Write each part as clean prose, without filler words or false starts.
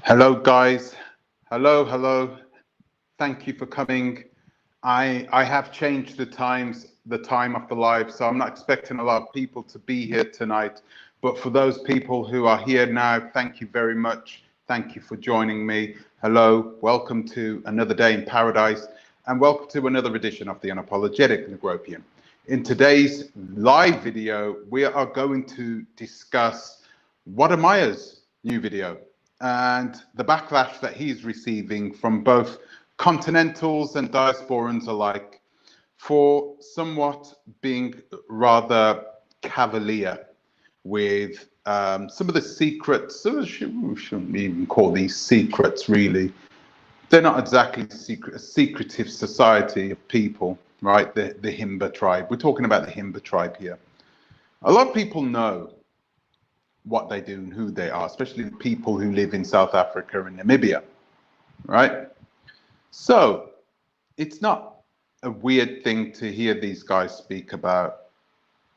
Hello, guys. Hello. Thank you for coming. I have changed the time of the live, so I'm not expecting a lot of people to be here tonight. But for those people who are here now, thank you very much. Thank you for joining me. Hello, welcome to another day in paradise, and welcome to another edition of the Unapologetic Negropian. In today's live video, we are going to discuss Wode Maya's new video and the backlash that he's receiving from both continentals and diasporans alike for somewhat being rather cavalier with some of the secrets. So we shouldn't even call these secrets, really. They're not exactly a secretive society of people, right? The Himba tribe. We're talking about the Himba tribe here. A lot of people know what they do and who they are, especially the people who live in South Africa and Namibia, right? So it's not a weird thing to hear these guys speak about,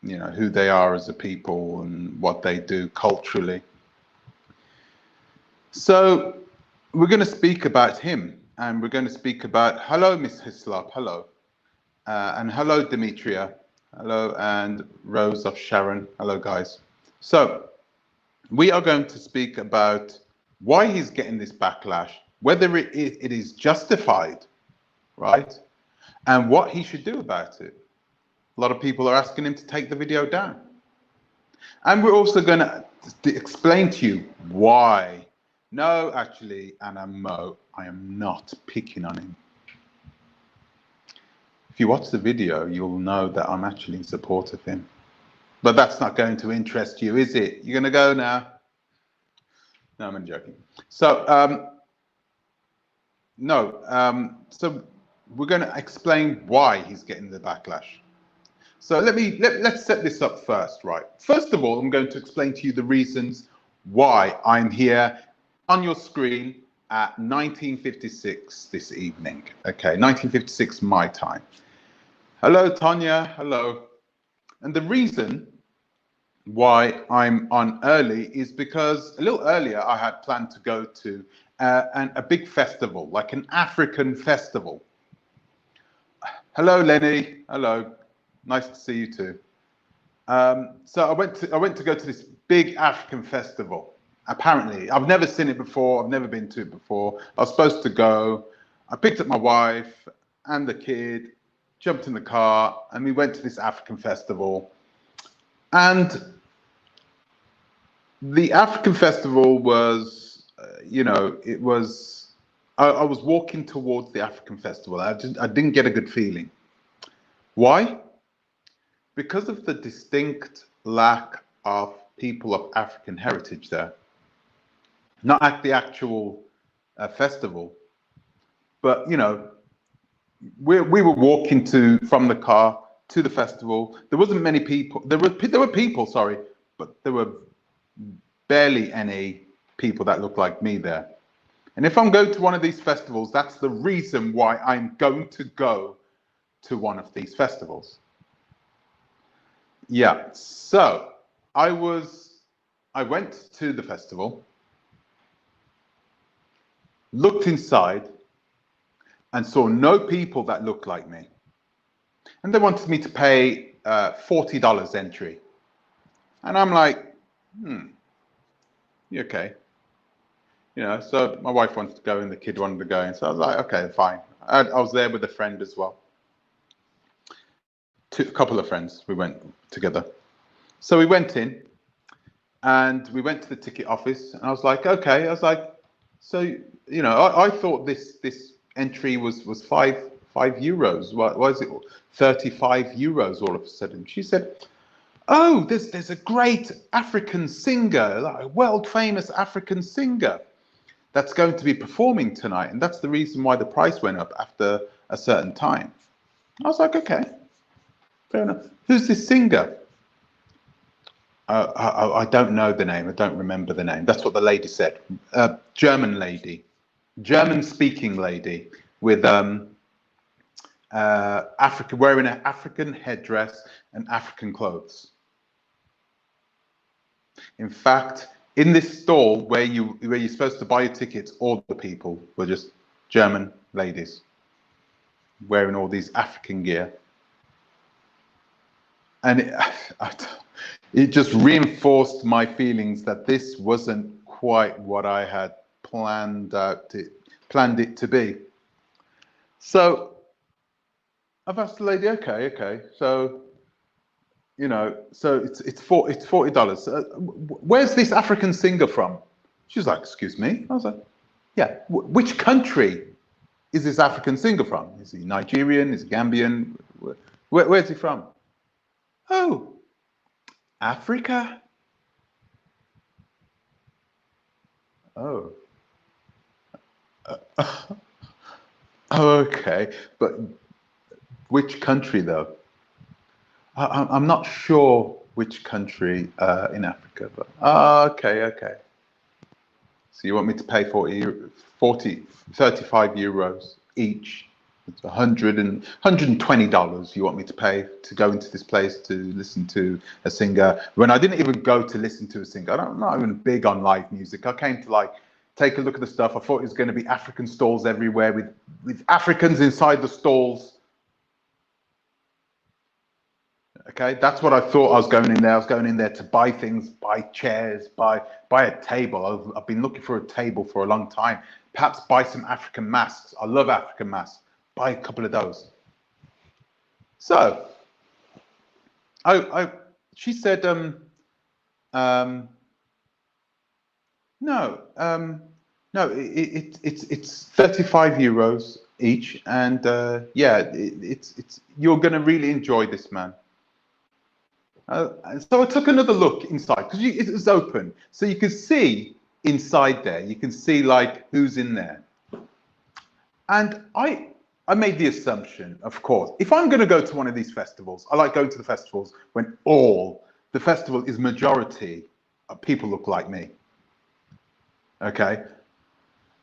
you know, who they are as a people and what they do culturally. So we're going to speak about him, and we're going to speak about, hello, Miss Hislop, hello, and hello, Demetria, hello, and Rose of Sharon, hello, guys. So we are going to speak about why he's getting this backlash, whether it is justified, right? And what he should do about it. A lot of people are asking him to take the video down. And we're also going to explain to you why. No, actually, Anna Mo, I am not picking on him. If you watch the video, you'll know that I'm actually in support of him. But that's not going to interest you, is it? You're going to go now? No, I'm joking. So, so we're going to explain why he's getting the backlash. So let's set this up first, right? First of all, I'm going to explain to you the reasons why I'm here on your screen at 1956 this evening. Okay, 1956 my time. Hello, Tanya. Hello. And the reason why I'm on early is because a little earlier I had planned to go to a big festival, like an African festival. Hello, Lenny. Hello. Nice to see you too. So I went to go to this big African festival. Apparently, I've never seen it before. I've never been to it before. I was supposed to go. I picked up my wife and the kid, jumped in the car, and we went to this African festival. And the African festival was, it was, I was walking towards the African festival. I didn't get a good feeling. Why? Because of the distinct lack of people of African heritage there. Not at the actual festival, but, you know, we were walking from the car to the festival. There wasn't many people. There were people, sorry, but there were barely any people that look like me there. And if I'm going to one of these festivals, that's the reason why I'm going to go to one of these festivals. Yeah, so I went to the festival, looked inside, and saw no people that looked like me. And they wanted me to pay $40 entry. And I'm like, you okay? You know, so my wife wanted to go and the kid wanted to go. And so I was like, okay, fine. I was there with a friend as well. A couple of friends, we went together. So we went in and we went to the ticket office and I was like, okay. I was like, so, you know, I thought this entry was €5. Why is it 35 euros all of a sudden? She said, oh, there's a great African singer, like a world famous African singer that's going to be performing tonight. And that's the reason why the price went up after a certain time. I was like, okay, fair enough. Who's this singer? I don't know the name. I don't remember the name. That's what the lady said. German lady, German-speaking lady with wearing an African headdress and African clothes. In fact, In this stall where you're supposed to buy your tickets, all the people were just German ladies wearing all these African gear, and it just reinforced my feelings that this wasn't quite what I had planned it to be. So I've asked the lady, okay, so so it's $40. Where's this African singer from? She's like, excuse me. I was like, yeah. Which country is this African singer from? Is he Nigerian? Is he Gambian? Where's he from? Oh, Africa. Oh. Okay, but which country though? I'm not sure which country in Africa, but okay. So you want me to pay 35 euros each? It's $120 you want me to pay to go into this place to listen to a singer, when I didn't even go to listen to a singer. I'm not even big on live music. I came to like take a look at the stuff. I thought it was going to be African stalls everywhere with Africans inside the stalls. Okay, that's what I thought I was going in there. I was going in there to buy things, buy chairs, buy a table. I've been looking for a table for a long time. Perhaps buy some African masks. I love African masks. Buy a couple of those. So, she said, no, it's 35 euros each, and yeah, it's you're gonna really enjoy this, man. So I took another look inside because it was open, so you could see inside there. You can see like who's in there, and I made the assumption, of course, if I'm going to go to one of these festivals, I like going to the festivals when the festival is majority of people look like me. Okay.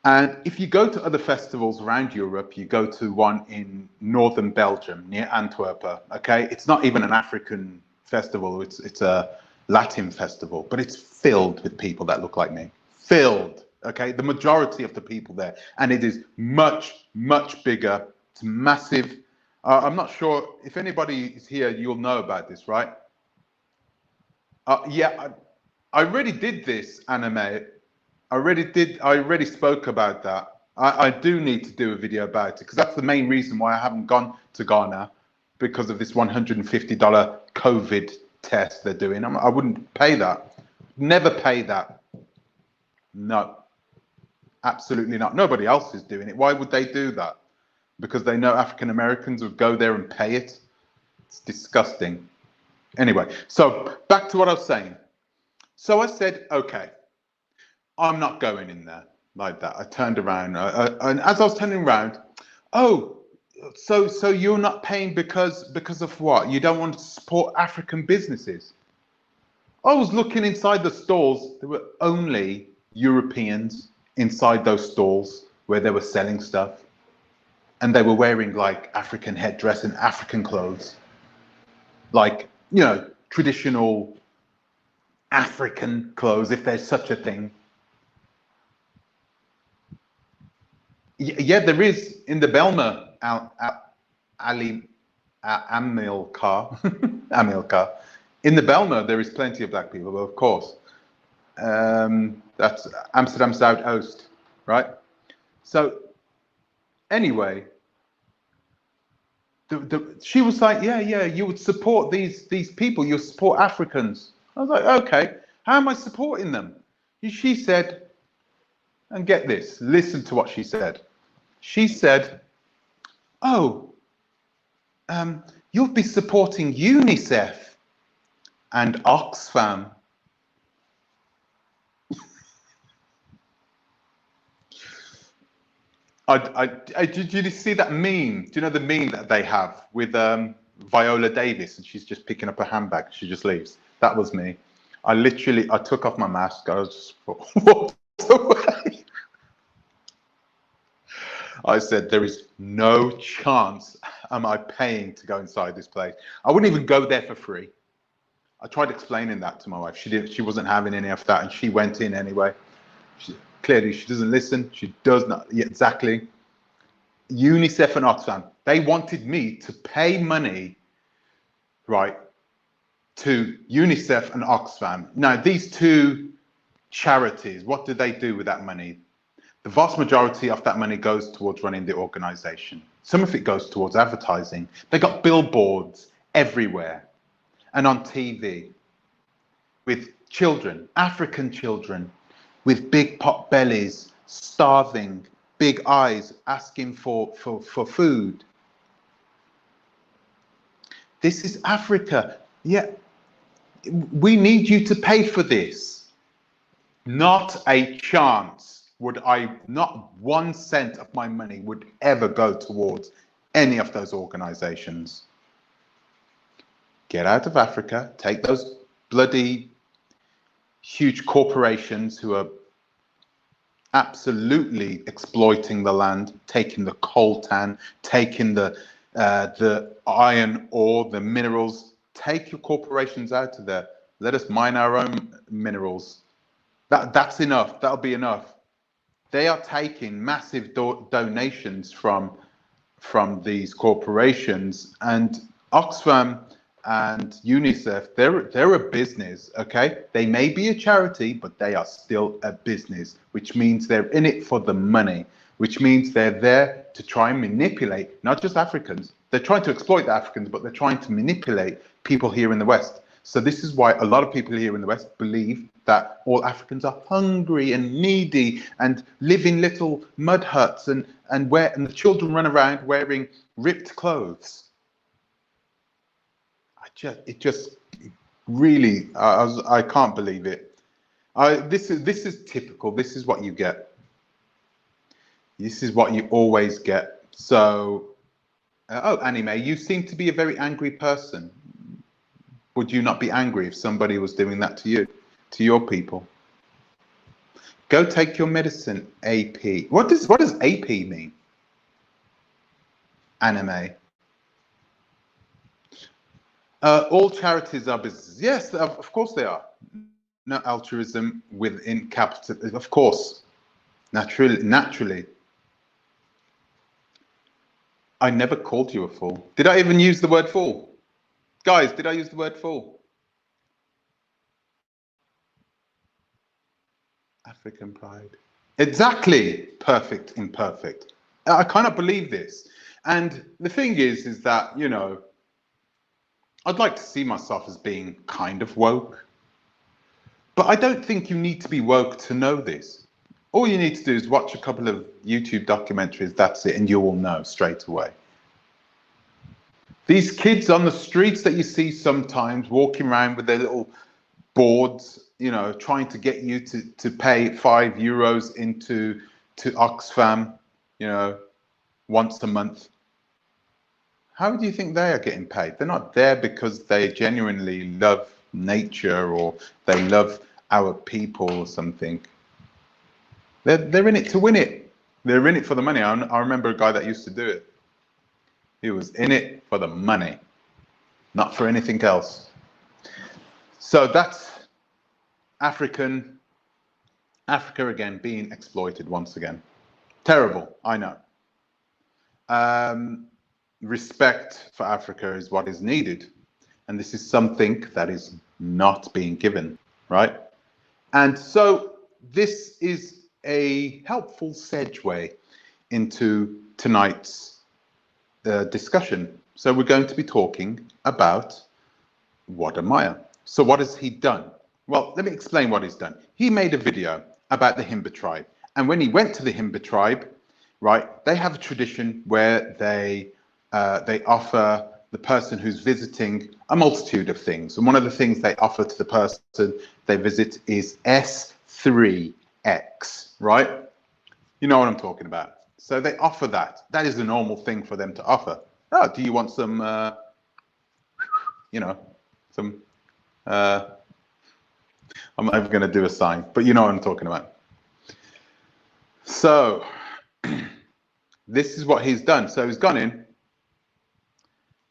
And if you go to other festivals around Europe, you go to one in northern Belgium near Antwerp. Okay, it's not even an African festival, it's a Latin festival, but it's filled with people that look like me. Filled, okay? The majority of the people there, and it is much bigger. It's massive. I'm not sure if anybody is here, you'll know about this, right? Yeah, I already did this anime. I already spoke about that. I do need to do a video about it because that's the main reason why I haven't gone to Ghana, because of this $150 COVID test they're doing. I wouldn't pay that. Never pay that. No, absolutely not. Nobody else is doing it. Why would they do that? Because they know African Americans would go there and pay it. It's disgusting. Anyway, so back to what I was saying. So I said, okay, I'm not going in there like that. I turned around, and as I was turning around, oh, so you're not paying because of what? You don't want to support African businesses? I was looking inside the stalls. There were only Europeans inside those stalls where they were selling stuff, and they were wearing like African headdress and African clothes, like traditional African clothes, if there's such a thing. Yeah, there is in the Belma Amilcar. Amilcar. In the Belma, there is plenty of black people, of course. That's Amsterdam Zuidoost, right? So anyway, she was like, yeah, you would support these people, you support Africans. I was like, okay, how am I supporting them? She said, and get this, listen to what she said. She said, oh, you'll be supporting UNICEF and Oxfam. Did you see that meme? Do you know the meme that they have with Viola Davis, and she's just picking up a handbag, she just leaves? That was me. I took off my mask, I was just walked away. I said, there is no chance am I paying to go inside this place. I wouldn't even go there for free. I tried explaining that to my wife. She wasn't having any of that, and she went in anyway. Clearly, she doesn't listen. She does not. Yeah, exactly. UNICEF and Oxfam, they wanted me to pay money, right, to UNICEF and Oxfam. Now, these two charities, what do they do with that money? The vast majority of that money goes towards running the organization. Some of it goes towards advertising. They got billboards everywhere and on TV with children, African children, with big pot bellies, starving, big eyes, asking for food. This is Africa. Yeah, we need you to pay for this. Not a chance would I, not 1 cent of my money would ever go towards any of those organizations. Get out of Africa, take those bloody huge corporations who are absolutely exploiting the land, taking the coltan, taking the iron ore, the minerals. Take your corporations out of there. Let us mine our own minerals. That's enough. That'll be enough. They are taking massive donations from these corporations, and Oxfam and UNICEF, they're a business, okay? They may be a charity, but they are still a business, which means they're in it for the money, which means they're there to try and manipulate not just Africans. They're trying to exploit the Africans, but they're trying to manipulate people here in the West. So this is why a lot of people here in the West believe that all Africans are hungry and needy and live in little mud huts and the children run around wearing ripped clothes. It just really, I can't believe it. This is typical. This is what you get. This is what you always get. So, oh, Anime, you seem to be a very angry person. Would you not be angry if somebody was doing that to you, to your people? Go take your medicine, AP. What does AP mean? Anime. All charities are businesses. Yes, of course they are. No altruism within capital, of course. Naturally. I never called you a fool. Did I even use the word fool? Guys, did I use the word fool? African pride. Exactly. Perfect, imperfect. I cannot believe this. And the thing is that, you know, I'd like to see myself as being kind of woke. But I don't think you need to be woke to know this. All you need to do is watch a couple of YouTube documentaries, that's it, and you will know straight away. These kids on the streets that you see sometimes walking around with their little boards, you know, trying to get you to pay €5 into Oxfam, you know, once a month. How do you think they are getting paid? They're not there because they genuinely love nature or they love our people or something. They're in it to win it. They're in it for the money. I remember a guy that used to do it. He was in it for the money, not for anything else. So that's Africa again being exploited once again. Terrible, I know. Respect for Africa is what is needed. And this is something that is not being given, right? And so this is a helpful segue into tonight's discussion. So we're going to be talking about Wode. So what has he done? Well, let me explain what he's done. He made a video about the Himba tribe. And when he went to the Himba tribe, right, they have a tradition where they offer the person who's visiting a multitude of things. And one of the things they offer to the person they visit is S3X, right? You know what I'm talking about. So they offer that. That is the normal thing for them to offer. Oh, do you want some, you know, some, I'm not even going to do a sign, but you know what I'm talking about. So this is what he's done. So he's gone in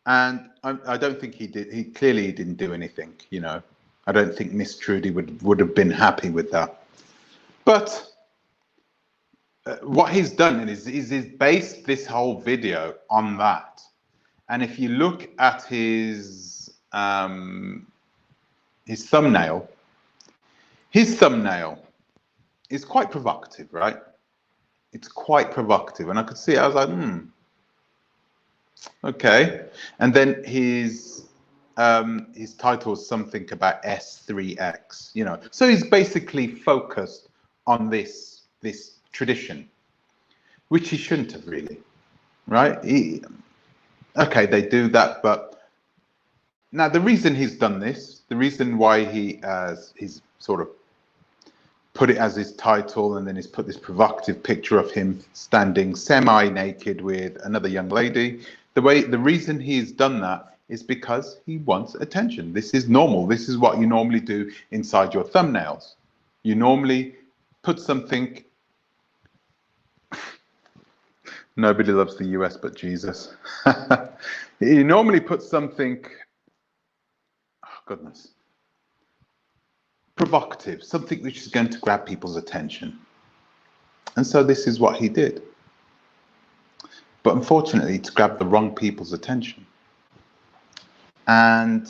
and I don't think he did. He clearly didn't do anything. You know, I don't think Miss Trudy would have been happy with that. But what he's done is he's based this whole video on that. And if you look at his thumbnail is quite provocative, right? It's quite provocative, and I could see it. I was like, okay. And then his title is something about S3X, you know. So he's basically focused on this tradition, which he shouldn't have really, right? Okay, they do that, but now the reason he's done this, the reason why he's sort of put it as his title, and then he's put this provocative picture of him standing semi-naked with another young lady. The reason he's done that is because he wants attention. This is normal. This is what you normally do inside your thumbnails. You normally put something. Nobody loves the US but Jesus. You normally put something, oh goodness, provocative, something which is going to grab people's attention. And so this is what he did. But unfortunately, it's grabbed the wrong people's attention. And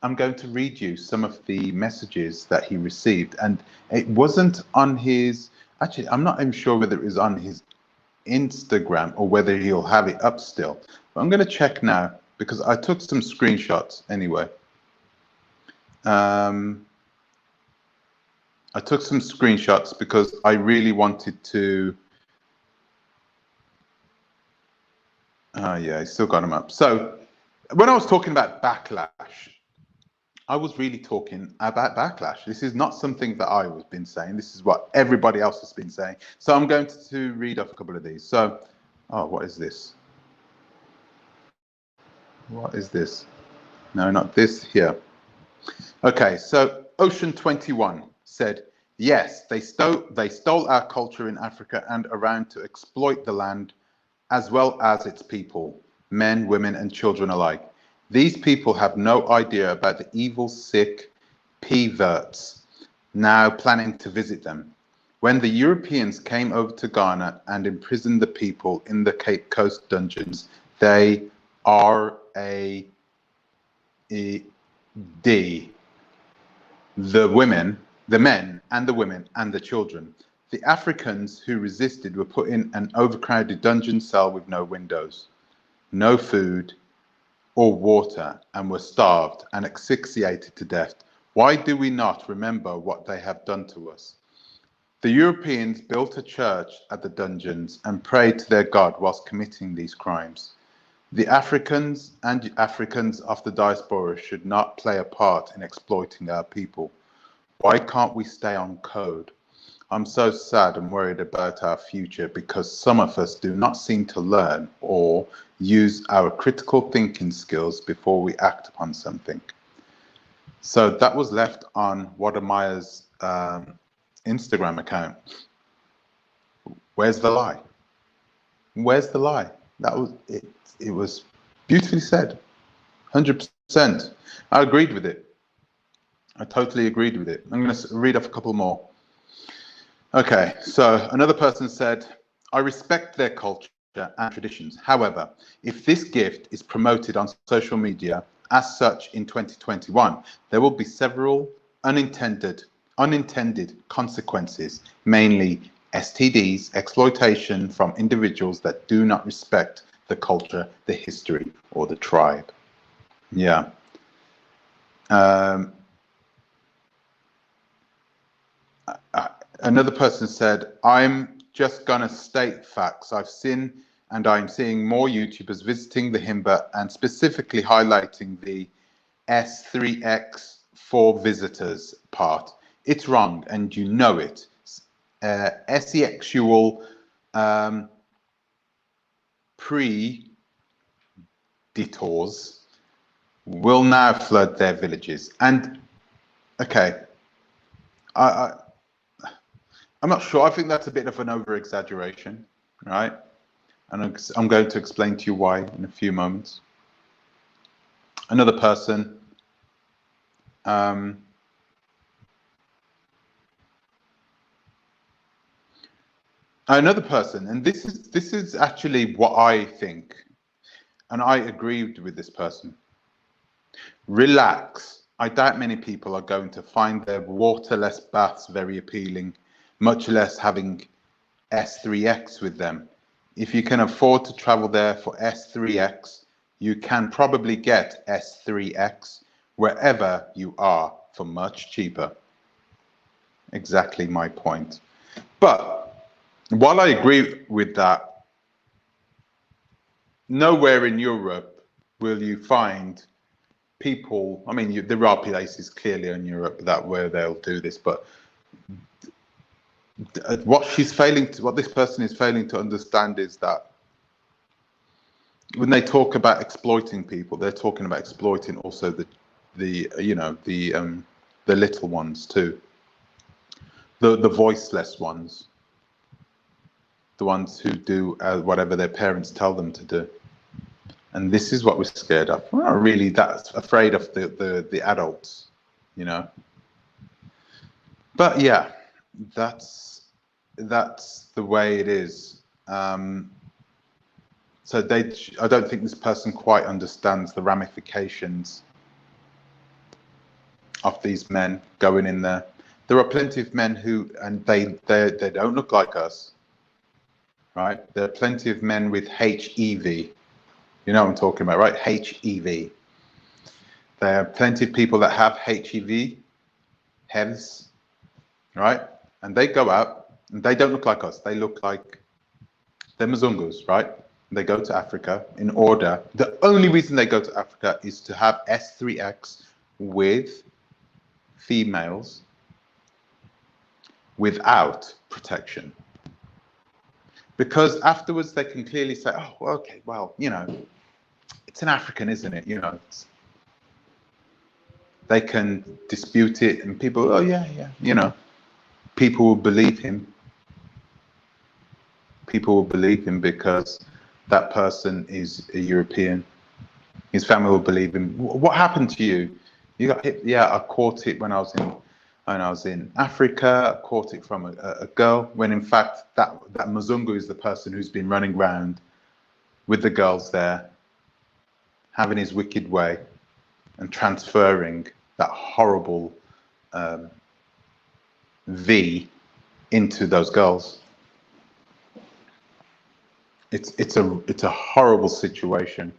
I'm going to read you some of the messages that he received. And it wasn't on his, actually, I'm not even sure whether it was on his Instagram or whether he'll have it up still. But I'm going to check now because I took some screenshots anyway. I took some screenshots because I really wanted to. Oh yeah, I still got them up. So when I was talking about backlash, I was really talking about backlash. This is not something that I've been saying. This is what everybody else has been saying. So I'm going to read off a couple of these. So, oh, what is this? What is this? No, not this here. Okay, so Ocean 21 said, yes, they stole our culture in Africa and around to exploit the land as well as its people, men, women, and children alike. These people have no idea about the evil, sick perverts now planning to visit them. When the Europeans came over to Ghana and imprisoned the people in the Cape Coast dungeons, they R-A-E-D, the women, the men and the women and the children. The Africans who resisted were put in an overcrowded dungeon cell with no windows, no food or water, and were starved and asphyxiated to death. Why do we not remember what they have done to us? The Europeans built a church at the dungeons and prayed to their God whilst committing these crimes. The Africans and Africans of the diaspora should not play a part in exploiting our people. Why can't we stay on code? I'm so sad and worried about our future because some of us do not seem to learn or use our critical thinking skills before we act upon something. So that was left on Wademaya's Instagram account. Where's the lie? Where's the lie? That was it. It was beautifully said. 100%. I agreed with it. I totally agreed with it. I'm going to read off a couple more. Okay, so another person said, I respect their culture and traditions. However, if this gift is promoted on social media as such in 2021, there will be several unintended consequences, mainly STDs, exploitation from individuals that do not respect the culture, the history, or the tribe. Yeah. Another person said, I'm just going to state facts. I've seen and I'm seeing more YouTubers visiting the Himba and specifically highlighting the S3X for visitors part. It's wrong and you know it. Sexual predators will now flood their villages. And okay, I'm not sure. I think that's a bit of an over-exaggeration, right? And I'm going to explain to you why in a few moments. Another person, and this is actually what I think, and I agreed with this person. Relax. I doubt many people are going to find their waterless baths very appealing, much less having S3X with them. If you can afford to travel there for S3X, you can probably get S3X wherever you are for much cheaper. Exactly my point. But while I agree with that, nowhere in Europe will you find people, I mean, there are places clearly in Europe where they'll do this, but what this person is failing to understand is that when they talk about exploiting people, they're talking about exploiting also the little ones too, the voiceless ones, the ones who do whatever their parents tell them to do. And this is what we're scared of. We're not really that afraid of the adults, you know. But yeah, that's the way it is. So I don't think this person quite understands the ramifications of these men going in there. There are plenty of men who, and they don't look like us, right? There are plenty of men with HEV. You know what I'm talking about, right? HEV. There are plenty of people that have HEV, HEVs, right? And they go out and they don't look like us. They look like they're Mzungus, right? They go to Africa in order. The only reason they go to Africa is to have S3X with females without protection. Because afterwards they can clearly say, oh, okay, well, you know, it's an African, isn't it? You know, they can dispute it and people, oh, yeah, you know, people will believe him. People will believe him because that person is a European. His family will believe him. What happened to you? You got hit? Yeah, I caught it when I was in Africa. I caught it from a girl. When in fact that Mzungu is the person who's been running around with the girls there, having his wicked way, and transferring that horrible V into those girls. It's a horrible situation.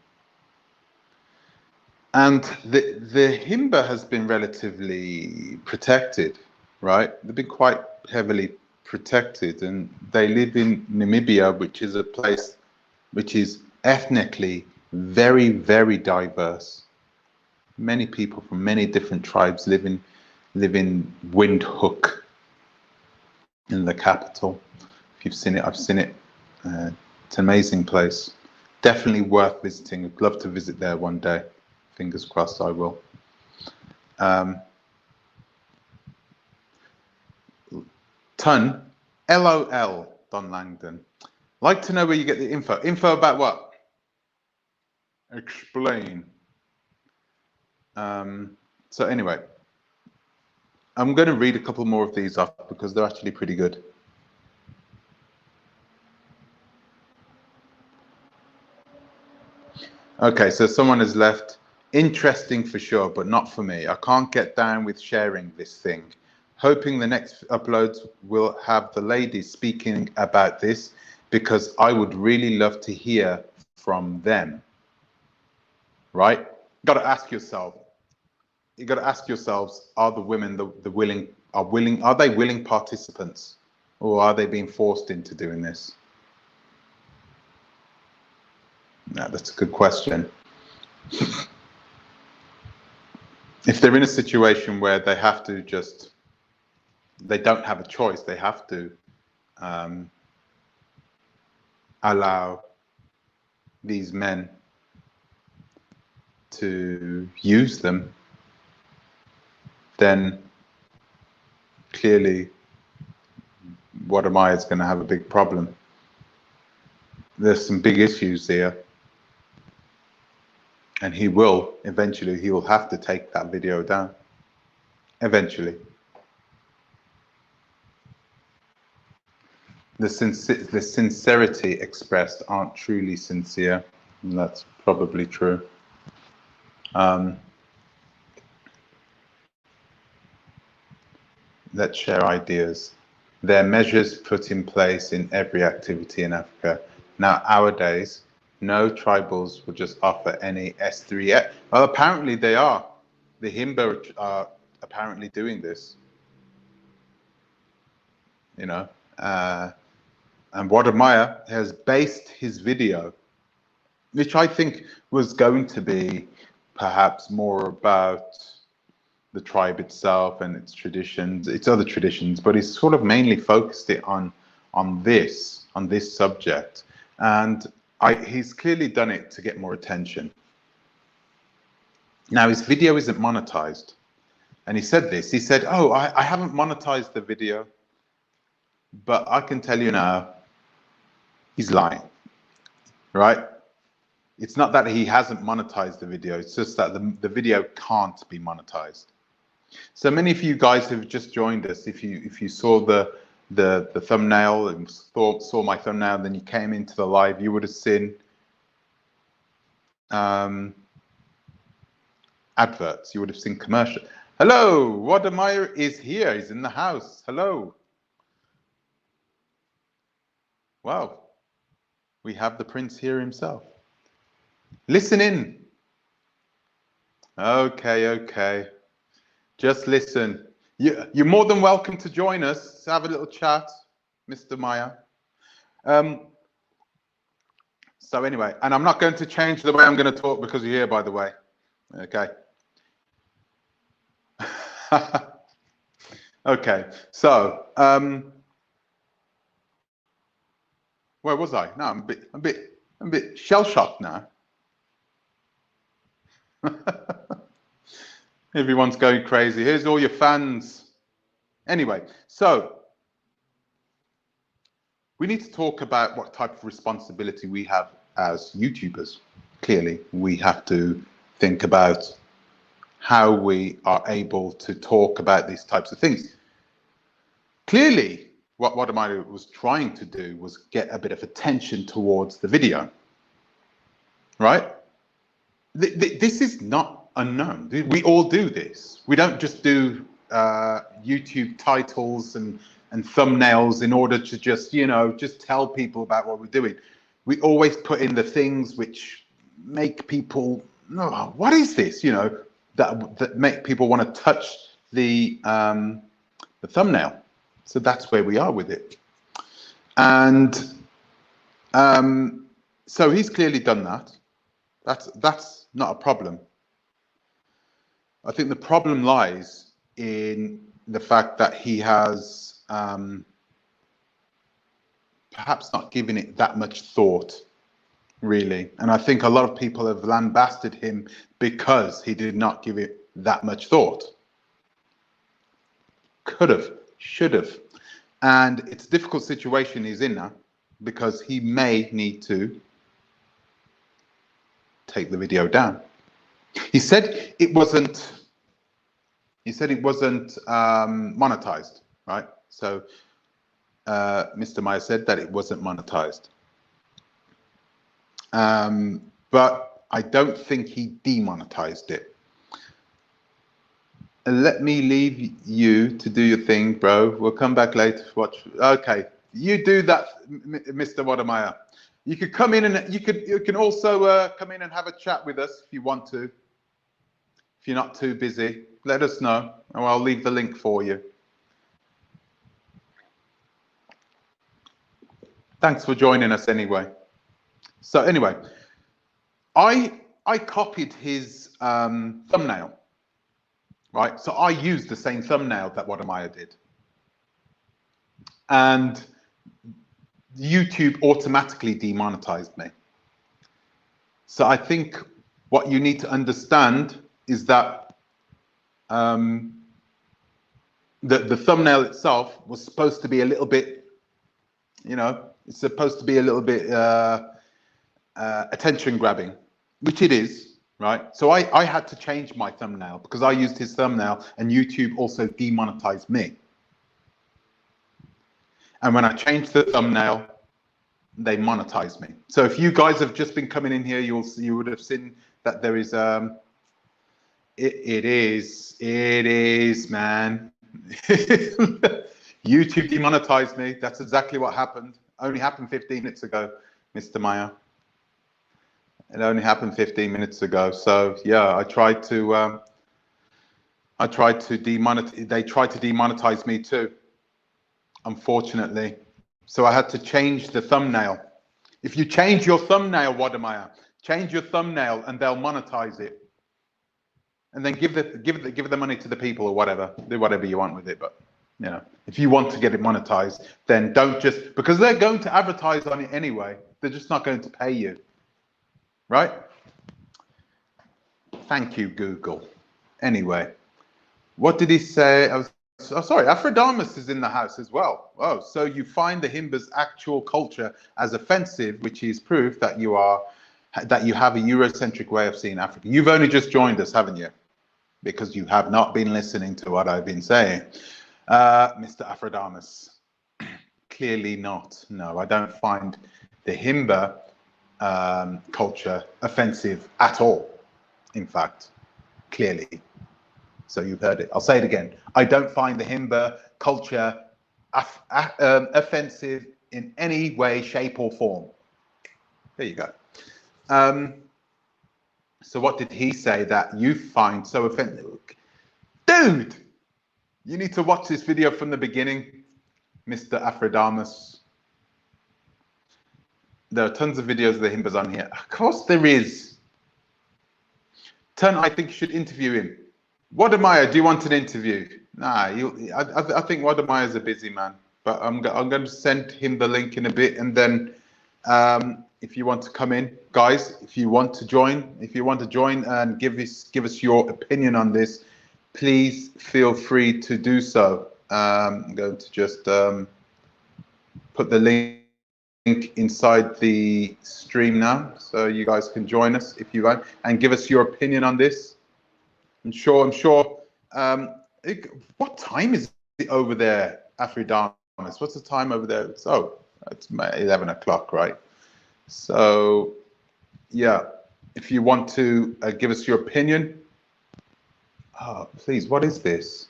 And the Himba has been relatively protected, right? They've been quite heavily protected, and they live in Namibia, which is a place which is ethnically very, very diverse. Many people from many different tribes live in Windhoek, in the capital. If you've seen it, I've seen it. It's an amazing place. Definitely worth visiting. I'd love to visit there one day. Fingers crossed I will. Ton, LOL, Don Langdon. Like to know where you get the info. Info about what? Explain. So anyway, I'm going to read a couple more of these off because they're actually pretty good. Okay, so someone has left. Interesting for sure, but not for me. I can't get down with sharing this thing. Hoping the next uploads will have the ladies speaking about this because I would really love to hear from them. Right? Got to ask yourself. You got to ask yourselves: are the women are they willing participants, or are they being forced into doing this? No, that's a good question. If they're in a situation where they have to they don't have a choice, they have to allow these men to use them, then clearly Wode is going to have a big problem. There's some big issues here. And he will, eventually, he will have to take that video down. Eventually. The sincerity expressed aren't truly sincere. And that's probably true. Let's share ideas. There are measures put in place in every activity in Africa. Now, nowadays, no tribals will just offer any S3. Well, apparently they are. The Himba are apparently doing this. You know, and Wode has based his video, which I think was going to be perhaps more about the tribe itself and its traditions, its other traditions, but he's sort of mainly focused it on this subject, and he's clearly done it to get more attention. Now his video isn't monetized, and he said this. He said, "Oh, I haven't monetized the video, but I can tell you now, he's lying." Right? It's not that he hasn't monetized the video; it's just that the video can't be monetized. So many of you guys who've just joined us, if you saw the thumbnail and saw my thumbnail, then you came into the live, you would have seen adverts. You would have seen commercial. Hello, Wode is here. He's in the house. Hello. Wow, we have the prince here himself. Listen in. Okay. Just listen. You're more than welcome to join us. Let's have a little chat, Mr. Maya. So anyway, and I'm not going to change the way I'm going to talk because you're here, by the way. Okay. Okay. So, where was I? No, I'm a bit shell-shocked now. Everyone's going crazy. Here's all your fans. Anyway, so we need to talk about what type of responsibility we have as YouTubers. Clearly, we have to think about how we are able to talk about these types of things. Clearly, what Wode was trying to do was get a bit of attention towards the video, right? This is not unknown. We all do this. We don't just do YouTube titles and thumbnails in order to just, just tell people about what we're doing. We always put in the things which make people, oh, what is this? That make people want to touch the thumbnail. So that's where we are with it. And so he's clearly done that. That's not a problem. I think the problem lies in the fact that he has perhaps not given it that much thought, really. And I think a lot of people have lambasted him because he did not give it that much thought. Could have, should have. And it's a difficult situation he's in now because he may need to take the video down. He said it wasn't monetized, right? So Mr. Meyer said that it wasn't monetized. But I don't think he demonetized it. Let me leave you to do your thing, bro. We'll come back later to watch. Okay, you do that, Mr. Wode. You could come in and you can also come in and have a chat with us if you want to. If you're not too busy, let us know, and I'll leave the link for you. Thanks for joining us anyway. So anyway, I copied his thumbnail, right? So I used the same thumbnail that Wode did, and YouTube automatically demonetized me. So I think what you need to understand is that the thumbnail itself was supposed to be a little bit, it's supposed to be a little bit attention grabbing, which it is. right? So I had to change my thumbnail because I used his thumbnail and YouTube also demonetized me. And when I changed the thumbnail, they monetized me. So if you guys have just been coming in here, you would have seen that there is it is man. YouTube demonetized me. That's exactly what happened. Only happened 15 minutes ago, Mr. Maya. It only happened 15 minutes ago. So yeah, I tried to demonetize. They tried to demonetize me too, unfortunately. So I had to change the thumbnail. If you change your thumbnail, Wode, change your thumbnail and they'll monetize it. And then give the money to the people or whatever. Do whatever you want with it. But you know, if you want to get it monetized, then don't just, because they're going to advertise on it anyway. They're just not going to pay you. Right? Thank you, Google. Anyway, what did he say? Oh, sorry, Aphrodite is in the house as well. Oh, so you find the Himba's actual culture as offensive, which is proof that you have a Eurocentric way of seeing Africa. You've only just joined us, haven't you? Because you have not been listening to what I've been saying. Mr. Aphrodite, clearly not. No, I don't find the Himba culture offensive at all. In fact, clearly. So you've heard it. I'll say it again. I don't find the Himba culture offensive in any way, shape, or form. There you go. So what did he say that you find so offensive? Dude, you need to watch this video from the beginning, Mr. Aphrodite. There are tons of videos of the Himbas on here. Of course there is. I think you should interview him. Wode, do you want an interview? Nah, I think Wode is a busy man, but I'm going to send him the link in a bit, and then if you want to come in, guys, if you want to join and give us your opinion on this, please feel free to do so. I'm going to just put the link inside the stream now, so you guys can join us if you want and give us your opinion on this. I'm sure. What time is it over there, Aphrodite? What's the time over there? It's 11 o'clock, right? So, yeah, if you want to give us your opinion, please. What is this?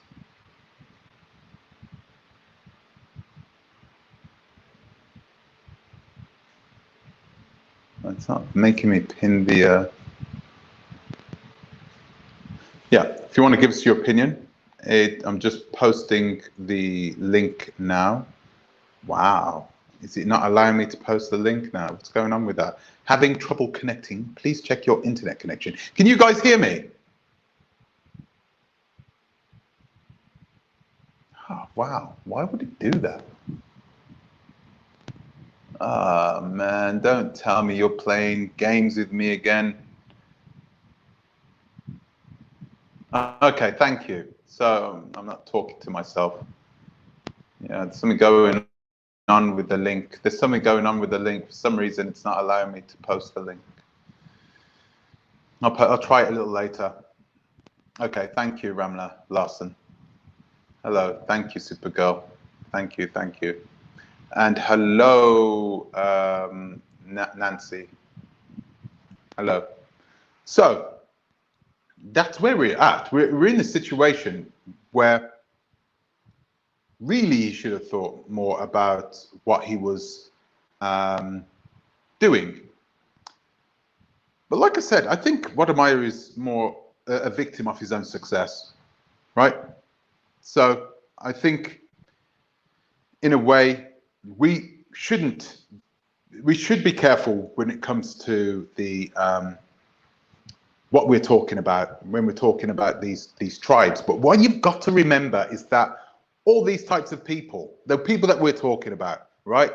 It's not making me pin the. Yeah, if you want to give us your opinion, I'm just posting the link now. Wow, is it not allowing me to post the link now? What's going on with that? Having trouble connecting? Please check your internet connection. Can you guys hear me? Oh, wow, why would it do that? Oh, man, don't tell me you're playing games with me again. Okay, thank you. So I'm not talking to myself. Yeah, there's something going on with the link. There's something going on with the link. For some reason, it's not allowing me to post the link. I'll try it a little later. Okay, thank you, Ramla Larson. Hello, thank you, Supergirl. Thank you. And hello, Nancy. Hello. So that's where we're at. We're in a situation where really he should have thought more about what he was doing. But like I said, I think Wode is more a victim of his own success, right? So I think in a way we should be careful when it comes to the what we're talking about when we're talking about these tribes. But what you've got to remember is that all these types of people, the people that we're talking about, right?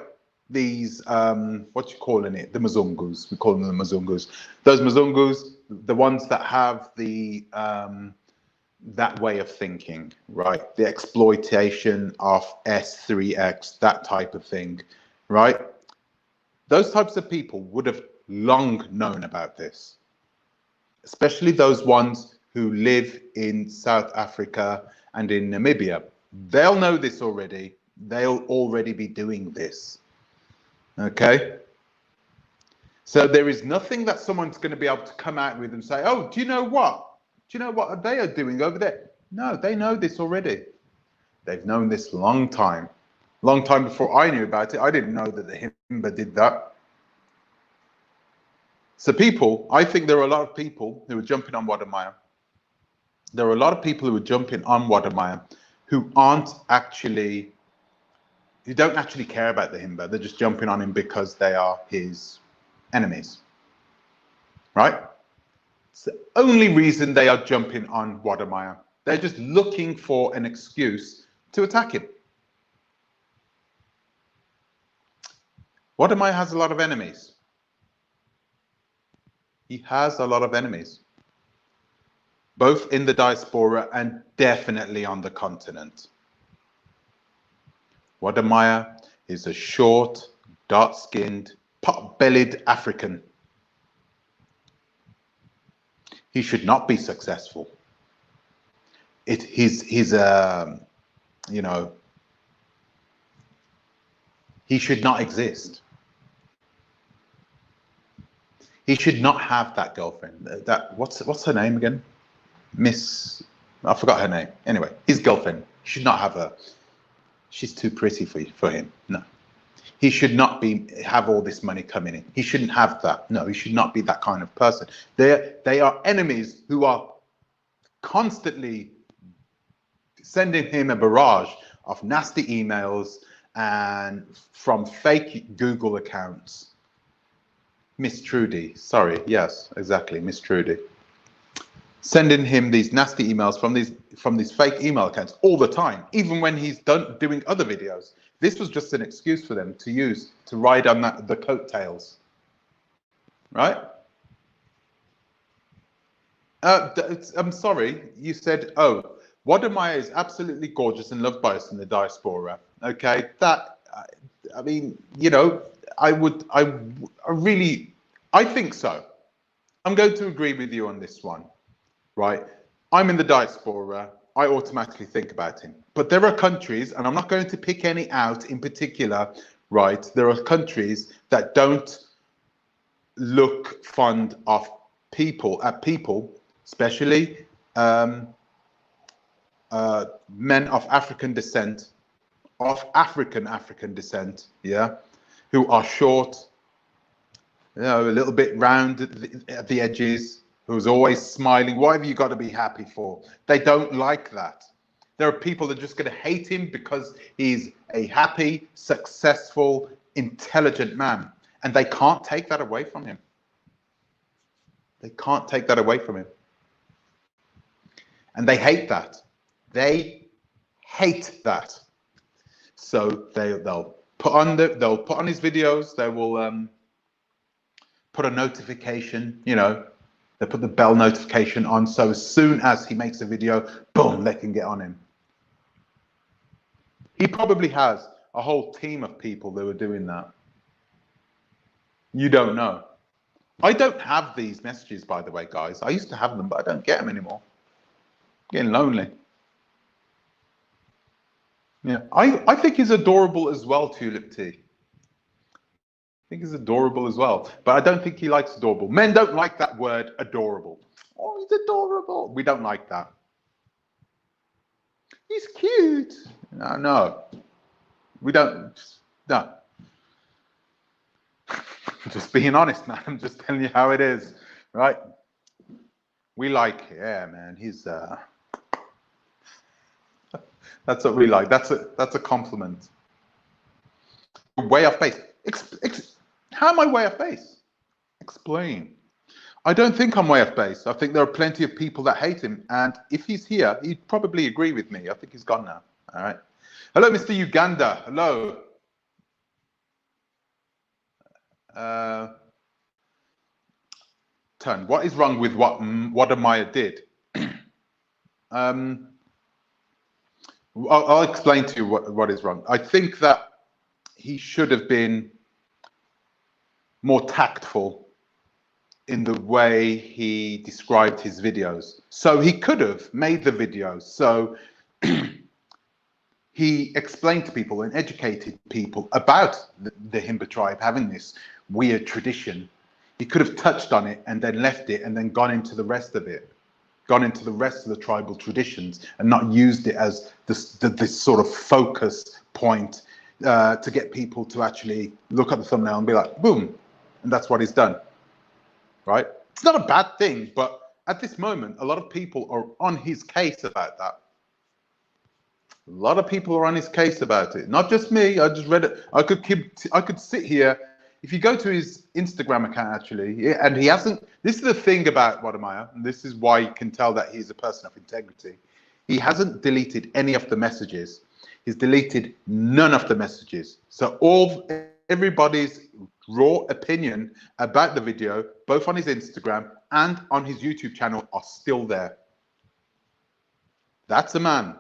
These what you calling it? The Mzungus. We call them the Mzungus. Those Mzungus, the ones that have the that way of thinking, right? The exploitation of S3X, that type of thing, right? Those types of people would have long known about this. especially those ones who live in South Africa and in Namibia. They'll know this already. They'll already be doing this. Okay? So there is nothing that someone's going to be able to come out with and say, oh, do you know what? Do you know what they are doing over there? No, they know this already. They've known this long time before I knew about it. I didn't know that the Himba did that. So people, I think there are a lot of people who are jumping on Wode. There are a lot of people who are jumping on Wode who don't actually care about the Himba. They're just jumping on him because they are his enemies, right? It's the only reason they are jumping on Wode. They're just looking for an excuse to attack him. Wode has a lot of enemies. He has a lot of enemies, both in the diaspora and definitely on the continent. Wode is a short, dark-skinned, pot-bellied African. He should not be successful. You know, he should not exist. He should not have that girlfriend. What's her name again? I forgot her name. Anyway, his girlfriend. He should not have her. She's too pretty for him. No. He should not have all this money coming in. He shouldn't have that. No, he should not be that kind of person. They are enemies who are constantly sending him a barrage of nasty emails and from fake Google accounts. Miss Trudy, sorry, yes, exactly, Miss Trudy. Sending him these nasty emails from these fake email accounts all the time, even when he's doing other videos. This was just an excuse for them to use to ride on the coattails, right? I'm sorry, you said, oh, Wode is absolutely gorgeous and loved by us in the diaspora. Okay, I mean, you know, I think so. I'm going to agree with you on this one, right? I'm in the diaspora. I automatically think about him. But there are countries, and I'm not going to pick any out in particular, right? There are countries that don't look fond of people, especially men of African descent, African descent, yeah, who are short, you know, a little bit round at the edges, who's always smiling. What have you got to be happy for? They don't like that. There are people that are just going to hate him because he's a happy, successful, intelligent man. And they can't take that away from him. They can't take that away from him. And they hate that. They hate that. So they'll put on his videos. They will put a notification, you know, they put the bell notification on. So as soon as he makes a video, boom, they can get on him. He probably has a whole team of people that are doing that. You don't know. I don't have these messages, by the way, guys. I used to have them, but I don't get them anymore. I'm getting lonely. Yeah, I think he's adorable as well, Tulip Tea. I think he's adorable as well, but I don't think he likes adorable. Men don't like that word, adorable. Oh, he's adorable. We don't like that. He's cute. No. We don't. No. Just being honest, man. I'm just telling you how it is, right? We like, yeah, man. He's that's what we like. That's a compliment. Way off base. How am I way off base? Explain. I don't think I'm way off base. I think there are plenty of people that hate him, and if he's here, he'd probably agree with me. I think he's gone now. All right. Hello, Mr. Uganda. Hello. Turn. What is wrong with what Wode did? I'll explain to you what is wrong. I think that he should have been more tactful in the way he described his videos. So he could have made the videos. So he explained to people and educated people about the Himba tribe having this weird tradition. He could have touched on it and then left it and then gone into the rest of it, gone into the rest of the tribal traditions and not used it as this sort of focus point to get people to actually look at the thumbnail and be like, boom. And that's what he's done, right? It's not a bad thing, but at this moment, a lot of people are on his case about that. A lot of people are on his case about it. Not just me. I just read it. I could sit here. If you go to his Instagram account, actually, and he hasn't. This is the thing about Wode, and this is why you can tell that he's a person of integrity. He hasn't deleted any of the messages. He's deleted none of the messages. So everybody's raw opinion about the video, both on his Instagram and on his YouTube channel, are still there. That's a man.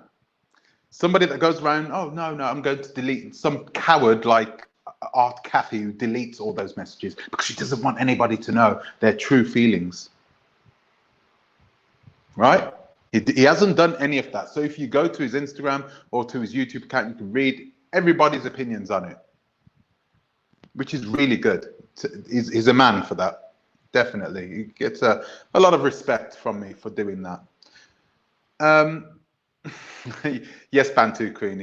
Somebody that goes around, oh, no, I'm going to delete. Some coward like Art Kathy who deletes all those messages because she doesn't want anybody to know their true feelings. Right? He hasn't done any of that. So if you go to his Instagram or to his YouTube account, you can read everybody's opinions on it, which is really good. He's a man for that. Definitely. He gets a lot of respect from me for doing that. Yes, Bantu Queen.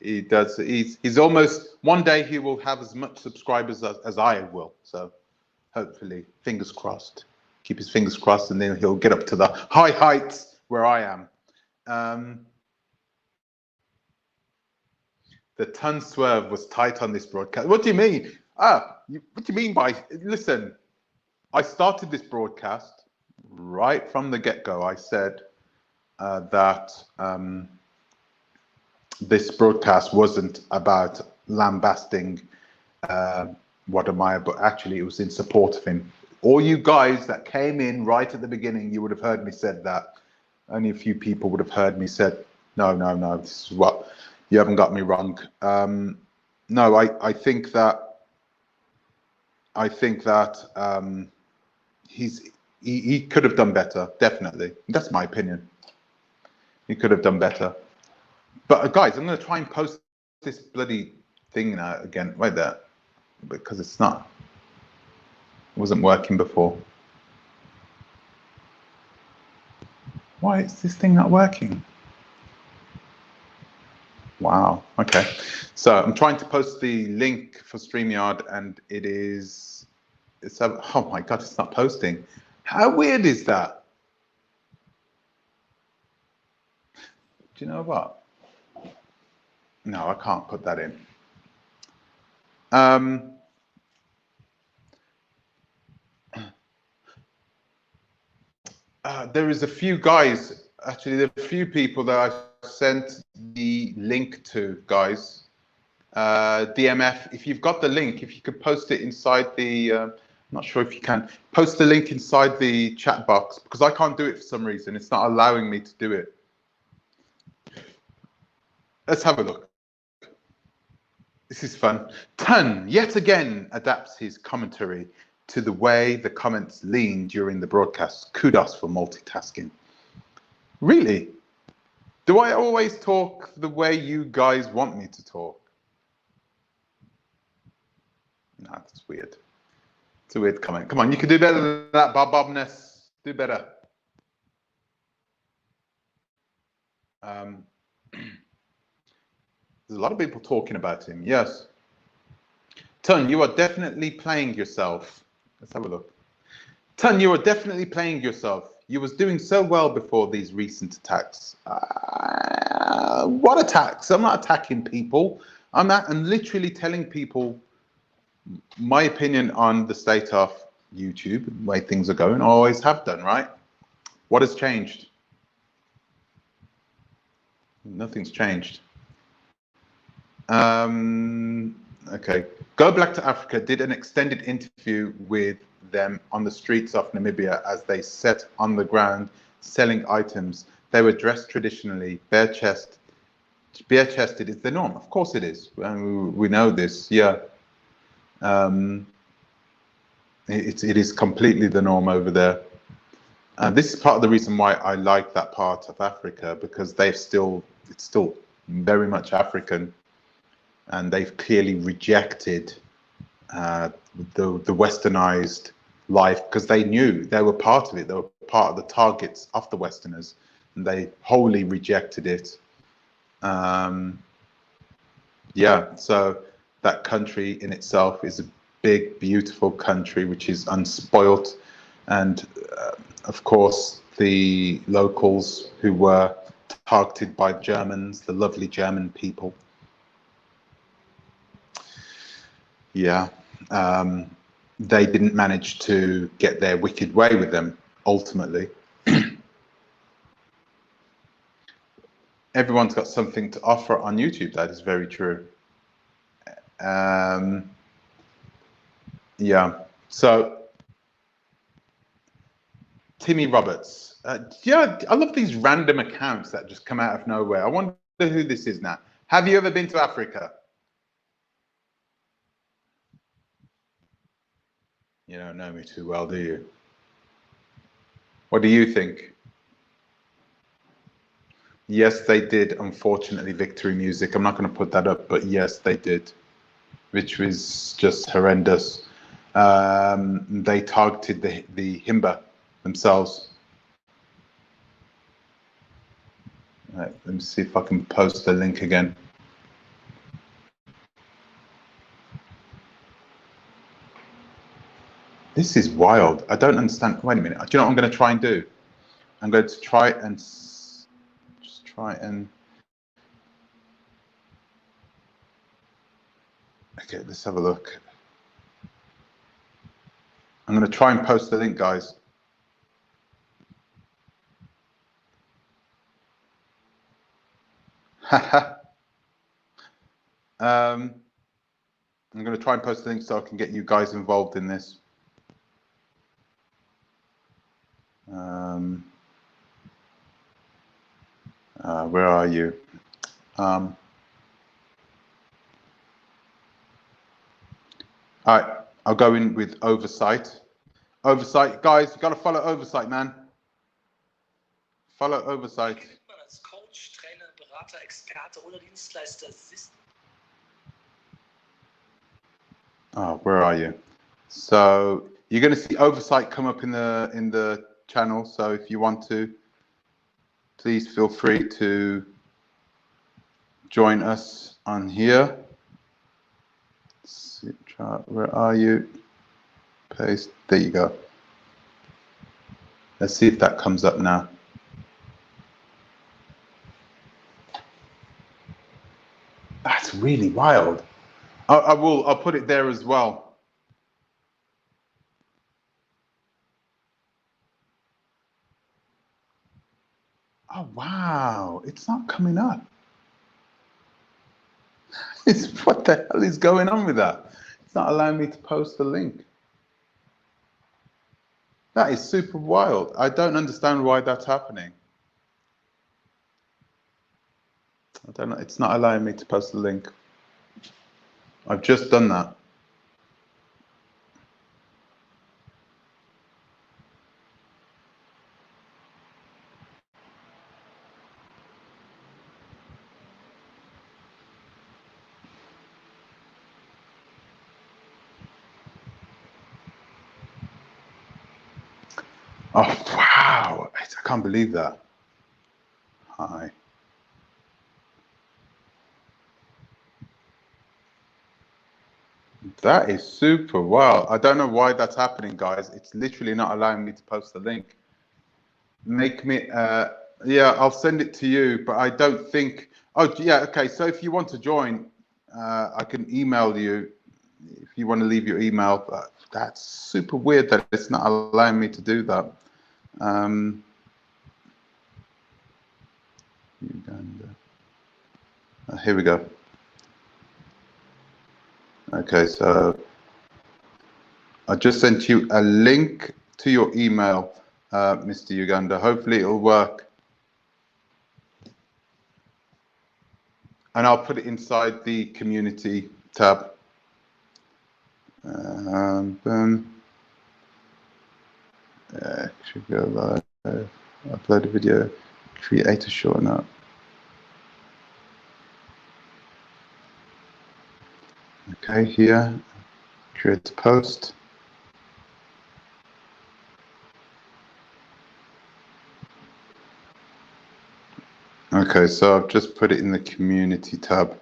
He does. He's almost, one day he will have as much subscribers as I will. So hopefully, fingers crossed. Keep his fingers crossed, and then he'll get up to the high heights where I am. The ton swerve was tight on this broadcast. What do you mean? What do you mean by? Listen, I started this broadcast right from the get-go. I said that this broadcast wasn't about lambasting Wode, but actually it was in support of him. All you guys that came in right at the beginning, you would have heard me said that. Only a few people would have heard me said, no, this is what, you haven't got me wrong. No, I think that he could have done better, definitely. That's my opinion. He could have done better. But guys, I'm going to try and post this bloody thing now again, right there, because it wasn't working before. Why is this thing not working? Wow. Okay. So I'm trying to post the link for StreamYard, and oh my God, it's not posting. How weird is that? Do you know what? No, I can't put that in. There is a few guys, actually, there are a few people that I sent the link to, guys. DMF, if you've got the link, if you could post it inside the, I'm not sure if you can, post the link inside the chat box, because I can't do it for some reason. It's not allowing me to do it. Let's have a look. This is fun. Ton, yet again, adapts his commentary to the way the comments lean during the broadcast. Kudos for multitasking. Really? Do I always talk the way you guys want me to talk? No, that's weird. It's a weird comment. Come on, you can do better than that, Bob-Bobness. Do better. There's a lot of people talking about him. Yes. Ton, you are definitely playing yourself. Let's have a look. Ton, you are definitely playing yourself. You was doing so well before these recent attacks. What attacks? I'm not attacking people. I'm literally telling people my opinion on the state of YouTube, the way things are going. I always have done, right? What has changed? Nothing's changed. Okay. Go Black to Africa did an extended interview with them on the streets of Namibia as they sat on the ground selling items. They were dressed traditionally, bare-chested is the norm. Of course it is. We know this, yeah. It is completely the norm over there. And this is part of the reason why I like that part of Africa, because it's still very much African, and they've clearly rejected the westernized life, because they knew they were part of it. They were part of the targets of the Westerners, and they wholly rejected it. Yeah, so that country in itself is a big, beautiful country which is unspoilt, and of course the locals who were targeted by Germans, the lovely German people. Yeah, they didn't manage to get their wicked way with them, ultimately. Everyone's got something to offer on YouTube. That is very true. Yeah, so Timmy Roberts. Yeah, I love these random accounts that just come out of nowhere. I wonder who this is now. Have you ever been to Africa? You don't know me too well, do you? What do you think? Yes, they did, unfortunately, victory music. I'm not going to put that up, but yes, they did, which was just horrendous. They targeted the Himba themselves. Right, let me see if I can post the link again. This is wild. I don't understand. Wait a minute. Do you know what I'm going to try and do? I'm going to try and just try and. Okay, let's have a look. I'm going to try and post the link, guys. I'm going to try and post the link so I can get you guys involved in this. Where are you? All right, I'll go in with Oversight. Oversight, guys, you got to follow Oversight, man. Follow Oversight. Coach, Trainer, Berater, Experte oder Dienstleister. Oh, where are you? So you're going to see Oversight come up in the channel. So if you want to, please feel free to join us on here. Where are you? Paste. There you go. Let's see if that comes up now. That's really wild. I'll put it there as well. Oh, wow. It's not coming up. What the hell is going on with that? It's not allowing me to post the link. That is super wild. I don't understand why that's happening. I don't know. It's not allowing me to post the link. I've just done that. Oh, wow. I can't believe that. Hi. That is super wild. I don't know why that's happening, guys. It's literally not allowing me to post the link. Make me, yeah, I'll send it to you, but I don't think, oh, yeah, okay. So if you want to join, I can email you if you want to leave your email. But that's super weird that it's not allowing me to do that. Uganda. Here we go. Okay, so I just sent you a link to your email, Mr. Uganda. Hopefully it'll work. And I'll put it inside the community tab. Boom. Should go live, upload a video, create a short note. Okay, here, create a post. Okay, so I've just put it in the community tab.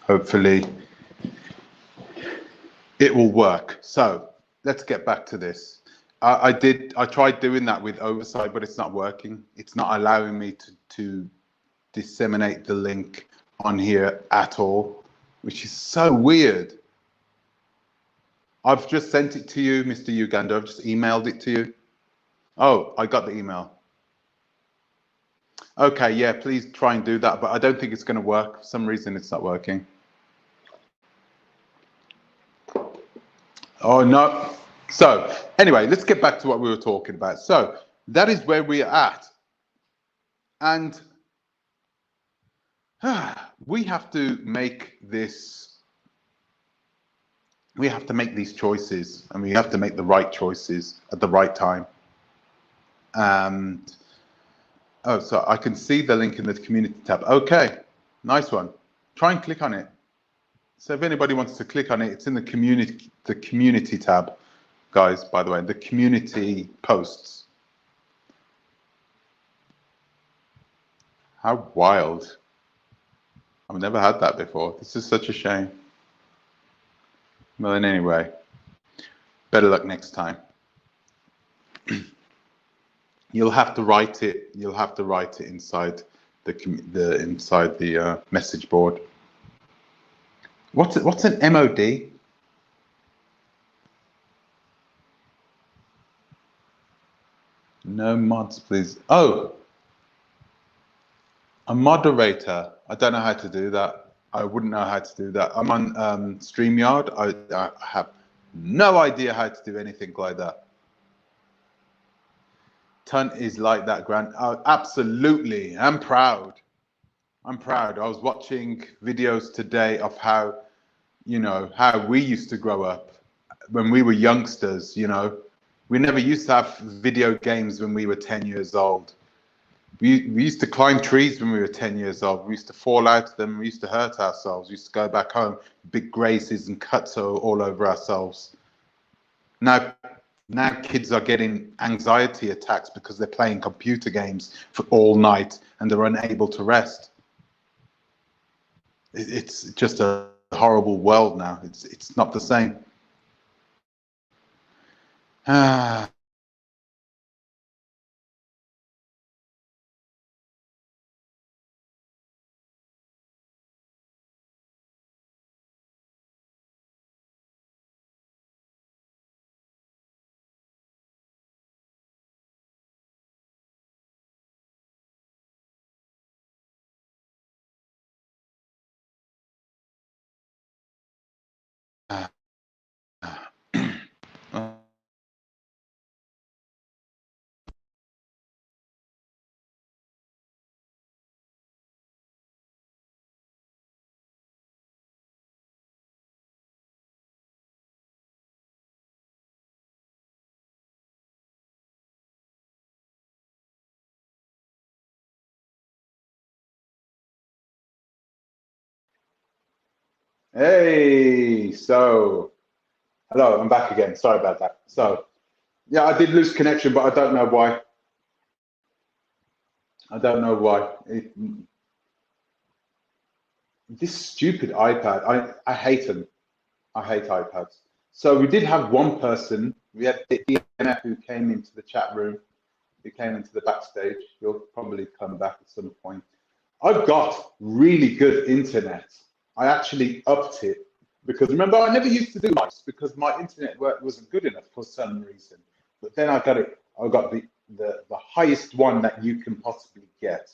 Hopefully it will work. So let's get back to this. I tried doing that with Oversight, but it's not working. It's not allowing me to disseminate the link on here at all, which is so weird. I've just sent it to you, Mr. Uganda. I've just emailed it to you. Oh, I got the email. Okay, yeah, please try and do that, but I don't think it's going to work. For some reason, it's not working. Oh, no. So anyway, let's get back to what we were talking about. So that is where we're at. And we have to make this, we have to make these choices, and we have to make the right choices at the right time. And oh, so I can see the link in the community tab. Okay, nice one. Try and click on it. So if anybody wants to click on it, it's in the community tab, guys, by the way, the community posts. How wild. I've never had that before. This is such a shame. Well, in any way, better luck next time. You'll have to write it. You'll have to write it inside the message board. What's an MOD? No mods, please. Oh, a moderator. I don't know how to do that. I wouldn't know how to do that. I'm on StreamYard. I have no idea how to do anything like that. Ton is like that, Grant. Oh, absolutely. I'm proud. I'm proud. I was watching videos today of how, you know, how we used to grow up when we were youngsters, you know. We never used to have video games when we were 10 years old. We used to climb trees when we were 10 years old. We used to fall out of them. We used to hurt ourselves. We used to go back home, big grazes and cuts all over ourselves. Now kids are getting anxiety attacks because they're playing computer games for all night and they're unable to rest. It's just a horrible world now. It's not the same. Hey, so hello, I'm back again. Sorry about that. So yeah, I did lose connection, but I don't know why. I don't know why. This stupid iPad, I hate them. I hate iPads. So we did have one person, we had the DNF who came into the chat room, who came into the backstage. He'll probably come back at some point. I've got really good internet. I actually upped it because remember, I never used to do lives because my internet work wasn't good enough for some reason. But then I got the highest one that you can possibly get,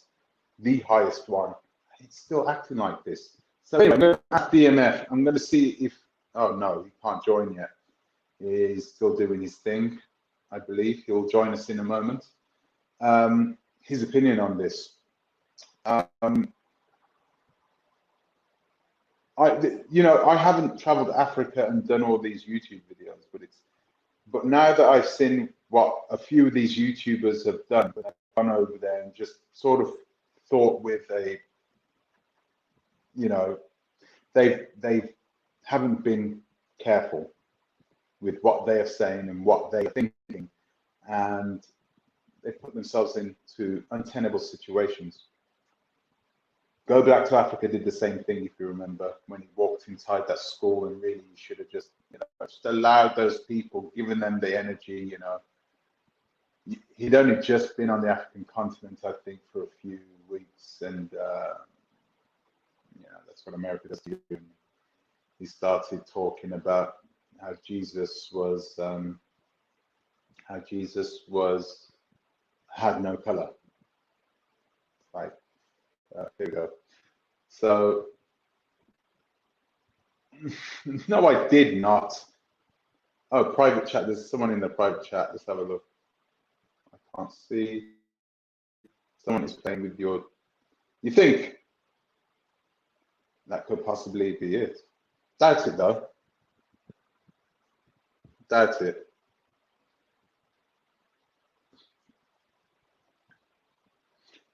the highest one. It's still acting like this. So anyway, I'm going to ask DMF. I'm going to see if, oh no, he can't join yet. He's still doing his thing, I believe. He'll join us in a moment. His opinion on this. I haven't traveled to Africa and done all these YouTube videos, but now that I've seen what a few of these YouTubers have done, but I've gone over there and just sort of thought with a, they haven't been careful with what they are saying and what they are thinking, and they put themselves into untenable situations. Go Back to Africa did the same thing, if you remember, when he walked inside that school, and really you should have just, just allowed those people, given them the energy, He'd only just been on the African continent, I think, for a few weeks, and that's what America does to you. He started talking about how Jesus had no color. Like, here we go. So, no, I did not. Oh, private chat. There's someone in the private chat. Let's have a look. I can't see. Someone is playing with your. You think that could possibly be it? Doubt it, though. Doubt it.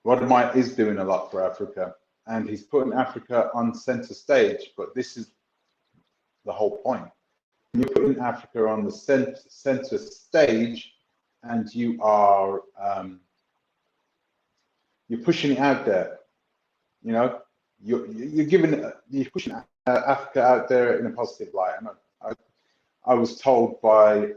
Wode is doing a lot for Africa, and he's putting Africa on center stage, but this is the whole point. You're putting Africa on the center stage, and you are you're pushing it out there. You're pushing Africa out there in a positive light. And I was told by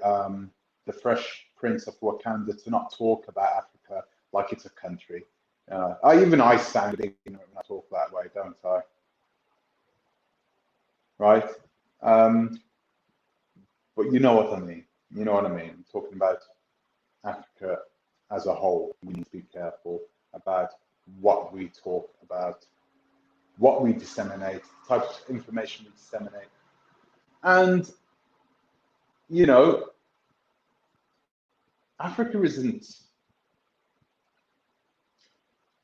the Fresh Prince of Wakanda to not talk about Africa like it's a country. I sound ignorant when I talk that way, don't I? Right? But you know what I mean. You know what I mean. I'm talking about Africa as a whole. We need to be careful about what we talk about, what we disseminate, the type of information we disseminate. And, Africa isn't.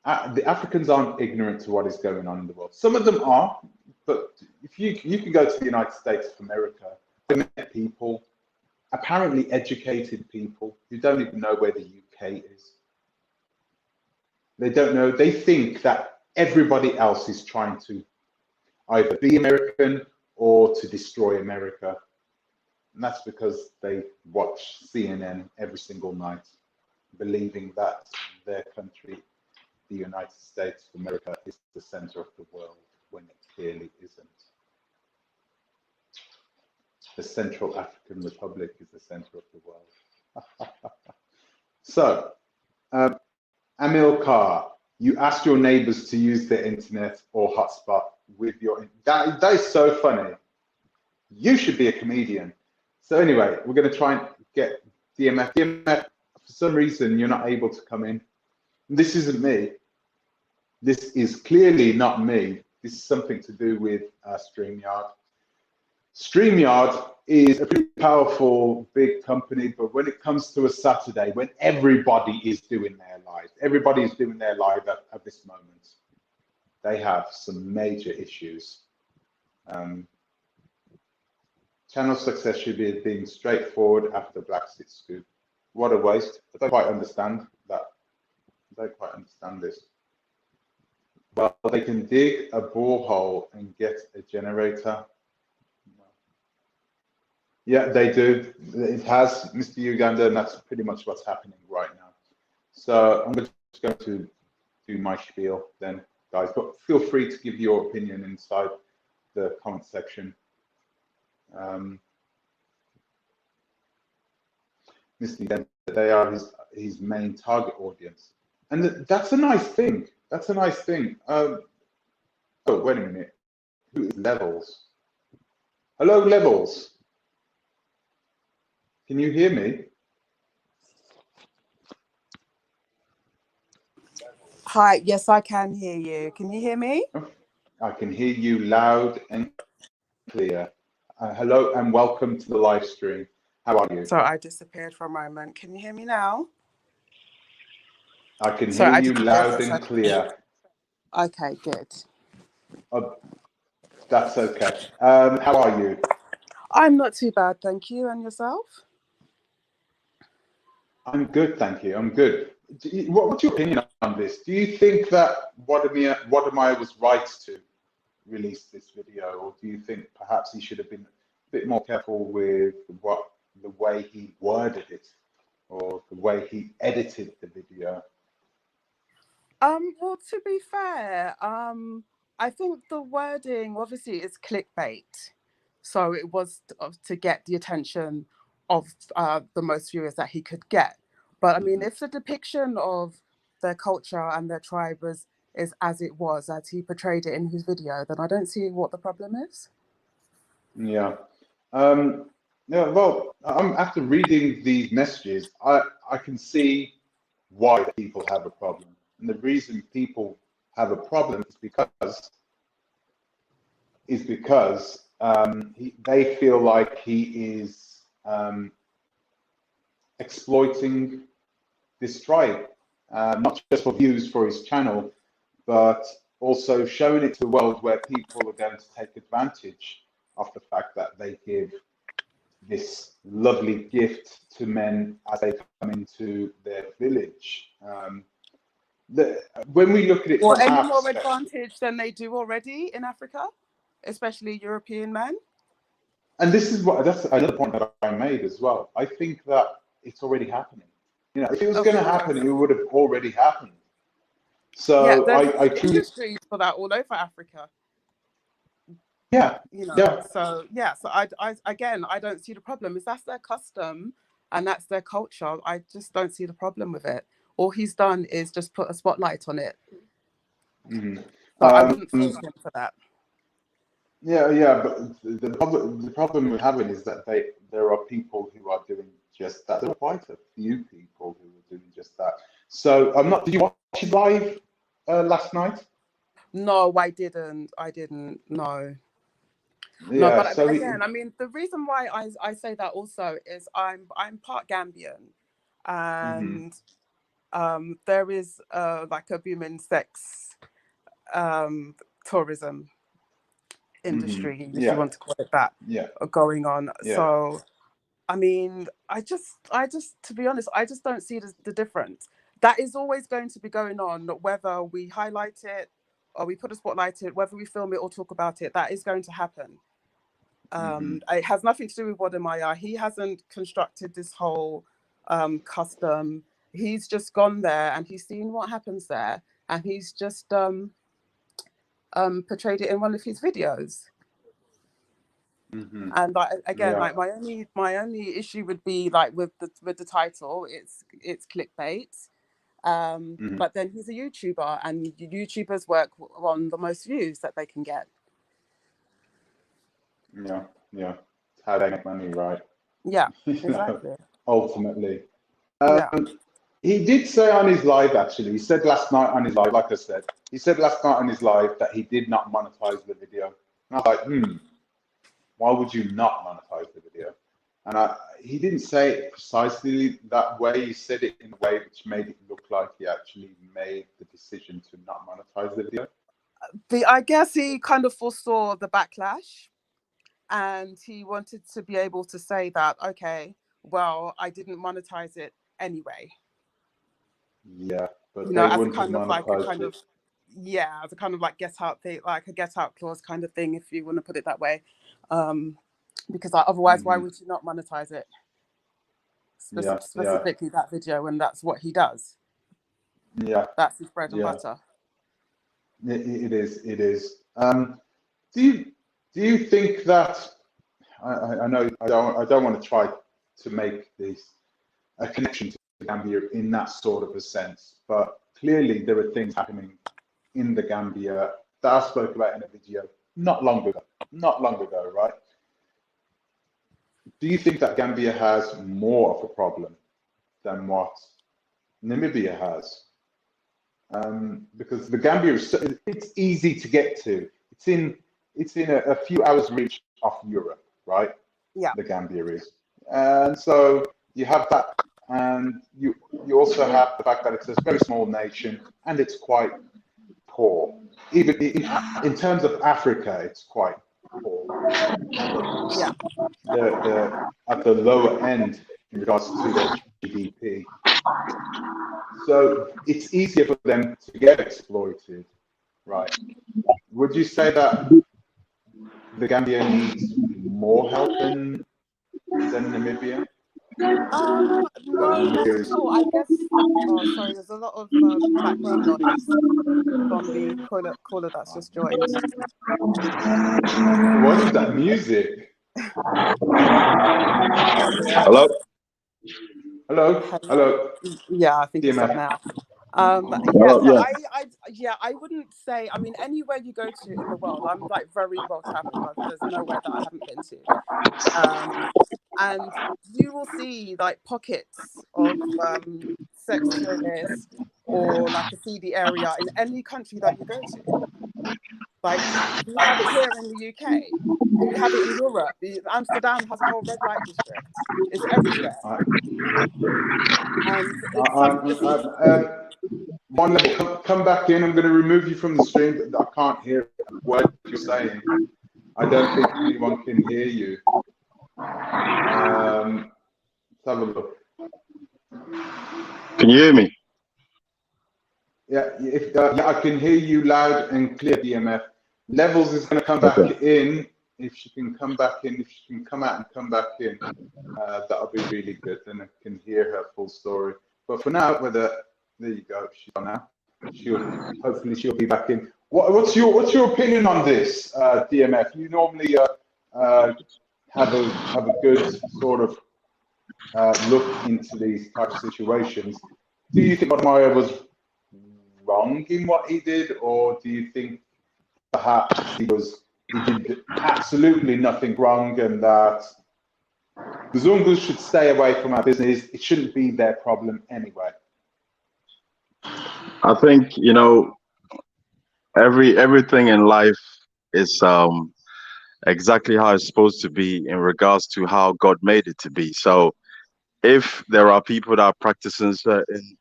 The Africans aren't ignorant to what is going on in the world. Some of them are, but if you can go to the United States of America, they met people, apparently educated people, who don't even know where the UK is. They don't know. They think that everybody else is trying to either be American or to destroy America. And that's because they watch CNN every single night, believing that their country, the United States of America, is the center of the world, when it clearly isn't. The Central African Republic is the center of the world. So, Amilcar, you asked your neighbors to use their internet or hotspot with your. That is so funny. You should be a comedian. So anyway, we're going to try and get DMF. DMF, for some reason, you're not able to come in. This isn't me. This is clearly not me. This is something to do with StreamYard. StreamYard is a pretty powerful, big company, but when it comes to a Saturday, when everybody is doing their live, everybody is doing their live at this moment, they have some major issues. Channel success should be being straightforward after Brexit scoop. What a waste. I don't quite understand that. I don't quite understand this. Well, they can dig a borehole and get a generator. Yeah, they do. It has, Mr. Uganda, and that's pretty much what's happening right now. So I'm just going to do my spiel then, guys. But feel free to give your opinion inside the comment section. Mr. Uganda, they are his main target audience, and that's a nice thing. That's a nice thing. Oh, wait a minute. Who is Levels? Hello, Levels. Can you hear me? Hi, yes, I can hear you. Can you hear me? I can hear you loud and clear. Hello and welcome to the live stream. How are you? So I disappeared for a moment. Can you hear me now? I can hear you loud and clear. Okay, good. That's okay. How are you? I'm not too bad, thank you. And yourself? I'm good, thank you. I'm good. What's your opinion on this? Do you think that Wode was right to release this video, or do you think perhaps he should have been a bit more careful with the way he worded it, or the way he edited the video? Well, to be fair, I think the wording obviously is clickbait, so it was to get the attention of the most viewers that he could get. But I mean, if the depiction of their culture and their tribe is as it was, as he portrayed it in his video, then I don't see what the problem is. Yeah. Yeah. Well, after reading these messages, I can see why people have a problem. And the reason people have a problem is because they feel like he is exploiting this tribe, not just for views for his channel, but also showing it to the world where people are going to take advantage of the fact that they give this lovely gift to men as they come into their village. When we look at it from Any our more perspective, advantage than they do already in Africa, especially European men? and that's another point that I made as well. I think that it's already happening. You know, if it was going to happen, it would have already happened. So there's I truly, industries for that all over Africa. yeah, You know, yeah. so I don't see the problem. Is that's their custom and that's their culture. I just don't see the problem with it. All he's done is just put a spotlight on it. Mm-hmm. So I wouldn't fault him for that. Yeah, but the problem we're having is that there are people who are doing just that. There are quite a few people who are doing just that. So did you watch it live last night? No, I didn't. No. Yeah, no, but so again, I mean, the reason why I say that also is I'm part Gambian, and there is like a booming sex tourism industry, if you want to call it that, going on. Yeah. So, I mean, I just, to be honest, I just don't see the difference. That is always going to be going on, whether we highlight it or we put a spotlight it, whether we film it or talk about it. That is going to happen. It has nothing to do with Wode. He hasn't constructed this whole custom. He's just gone there and he's seen what happens there, and he's just portrayed it in one of his videos. And like my only issue would be like with the title. It's clickbait. But then he's a YouTuber, and YouTubers work on the most views that they can get. Yeah. It's how they make money, right? Yeah, exactly. Ultimately. He did say on his live, actually, he said last night on his live, like I said, he said last night on his live that he did not monetize the video. And I was like, why would you not monetize the video? And he didn't say it precisely that way. He said it in a way which made it look like he actually made the decision to not monetize the video. I guess he kind of foresaw the backlash, and he wanted to be able to say that, okay, well, I didn't monetize it anyway. Yeah, but you know, they as a wouldn't kind have of like a monetized kind it. of as a kind of like get out thing, like a get out clause kind of thing, if you want to put it that way. Because otherwise, why would you not monetize it? Specifically that video, and that's what he does. Yeah, that's his bread and butter. It is. Do you think that I know I don't want to try to make this a connection to Gambia in that sort of a sense, but clearly there are things happening in the Gambia that I spoke about in a video not long ago, right? Do you think that Gambia has more of a problem than what Namibia has? Because the Gambia it's easy to get to. It's in a few hours reach of Europe, right? Yeah. The Gambia is, and so you have that, and you also have the fact that it's a very small nation and it's quite poor. even in terms of Africa, it's quite poor. Yeah. They're at the lower end in regards to their GDP. So it's easier for them to get exploited, right? Would you say that the Gambia needs more help than Namibia? No, not Namibia at is, all. I guess. Oh, sorry. There's a lot of background noise from the caller that's just joined. what is that music? Hello? Hello, Hello. hello, Yeah, I think it's up DMF. now. Yeah, Hello? so Yeah. I wouldn't say. I mean, anywhere you go to in the world, I'm like very well traveled. There's nowhere that I haven't been to. And you will see like pockets of sex tourists or like a seedy area in any country that you go to. Like we have it here in the UK, we have it in Europe. Amsterdam has a whole red light district. It's everywhere, I, and I, it's I, some. It's, one level, come back in. I'm going to remove you from the stream. I can't hear what you're saying. I don't think anyone can hear you. Let's have a look. Can you hear me? Yeah, yeah, I can hear you loud and clear, DMF. Levels is going to come back Okay. in. If she can come back in, if she can come out and come back in, that'll be really good. Then I can hear her full story. But for now, there you go. She's on now. Hopefully she'll be back in. What's your opinion on this, DMF? You normally have a good sort of look into these types of situations. Do you think Mario was wrong in what he did, or do you think perhaps he did absolutely nothing wrong, and that the Zungus should stay away from our business? It shouldn't be their problem anyway. I think, everything in life is exactly how it's supposed to be in regards to how God made it to be. So if there are people that are practicing certain,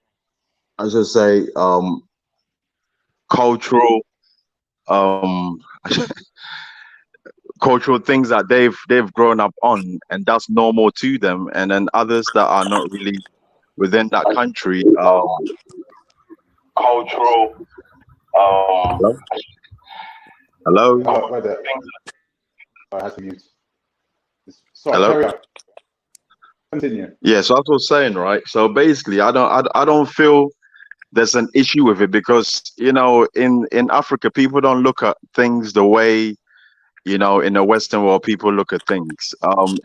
I should say, cultural um cultural things that they've grown up on, and that's normal to them, and then others that are not really within that country, cultural hello? Hello? Whether I had to mute. Sorry, Hello? carry on. Continue. Yeah, so that's what I was saying, right? So basically, I don't feel there's an issue with it, because in Africa, people don't look at things the way in the Western world people look at things.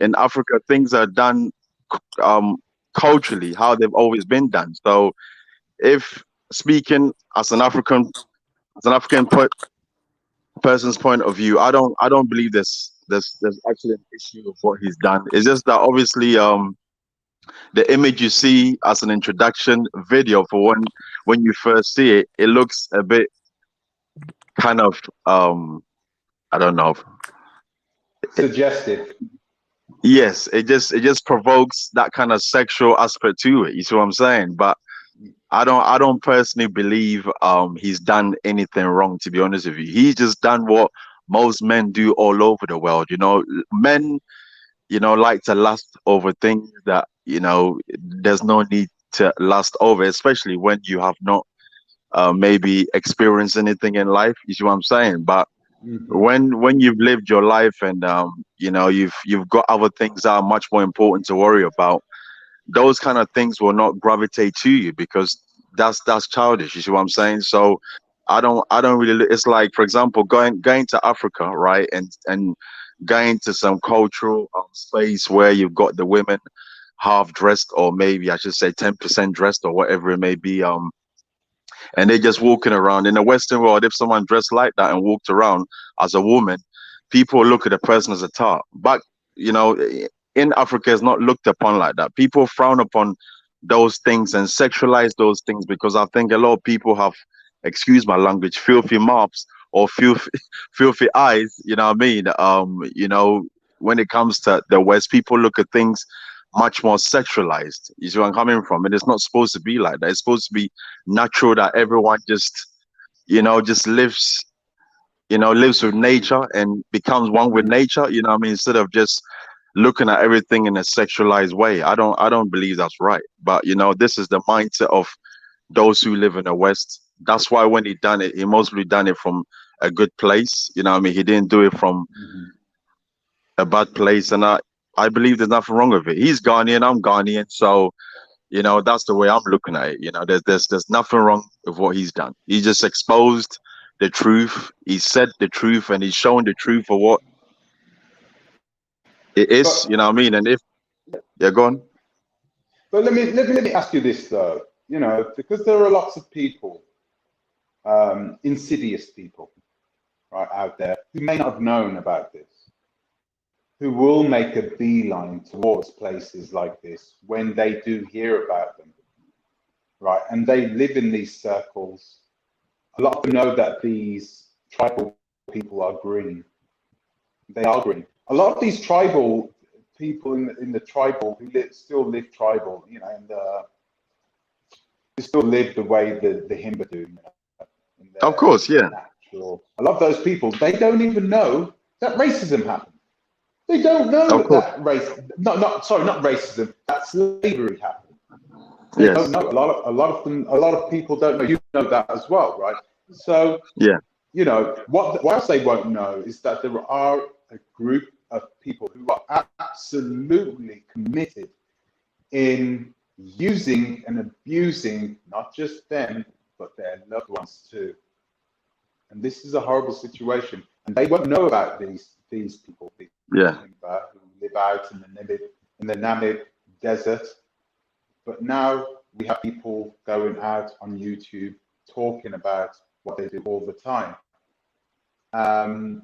In Africa, things are done um culturally how they've always been done. So if speaking as an African person's point of view, I don't believe there's actually an issue of what he's done. It's just that obviously the image you see as an introduction video for when you first see it, it looks a bit kind of I don't know. Suggestive. Yes, it just provokes that kind of sexual aspect to it. You see what I'm saying? But I don't personally believe he's done anything wrong, to be honest with you. He's just done what most men do all over the world. Men, like to lust over things that, there's no need to lust over, especially when you have not maybe experienced anything in life. You see what I'm saying? But when you've lived your life, and you've got other things that are much more important to worry about, those kind of things will not gravitate to you, because that's childish. You see what I'm saying? So I don't really. It's like, for example, going to Africa, right, and going to some cultural space where you've got the women half dressed, or maybe I should say 10% dressed, or whatever it may be, and they're just walking around. In the Western world, if someone dressed like that and walked around as a woman, people look at the person as a tart. But you know, in Africa, it's not looked upon like that. People frown upon those things and sexualize those things, because I think a lot of people have, excuse my language, filthy mouths or filthy, filthy eyes. You know what I mean? When it comes to the West, people look at things much more sexualized. You see where I'm coming from? And it's not supposed to be like that. It's supposed to be natural, that everyone just lives lives with nature and becomes one with nature. You know what I mean? Instead of just looking at everything in a sexualized way. I don't believe that's right. But this is the mindset of those who live in the West. That's why when he done it, he mostly done it from a good place. You know what I mean? He didn't do it from a bad place. And I believe there's nothing wrong with it. He's Ghanaian, I'm Ghanaian. So, that's the way I'm looking at it. There's nothing wrong with what he's done. He just exposed the truth. He said the truth and he's shown the truth for what it is, But, you know what I mean? And if go on. But let me ask you this though, because there are lots of people, insidious people, right, out there who may not have known about this, who will make a beeline towards places like this when they do hear about them, right? And they live in these circles. A lot of them know that these tribal people are green. They are green. A lot of these tribal people in the tribal who still live tribal, and they still live the way the Himba do. Of course, yeah. Natural. A lot of those people, they don't even know that racism happened. They don't know that not racism, that slavery happened. They don't know. A lot of people don't know. You know that as well, right? So yeah, what else they won't know is that there are a group of people who are absolutely committed in using and abusing not just them but their loved ones too. And this is a horrible situation, and they won't know about these people. Yeah. Who live out in the Namib desert. But now we have people going out on YouTube talking about what they do all the time.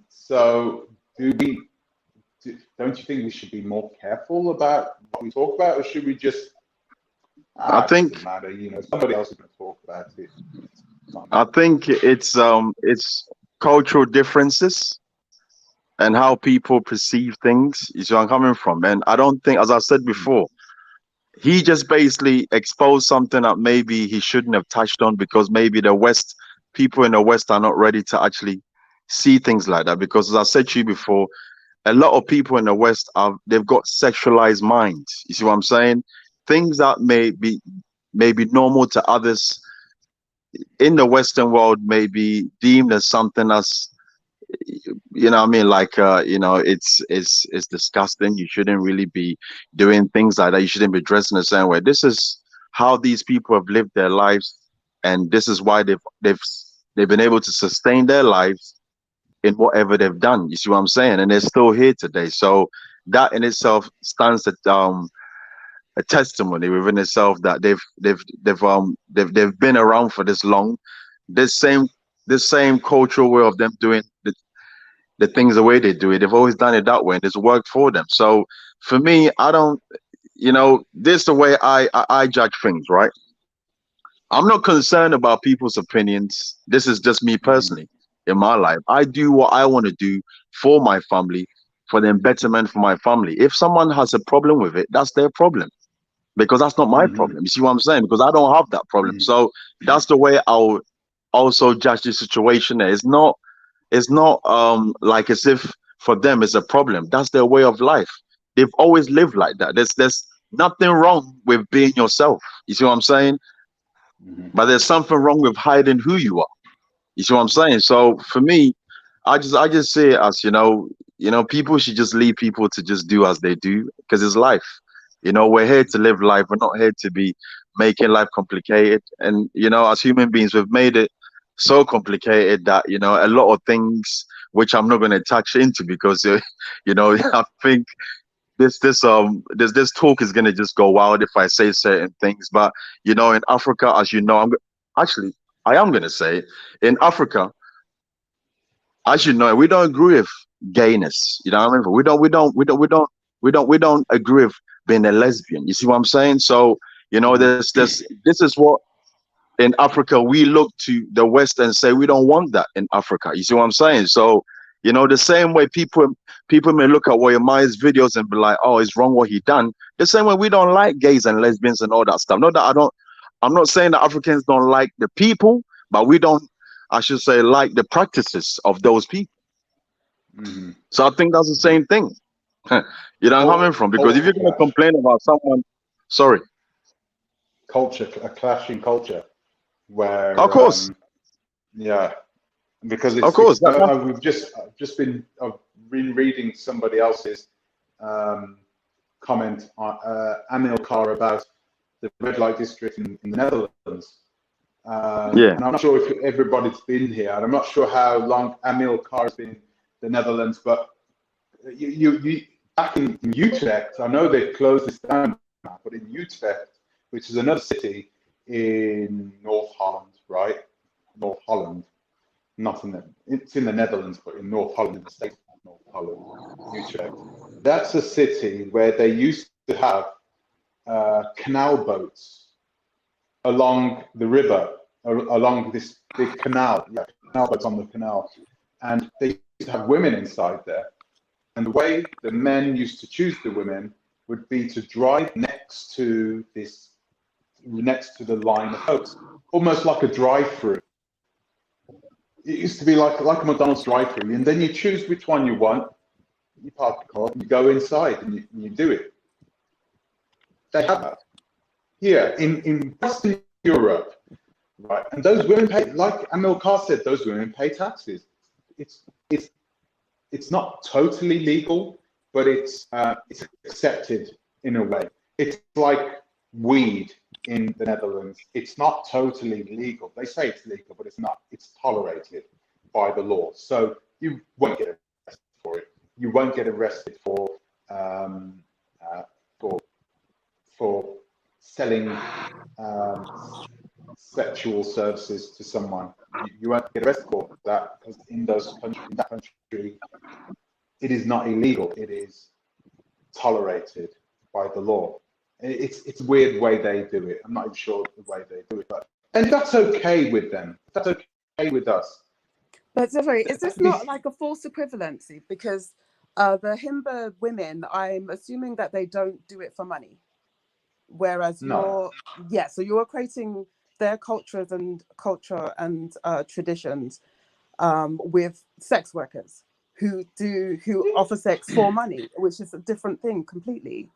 So don't you think we should be more careful about what we talk about, or should we just? I think it doesn't matter, somebody else is going to talk about it. I think it's cultural differences and how people perceive things is where I'm coming from. And I don't think, as I said before, he just basically exposed something that maybe he shouldn't have touched on, because maybe people in the West are not ready to actually see things like that. Because as I said to you before, a lot of people in the West they've got sexualized minds. You see what I'm saying? Things that may be normal to others in the Western world may be deemed as something as, you know what I mean, like it's disgusting. You shouldn't really be doing things like that. You shouldn't be dressing the same way. This is how these people have lived their lives, and this is why they've been able to sustain their lives in whatever they've done. You see what I'm saying? And they're still here today. So that in itself stands a testimony within itself that they've been around for this long. This same cultural way of them doing the things the way they do it, they've always done it that way, and it's worked for them. So for me, I don't, this is the way I judge things, right? I'm not concerned about people's opinions. This is just me personally in my life. I do what I want to do for my family, for the betterment for my family. If someone has a problem with it, that's their problem, because that's not my problem. You see what I'm saying? Because I don't have that problem. So that's the way I'll also judge the situation. It's not like as if for them it's a problem. That's their way of life. They've always lived like that. There's nothing wrong with being yourself. You see what I'm saying? But there's something wrong with hiding who you are. You see what I'm saying? So for me, I just see it as, people should just leave people to just do as they do, because it's life. We're here to live life. We're not here to be making life complicated. And, as human beings, we've made it so complicated that, a lot of things which I'm not going to touch into, because, I think this talk is going to just go wild if I say certain things. But, in Africa, as you know, I am going to say, in Africa, as you know, we don't agree with gayness. You know what I mean? We don't agree with being a lesbian. You see what I'm saying? So, this is what in Africa we look to the West and say we don't want that in Africa. You see what I'm saying? So, the same way people may look at Wayama's videos and be like, oh, it's wrong what he done. The same way we don't like gays and lesbians and all that stuff. I'm not saying that Africans don't like the people, but we don't I should say, like the practices of those people. Mhm. So I think that's the same thing. You know where I'm coming from? Because if you're going to Clash. complain about someone, sorry, Culture, a clash in culture, of where course, yeah, because of course, I've just been reading somebody else's comment on Amilcar about the red light district in the Netherlands. yeah, And I'm not sure if everybody's been here, and I'm not sure how long Amilcar has been in the Netherlands, but you back in Utrecht, I know they've closed this down now, but in Utrecht, which is another city in North Holland, right? North Holland, not in the, it's in the Netherlands, but in North Holland, in the state of North Holland, Utrecht. That's a city where they used to have canal boats along the river, along this big canal, canal boats on the canal, and they used to have women inside there. And the way the men used to choose the women would be to drive next to the line of boats, almost like a drive-through. It used to be like a McDonald's drive-through, and then you choose which one you want. You park the car, you go inside, and you do it. They have that here in Western Europe, right? And those women pay, like Amilcar said, those women pay taxes. It's not totally legal, but it's accepted in a way. It's like weed in the Netherlands. It's not totally legal. They say it's legal, but it's not. It's tolerated by the law. So you won't get arrested for it. You won't get arrested for selling sexual services to someone. You won't get arrested for that, because in that country, it is not illegal. It is tolerated by the law. It's a weird way they do it. I'm not even sure the way they do it, and that's okay with them. That's okay with us. But sorry, is this not like a false equivalency? Because the Himba women, I'm assuming that they don't do it for money, whereas No. so you're equating their cultures and traditions with sex workers who offer sex for money, which is a different thing completely.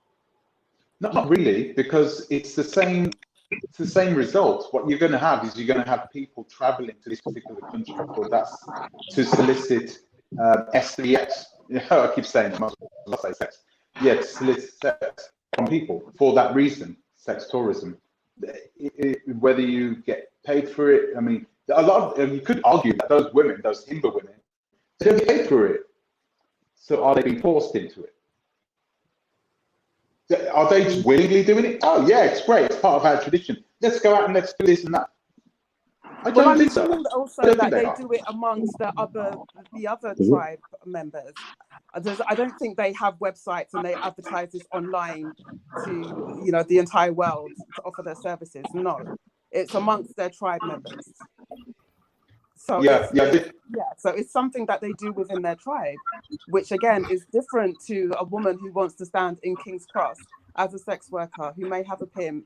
Not really, because it's the same. It's the same result. What you're going to have is you're going to have people traveling to this particular country for that, to solicit SEX. I keep saying it, I must say sex. Yeah, to solicit sex from people for that reason, sex tourism. Whether you get paid for it, I mean, you could argue that those women, those Himba women, they don't get paid for it. So are they being forced into it? Are they just willingly doing it? Oh yeah, it's great. It's part of our tradition. Let's go out and let's do this and that. I'm assuming also that they do it amongst the other tribe members. I don't think they have websites and they advertise this online to the entire world to offer their services. No, it's amongst their tribe members. So so it's something that they do within their tribe, which again is different to a woman who wants to stand in King's Cross as a sex worker, who may have a pimp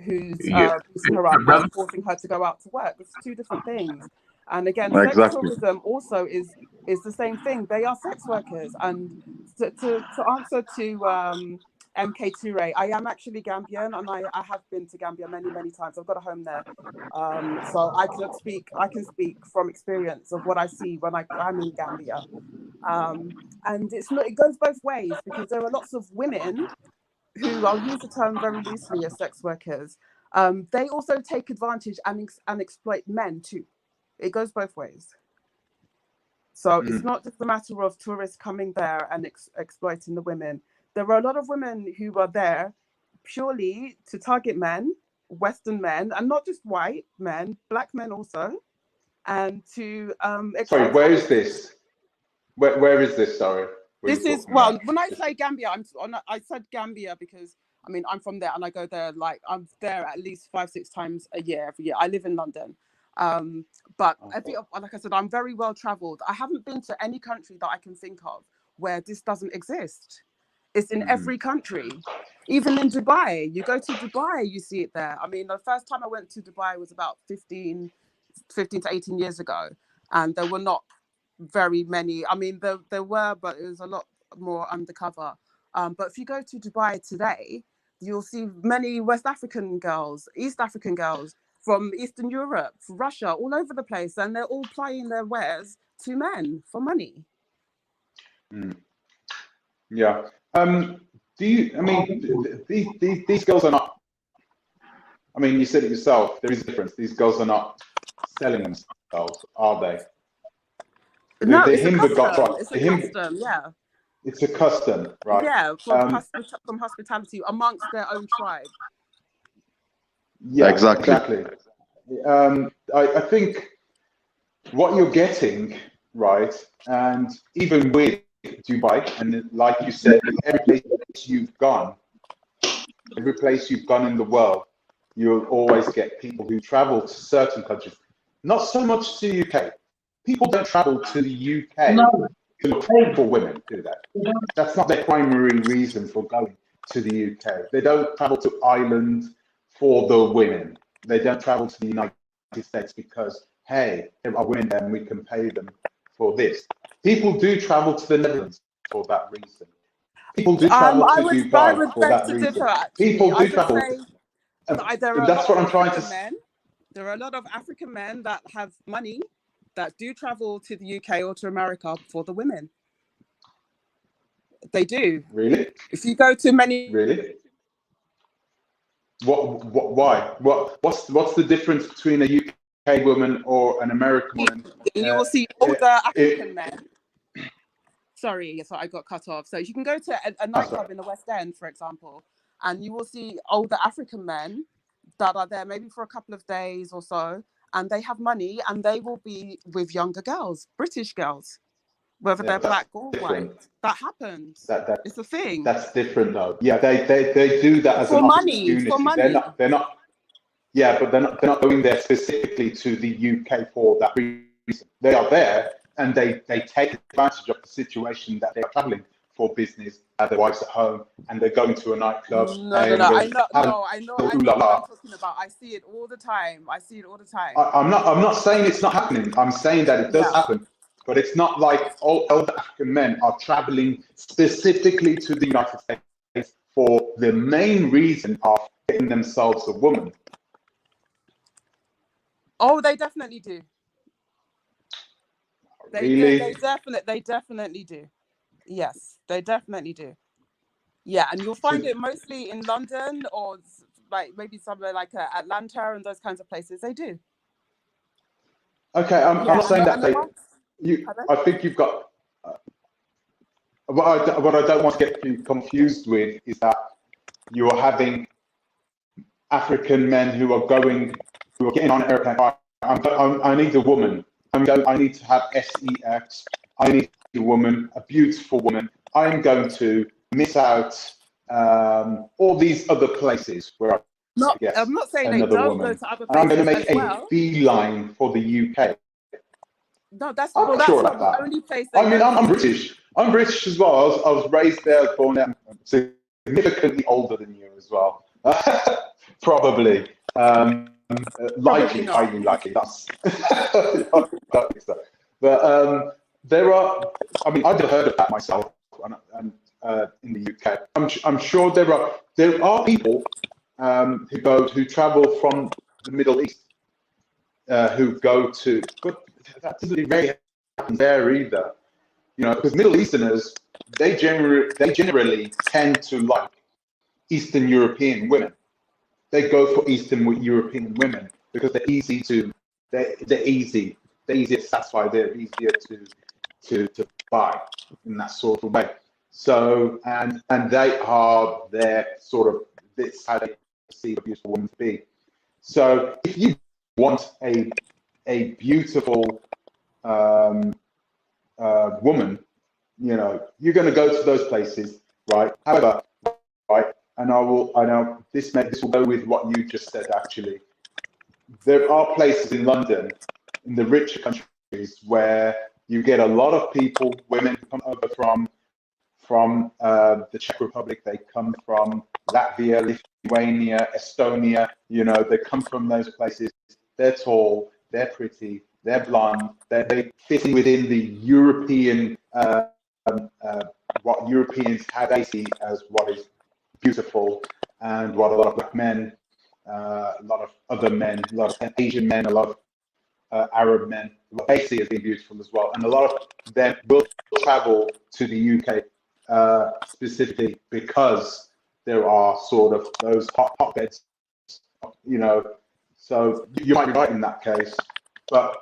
who's boosting her up and forcing her to go out to work. It's two different things. And again, sex tourism also is the same thing. They are sex workers. And to answer to MK Toure, I am actually Gambian, and I have been to Gambia many, many times. I've got a home there. So I can speak from experience of what I see when I'm in Gambia. And it goes both ways, because there are lots of women who, I'll use the term very loosely, as sex workers. They also take advantage and exploit men too. It goes both ways. So it's not just a matter of tourists coming there and exploiting the women. There are a lot of women who are there purely to target men, Western men, and not just white men, black men also, and to sorry, where is this? Where is this? Sorry. This is, well, when I say Gambia, I said Gambia because I mean I'm from there and I go there, like I'm there at least 5-6 times a year every year. I live in London. But like I said, I'm very well traveled. I haven't been to any country that I can think of where this doesn't exist. It's in every country. Even in Dubai, you go to Dubai, you see it there. I mean, the first time I went to Dubai was about 15 15 to 18 years ago, and there were not very many. I mean, there were, but it was a lot more undercover. But if you go to Dubai today, you'll see many West African girls, East African girls from Eastern Europe, Russia, all over the place, and they're all plying their wares to men for money. Yeah. Do you? I mean, these girls are not. I mean, you said it yourself. There is a difference. These girls are not selling themselves, are they? No, the it's a Himba got custom. right. It's The a Himba, custom, yeah. it's a custom, right? Yeah, from hospitality amongst their own tribe. Yeah, Exactly. I think what you're getting, right, and even with Dubai, and like you said, every place you've gone in the world, you'll always get people who travel to certain countries. Not so much to the UK. People don't travel to the UK to look for women, do they? That's not their primary reason for going to the UK. They don't travel to Ireland for the women. They don't travel to the United States because, hey, there are women there and we can pay them for this. People do travel to the Netherlands for that reason. People do travel to Dubai for that reason. Differ, actually. People do travel. There are That's what I'm trying to say. There are a lot of African men that have money that do travel to the UK or to America for the women. They do. Really? If you go to many. Really? Why? What's the difference between a UK woman or an American woman? You will see older African men. Sorry, so I got cut off. So you can go to a nightclub in the West End, for example, and you will see older African men that are there maybe for a couple of days or so, and they have money, and they will be with younger girls, British girls, whether they're black or white. That happens. It's a thing. That's different, though. Yeah, they do that as an opportunity. For money. They're not. Yeah, but they're not going there specifically to the UK for that reason. They are there, and they take advantage of the situation that they are traveling for business, their wives at home, and they're going to a nightclub. I know what I'm talking about. I see it all the time. I'm not saying it's not happening. I'm saying that it does happen, but it's not like all older African men are traveling specifically to the United States for the main reason of getting themselves a woman. Oh, they definitely do. Really? They definitely do. Yes, they definitely do. Yeah, and you'll find it mostly in London or like maybe somewhere like Atlanta and those kinds of places. They do. Okay, I'm not saying that I think you've got. What I don't want to get you confused with is that you're having African men who are getting on an airplane. I need a woman. I need to have sex. I need a woman, a beautiful woman. I'm going to miss out all these other places where I'm not saying they don't go to other places. And I'm going to make a beeline for the UK. No, that's not the only place. I mean, I'm British. I'm British as well. I was raised there, born there. I'm significantly older than you as well. Probably. Likely, highly likely. That's. But there are. I mean, I've never heard of that myself. And in the UK, I'm sure there are people who travel from the Middle East who go to, but that doesn't really happen there either. You know, because Middle Easterners they generally tend to like Eastern European women. They go for Eastern European women because they're easy to satisfy. They're easier to buy in that sort of way. So and they are their sort of, this is how they perceive a beautiful woman to be. So if you want a beautiful woman, you know, you're going to go to those places, right? However, right, and I know this will go with what you just said. Actually, there are places in London, in the richer countries, where you get a lot of people, women who come over from the Czech Republic. They come from Latvia, Lithuania, Estonia. You know, they come from those places. They're tall, they're pretty, they're blonde, they fit in within the European, what Europeans have they see as what is beautiful, and what a lot of black men, a lot of other men, a lot of Asian men, a lot of Arab men, what they see as being beautiful as well. And a lot of them will travel to the UK specifically because there are sort of those hotbeds, you know. So you might be right in that case, but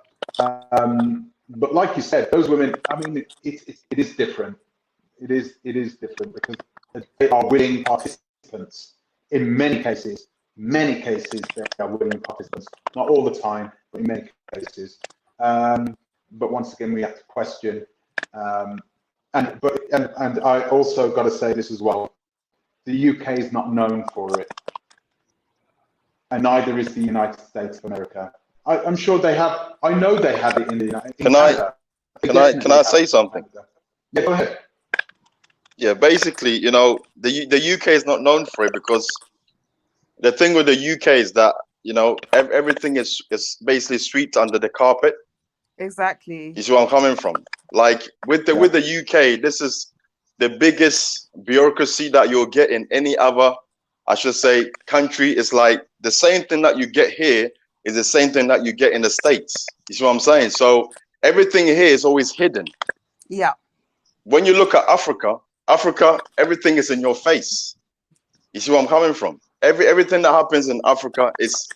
like you said, those women, I mean, it is different. It is different because they are willing participants in many cases. Many cases they are willing participants, not all the time, but in many cases. But once again, we have to question. And I also got to say this as well: the UK is not known for it, and neither is the United States of America. I'm sure they have. I know they have it in the United States. Can I say something? Yeah, go ahead. Yeah, basically, you know, the UK is not known for it because the thing with the UK is that, you know, everything is basically swept under the carpet. Exactly. You see where I'm coming from? Like with the UK, this is the biggest bureaucracy that you'll get in any other, I should say, country. It's like the same thing that you get here is the same thing that you get in the States. You see what I'm saying? So everything here is always hidden. Yeah. When you look at Africa, everything is in your face. You see where I'm coming from? Everything that happens in Africa is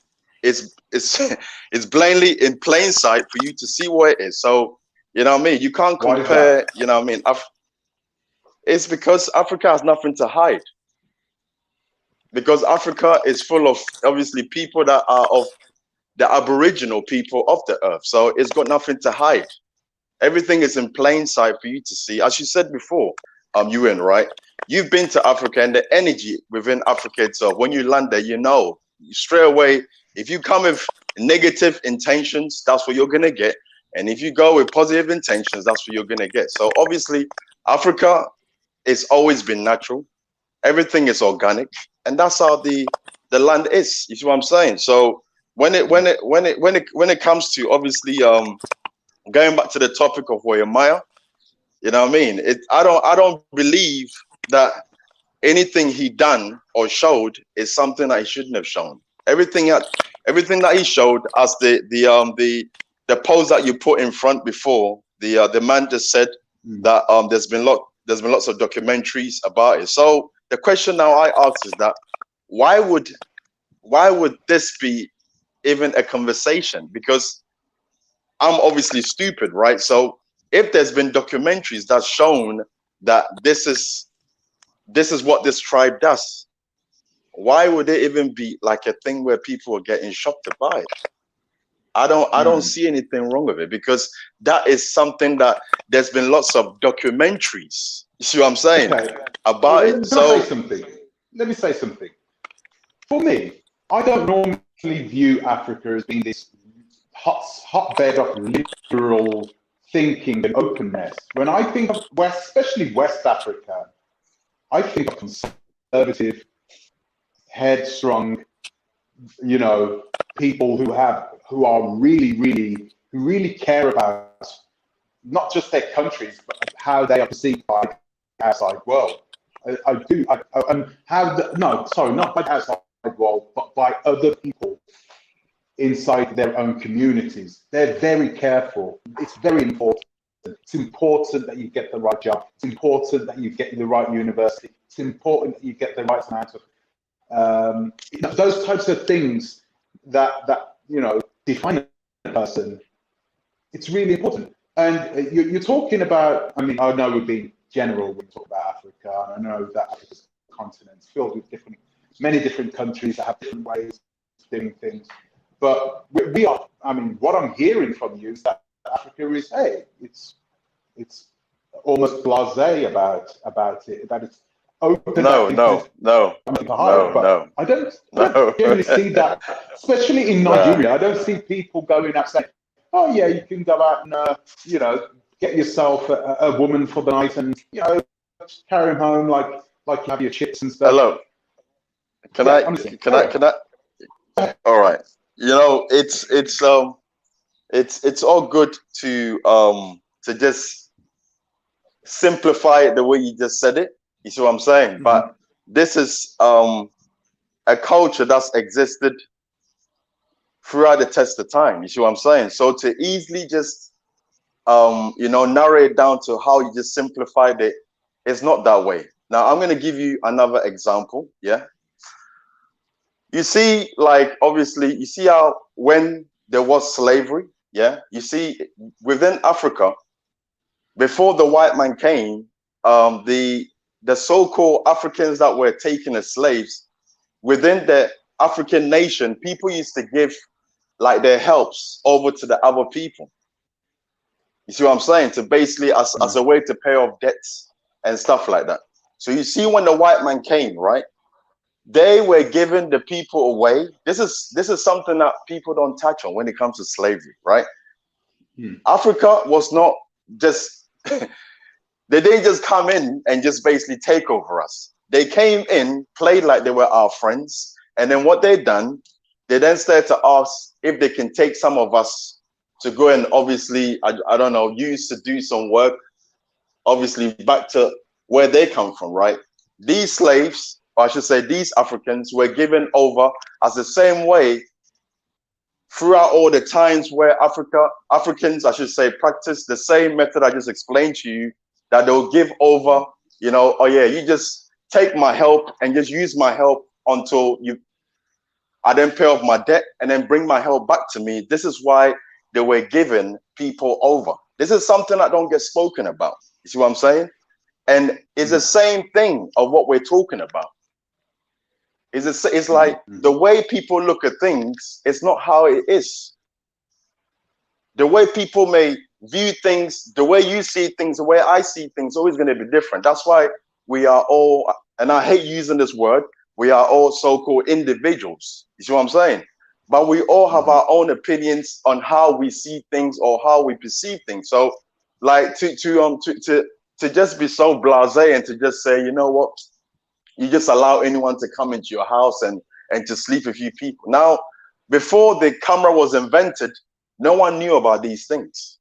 plainly in plain sight for you to see what it is. So, you know what I mean? You can't compare, you know what I mean? It's because Africa has nothing to hide. Because Africa is full of, obviously, people that are of the Aboriginal people of the earth. So it's got nothing to hide. Everything is in plain sight for you to see. As you said before, Ewan, right? You've been to Africa, and the energy within Africa itself, when you land there, you know, straight away, if you come with negative intentions, that's what you're going to get. And if you go with positive intentions, that's what you're going to get. So obviously, Africa it's always been natural. Everything is organic. And that's how the land is. You see what I'm saying? So when it comes to obviously going back to the topic of Nehemiah, you know what I mean? I don't believe that anything he done or showed is something that he shouldn't have shown. Everything that he showed, as the post that you put in front before, the man just said that there's been lots of documentaries about it. So the question now I ask is that why would this be even a conversation? Because I'm obviously stupid, right? So if there's been documentaries that's shown that this is what this tribe does, why would it even be like a thing where people are getting shocked by it? I don't see anything wrong with it, because that is something that there's been lots of documentaries. You see what I'm saying? Okay. About it. So let me say something. For me, I don't normally view Africa as being this hotbed of liberal thinking and openness. When I think of especially West Africa, I think of conservative, headstrong, you know, people who really care about not just their countries, but how they are perceived by the outside world. Not by the outside world, but by other people inside their own communities. They're very careful. It's very important. It's important that you get the right job. It's important that you get the right university. It's important that you get the right amount of those types of things that you know define a person. It's really important. And you're talking about. I mean, I know we're being general when we talk about Africa, and I know that Africa's a continent filled with many different countries that have different ways of doing things. But we are. I mean, what I'm hearing from you is that Africa is, hey, it's almost blasé about it. That it's open. No. I don't generally see that, especially in Nigeria. I don't see people going out saying, "Oh yeah, you can go out and you know, get yourself a woman for the night and you know, carry him home like you have your chips and stuff." Hello. Can I? All right. You know, it's it's all good to just simplify it the way you just said it. You see what I'm saying? But this is a culture that's existed throughout the test of time. You see what I'm saying? So to easily just narrow it down to how you just simplified it, it's not that way. Now I'm going to give you another example. Yeah. You see, like, obviously, you see how when there was slavery, yeah, you see within Africa, before the white man came, the so-called Africans that were taken as slaves within the African nation, people used to give like their helps over to the other people. You see what I'm saying? To basically as a way to pay off debts and stuff like that. So you see, when the white man came, right? They were giving the people away. This is something that people don't touch on when it comes to slavery, right? Africa was not just they didn't just come in and just basically take over us. They came in, played like they were our friends, and then what they done, they then started to ask if they can take some of us to go and obviously, I don't know, use to do some work, obviously back to where they come from, right? These slaves, or I should say these Africans, were given over as the same way throughout all the times where Africans, I should say, practice the same method I just explained to you, that they'll give over, oh yeah, you just take my help and just use my help until I then pay off my debt and then bring my help back to me. This is why they were giving people over. This is something that don't get spoken about. You see what I'm saying? And it's the same thing of what we're talking about. It's like the way people look at things, it's not how it is. The way people may view things, the way you see things, the way I see things, always going to be different. That's why we are all, and I hate using this word, we are all so-called individuals. You see what I'm saying? But we all have our own opinions on how we see things or how we perceive things. So, like to just be so blasé and to just say, you know what, you just allow anyone to come into your house and to sleep with you people. Now, before the camera was invented, no one knew about these things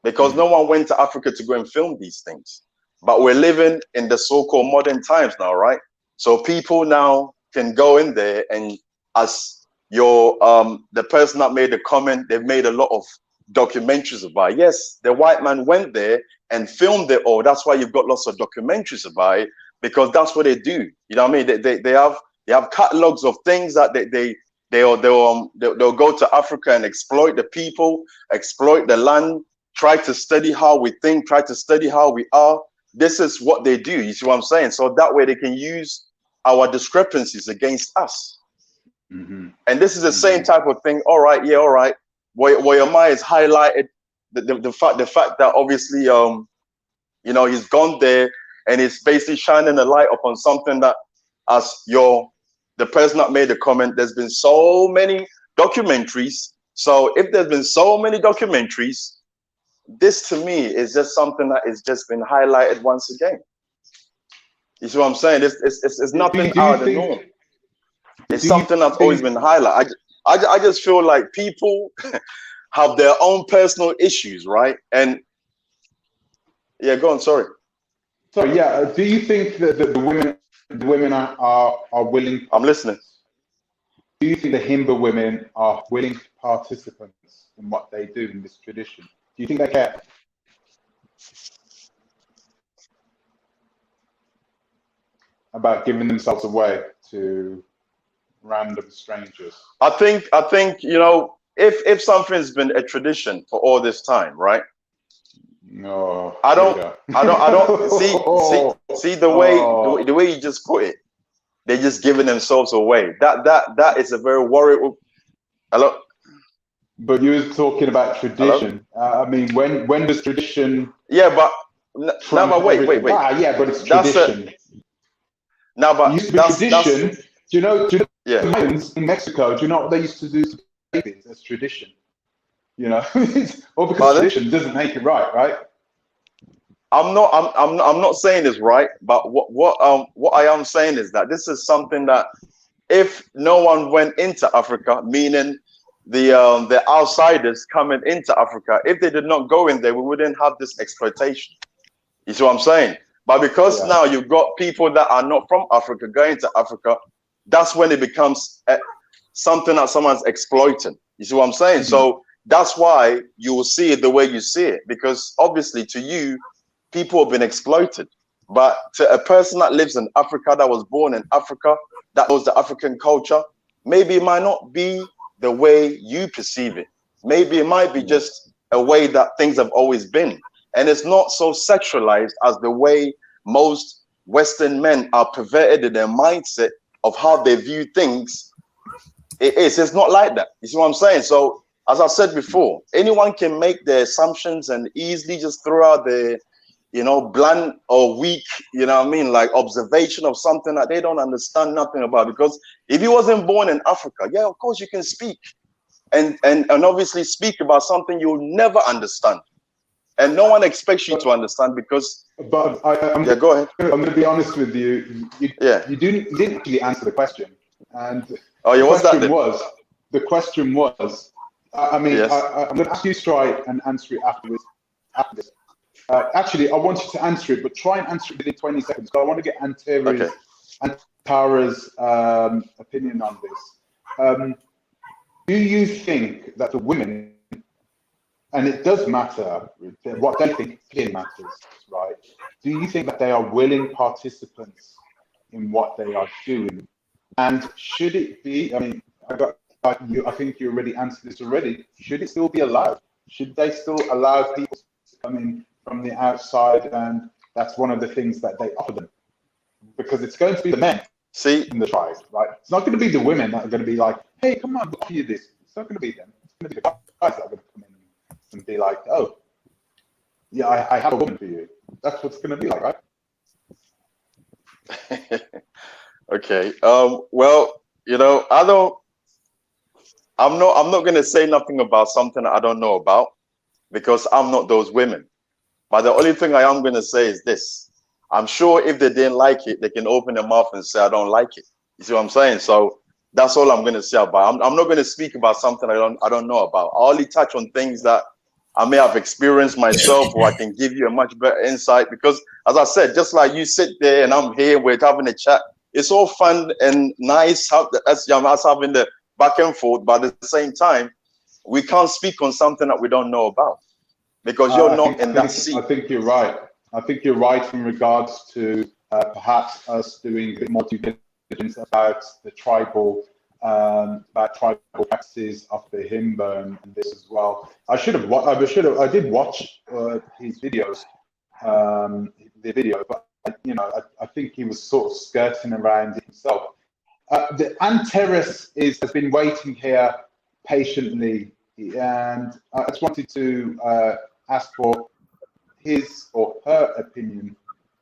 because no one went to Africa to go and film these things. But we're living in the so-called modern times now, right? So people now can go in there, and as the person that made the comment, they've made a lot of documentaries about it. Yes, the white man went there and filmed it all. That's why you've got lots of documentaries about it, because that's what they do. You know what I mean? They have catalogs of things that they'll go to Africa and exploit the people, exploit the land, try to study how we think, try to study how we are. This is what they do. You see what I'm saying? So that way they can use our discrepancies against us. And this is the same type of thing. All right, yeah, all right. Wayama has highlighted the fact that obviously he's gone there and it's basically shining a light upon something that, as the person that made the comment, there's been so many documentaries. So if there's been so many documentaries, this to me is just something that is just been highlighted once again. You see what I'm saying? It's nothing out of the norm. It's something that's always been highlighted. I just feel like people have their own personal issues, right? And yeah, go on. Sorry. So yeah, do you think that the women are willing? I'm listening. Do you think the Himba women are willing participants in what they do in this tradition? Do you think they care? About giving themselves away to random strangers? I think if something's been a tradition for all this time, right? No, I don't see the way you just put it. They're just giving themselves away. That is a very worrying. Hello. But you were talking about tradition. I mean, when does tradition? Yeah, but wait. Yeah, but it's tradition. Now, but it used to be tradition. Do you know yeah. the Mayans in Mexico? Do you know what they used to do to babies? That's tradition. You know, or because tradition doesn't make it right? I'm not saying it's right, but what I am saying is that this is something that if no one went into Africa, meaning the outsiders coming into Africa, if they did not go in there, we wouldn't have this exploitation. You see what I'm saying? But because now you've got people that are not from Africa going to Africa, that's when it becomes something that someone's exploiting. You see what I'm saying? So that's why you will see it the way you see it, because obviously to you, people have been exploited. But to a person that lives in Africa, that was born in Africa, that knows the African culture, maybe it might not be the way you perceive it. Maybe it might be just a way that things have always been. And it's not so sexualized as the way most Western men are perverted in their mindset of how they view things. It's not like that. You see what I'm saying? So, as I said before, anyone can make their assumptions and easily just throw out the, blunt or weak, like observation of something that they don't understand nothing about. Because if you wasn't born in Africa, yeah, of course you can speak and obviously speak about something you'll never understand. And no one expects you to understand because. But go ahead. I'm going to be honest with you. You didn't actually answer the question. And the question was. I'm going to ask you to try and answer it afterwards. After this. Actually, I want you to answer it, but try and answer it within 20 seconds. So I want to get Antara's opinion on this. Do you think that the women, and it does matter, what they think clearly matters, right? Do you think that they are willing participants in what they are doing? And should it be, I think you already answered this already, should it still be allowed? Should they still allow people to come in from the outside? And that's one of the things that they offer them. Because it's going to be the men in the tribe, right? It's not going to be the women that are going to be like, hey, come on, we'll offer you this. It's not going to be them. It's going to be the guys that are going to come in and be like, oh, yeah, I have a woman for you. That's what's going to be like, right? Okay. Well, I'm not going to say nothing about something that I don't know about, because I'm not those women. But the only thing I am going to say is this. I'm sure if they didn't like it, they can open their mouth and say, I don't like it. You see what I'm saying? So that's all I'm going to say about it. I'm not going to speak about something I don't know about. I only touch on things that I may have experienced myself, or I can give you a much better insight. Because as I said, just like you sit there and I'm here, we're having a chat. It's all fun and nice us having the back and forth, but at the same time, we can't speak on something that we don't know about, because you're not in that seat. I think you're right. I think you're right in regards to perhaps us doing a bit more due diligence about the tribal practices of the Himba and this as well. I did watch his videos, the video, but I think he was sort of skirting around it himself. The Antares has been waiting here patiently, and I just wanted to ask for his or her opinion.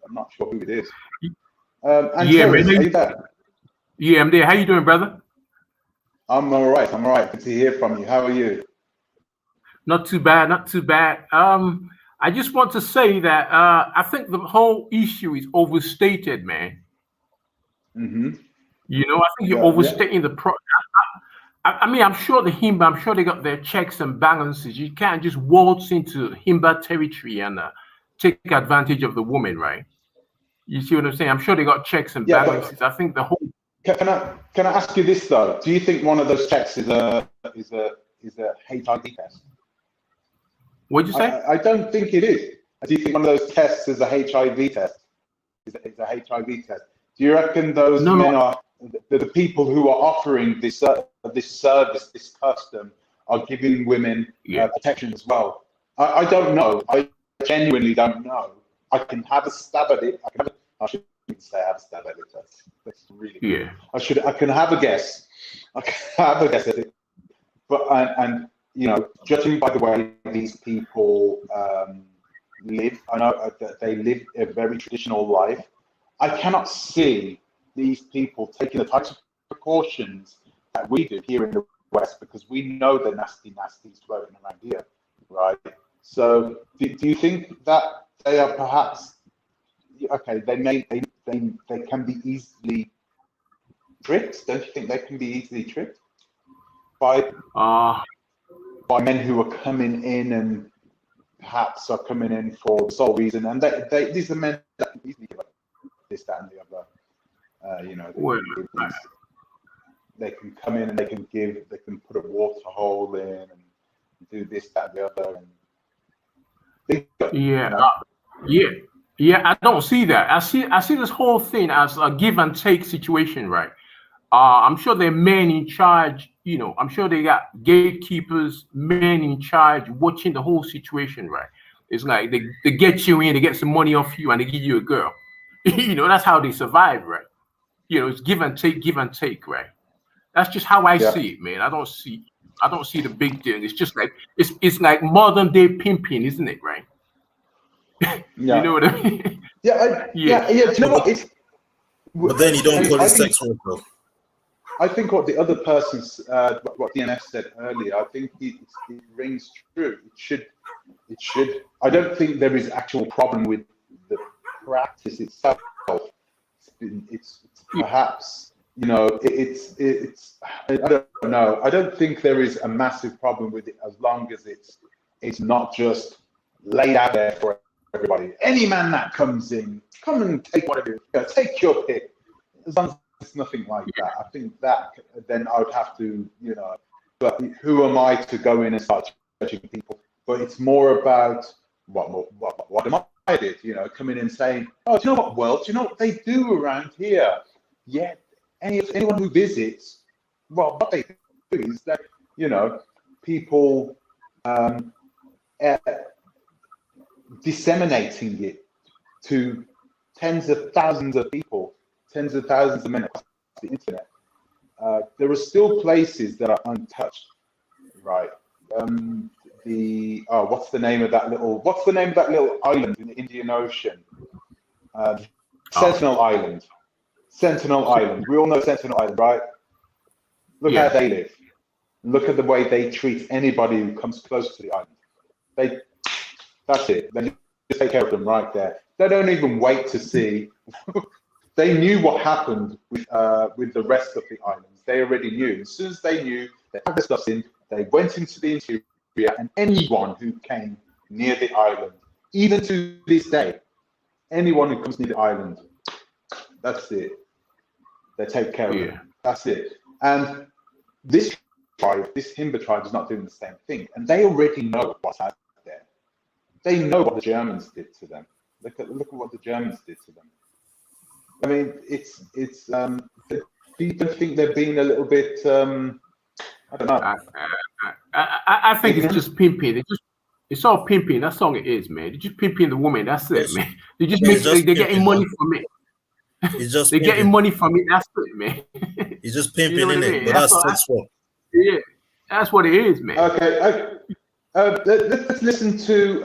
I'm not sure who it is. Antares, are you there? Yeah, I'm there. How you doing, brother? I'm all right. Good to hear from you. How are you? Not too bad. I just want to say that I think the whole issue is overstated, man. Mm-hmm. I think you're overstating the pro. I mean, I'm sure the Himba, I'm sure they got their checks and balances. You can't just waltz into Himba territory and take advantage of the woman, right? You see what I'm saying? I'm sure they got checks and balances. I think the whole. Can I ask you this though? Do you think one of those checks is a HIV test? What'd you say? I don't think it is. Do you think one of those tests is a HIV test? Is a HIV test? Do you reckon those men are the people who are offering this service, this custom, are giving women protection as well? I don't know. I genuinely don't know. I can have a stab at it. I shouldn't say have a stab at it. That's really good. I can have a guess. I can have a guess at it. But and judging by the way these people live, I know that they live a very traditional life. I cannot see these people taking the types of precautions that we do here in the West, because we know the nasties floating around here, right? So do you think that they are perhaps they can be easily tricked? Don't you think they can be easily tricked by men who are coming in and perhaps are coming in for the sole reason, and these are men that can easily give up this, that, and the other. They can come in and they can put a water hole in and do this, that, and the other. And I don't see that. I see this whole thing as a give and take situation, right? I'm sure there are men in charge. I'm sure they got gatekeepers, men in charge watching the whole situation, right? It's like they get you in, they get some money off you, and they give you a girl. That's how they survive, right? It's give and take, right? That's just how I see it, man. I don't see the big deal. It's just like it's like modern day pimping, isn't it, right? You know what I mean? Yeah. Do you know what? But then you don't call it sex work, though. I think what the other person's, what DNF said earlier, I think it rings true. It should. I don't think there is actual problem with the practice itself. It's perhaps, it's. I don't know. I don't think there is a massive problem with it as long as it's not just laid out there for everybody. Any man that comes in, come and take whatever, take your pick. As long as it's nothing like that. I think that then I would have to, but who am I to go in and start judging people? But it's more about what am I did, coming in and saying, oh, do you know what, world? Do you know what they do around here? Yeah, anyone who visits, well, what they do is that, people disseminating it to tens of thousands of people, tens of thousands of men across the internet. There are still places that are untouched, right? What's the name of that little island in the Indian Ocean? Sentinel Island. Sentinel Island. We all know Sentinel Island, right? Look how they live. Look at the way they treat anybody who comes close to the island. That's it. They just take care of them right there. They don't even wait to see. They knew what happened with the rest of the islands. They already knew. As soon as they knew, they had their stuff in. They went into the interior, and anyone who came near the island, even to this day, anyone who comes near the island, that's it. They take care of them. That's it. And this Himba tribe is not doing the same thing, and they already know what's out there. They know what the Germans did to them. Look at what the Germans did to them. I mean, it's. Do you think they're being a little bit? I don't know. I think it's just pimping. It's all pimping. That's all it is, man. They're just pimping the woman. That's it, man. They just they're getting money from it. They're getting money from it. That's it, man. He's just pimping in it, but that's sex work. Yeah, that's what it is, man. Okay, let's listen to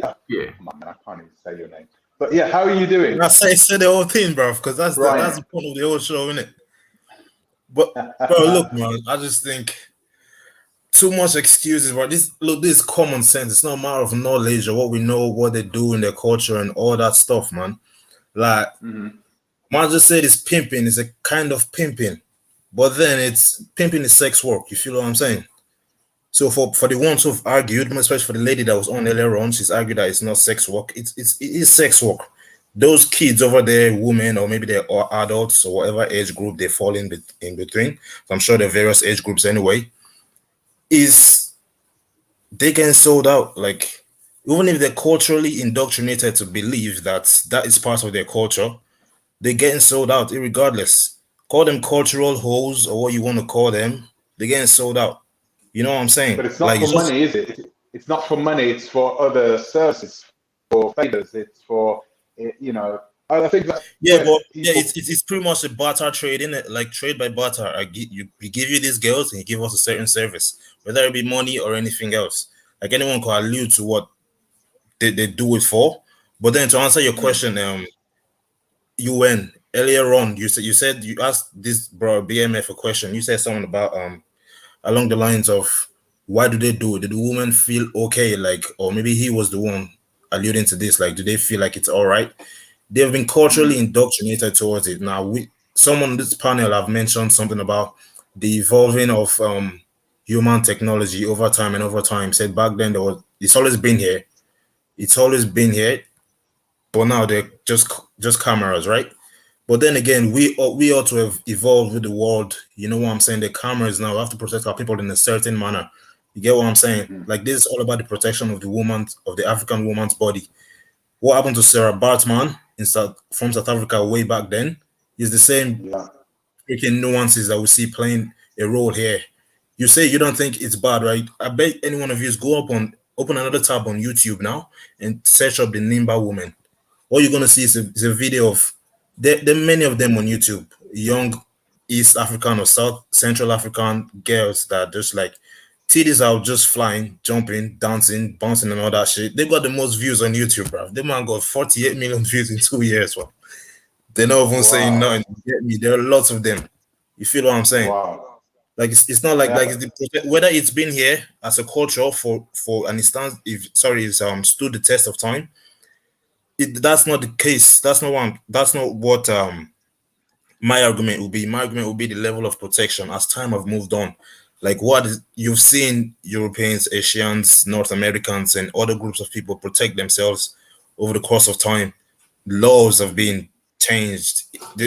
Come on, man, I can't even say your name. But yeah, how are you doing? I say the whole thing, bro, because that's the point of the whole show, isn't it? But bro, look, man, I just think too much excuses, bro. This is common sense. It's not a matter of knowledge or what we know, what they do in their culture and all that stuff, man. Like, man just said it's pimping. It's a kind of pimping, but then it's pimping is sex work. You feel what I'm saying? So for the ones who've argued, especially for the lady that was on earlier on, she's argued that it's not sex work. It is sex work. Those kids over there, women, or maybe they're adults or whatever age group they fall in between. So I'm sure there are various age groups anyway. Is they getting sold out? Like, even if they're culturally indoctrinated to believe that is part of their culture, they're getting sold out irregardless. Call them cultural hoes or what you want to call them. They're getting sold out. You know what I'm saying? But it's not for money, is it? It's not for money. It's for other services, for favors. It's for, I think that. Yeah, but it's pretty much a barter trade, isn't it? Like trade by barter. We give you these girls and you give us a certain service, whether it be money or anything else. Like anyone can allude to what they do it for. But then to answer your question, earlier on, you asked this bro BMF a question. You said something about along the lines of why do they do it? Did the woman feel okay? Like, or maybe he was the one alluding to this. Like, do they feel like it's all right? They've been culturally indoctrinated towards it. Now, someone on this panel have mentioned something about the evolving of human technology over time and over time. Said back then it's always been here. It's always been here, but now they're just cameras, right? But then again, we ought to have evolved with the world. You know what I'm saying? The cameras now have to protect our people in a certain manner. You get what I'm saying? Like this is all about the protection of the African woman's body. What happened to Sarah Bartman from South Africa way back then is the same freaking nuances that we see playing a role here. You say you don't think it's bad, right? I bet any one of you open another tab on YouTube now and search up the Himba woman. All you're gonna see is a video of there are many of them on YouTube, young East African or South Central African girls that are just like titties out, just flying, jumping, dancing, bouncing, and all that shit. They got the most views on YouTube, bro. They man got 48 million views in 2 years, bro. They're not even saying nothing. Get me? There are lots of them. You feel what I'm saying? Wow. Like it's not like whether it's been here as a culture for an instance, it's stood the test of time. That's not the case. That's not what my argument will be. My argument will be the level of protection as time have moved on. Like you've seen Europeans, Asians, North Americans, and other groups of people protect themselves over the course of time. Laws have been changed,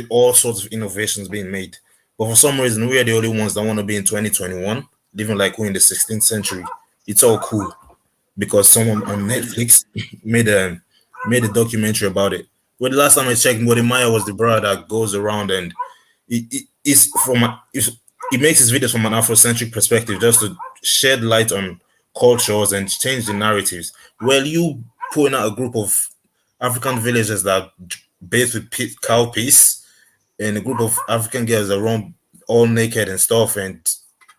all sorts of innovations being made. But for some reason, we are the only ones that want to be in 2021, living like we're in the 16th century. It's all cool because someone on Netflix made a documentary about it. Well, the last time I checked, Wode was the brother that goes around and it makes his videos from an Afrocentric perspective just to shed light on cultures and change the narratives. Well, you putting out a group of African villagers that bathe with cow piece and a group of African girls that run all naked and stuff, and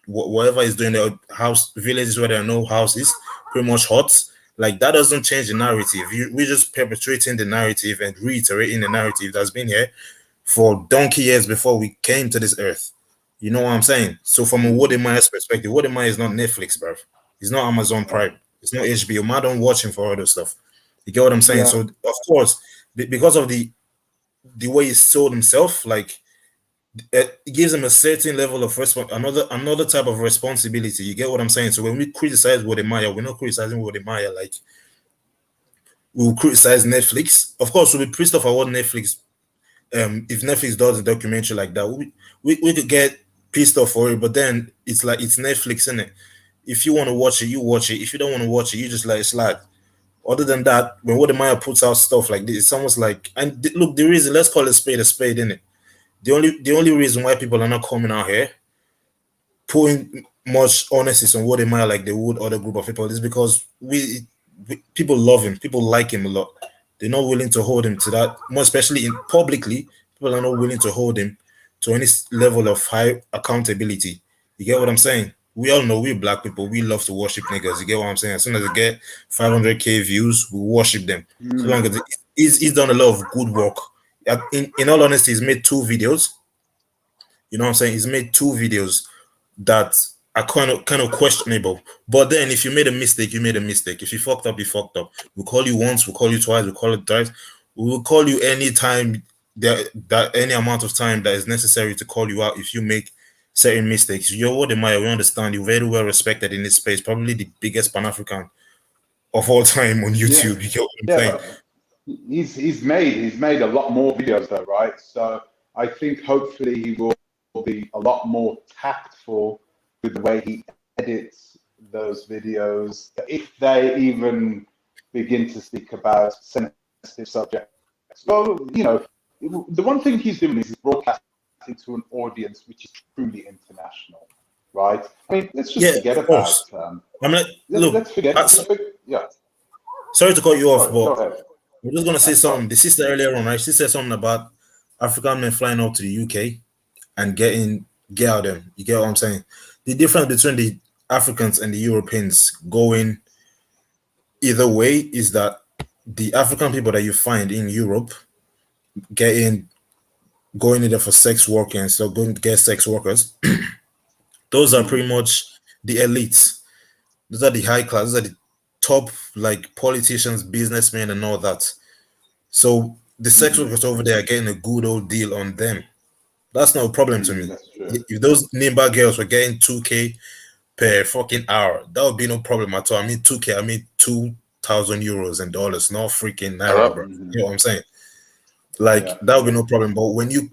whatever is doing their house villages where there are no houses, pretty much huts. Like that doesn't change the narrative. We're just perpetuating the narrative and reiterating the narrative that's been here for donkey years before we came to this earth. You know what I'm saying? So from a Wode perspective, Wode is not Netflix, bro. It's not Amazon Prime. It's not HBO. Man, don't watch him for all this stuff. You get what I'm saying? Yeah. So of course, because of the way he sold himself, like it gives him a certain level of another type of responsibility. You get what I'm saying? So when we criticize Wode, we're not criticizing Wode like we'll criticize Netflix. Of course, we'll be pissed off at what Netflix. If Netflix does a documentary like that, we could get pissed off for it. But then it's like it's Netflix, isn't it? If you want to watch it, you watch it. If you don't want to watch it, you just let it slide. Other than that, when Wode puts out stuff like this, it's almost like, and look, the reason, let's call it a spade, innit? The only reason why people are not coming out here putting much honesty on Wode like they would other group of people is because people love him, people like him a lot. They're not willing to hold him to that, more especially publicly. People are not willing to hold him to any level of high accountability. You get what I'm saying? We all know we're black people. We love to worship niggas. You get what I'm saying? As soon as they get 500k views, we worship them. So long as he's done a lot of good work. In all honesty, he's made 2 videos. You know what I'm saying? He's made 2 videos that are kind of questionable. But then if you made a mistake, you made a mistake. If you fucked up, you fucked up. We'll call you once, we'll call you twice, we'll call it thrice. We will call you any time that any amount of time that is necessary to call you out if you make certain mistakes. You're Wode, we understand. You're very well respected in this space, probably the biggest Pan-African of all time on YouTube. You get what I'm saying? He's made a lot more videos though, right? So I think hopefully he will be a lot more tactful with the way he edits those videos, if they even begin to speak about sensitive subjects. Well, the one thing he's doing is he's broadcasting to an audience which is truly international, right? I mean, let's just forget about. Let's forget. Sorry to cut you off, but I'm just gonna say something. The sister earlier on, right? She said something about African men flying up to the UK and get out them. You get what I'm saying? The difference between the Africans and the Europeans going either way is that the African people that you find in Europe going in there for sex work and so going to get sex workers, those are pretty much the elites. Those are the high class. Those are the top, like politicians, businessmen, and all that. So the sex workers over there are getting a good old deal on them. That's no problem to me. That's true. If those Himba girls were getting 2K per fucking hour, that would be no problem at all. I mean 2K, I mean 2,000 euros and dollars, not freaking naira, bro. You know what I'm saying? Like that would be no problem. But when the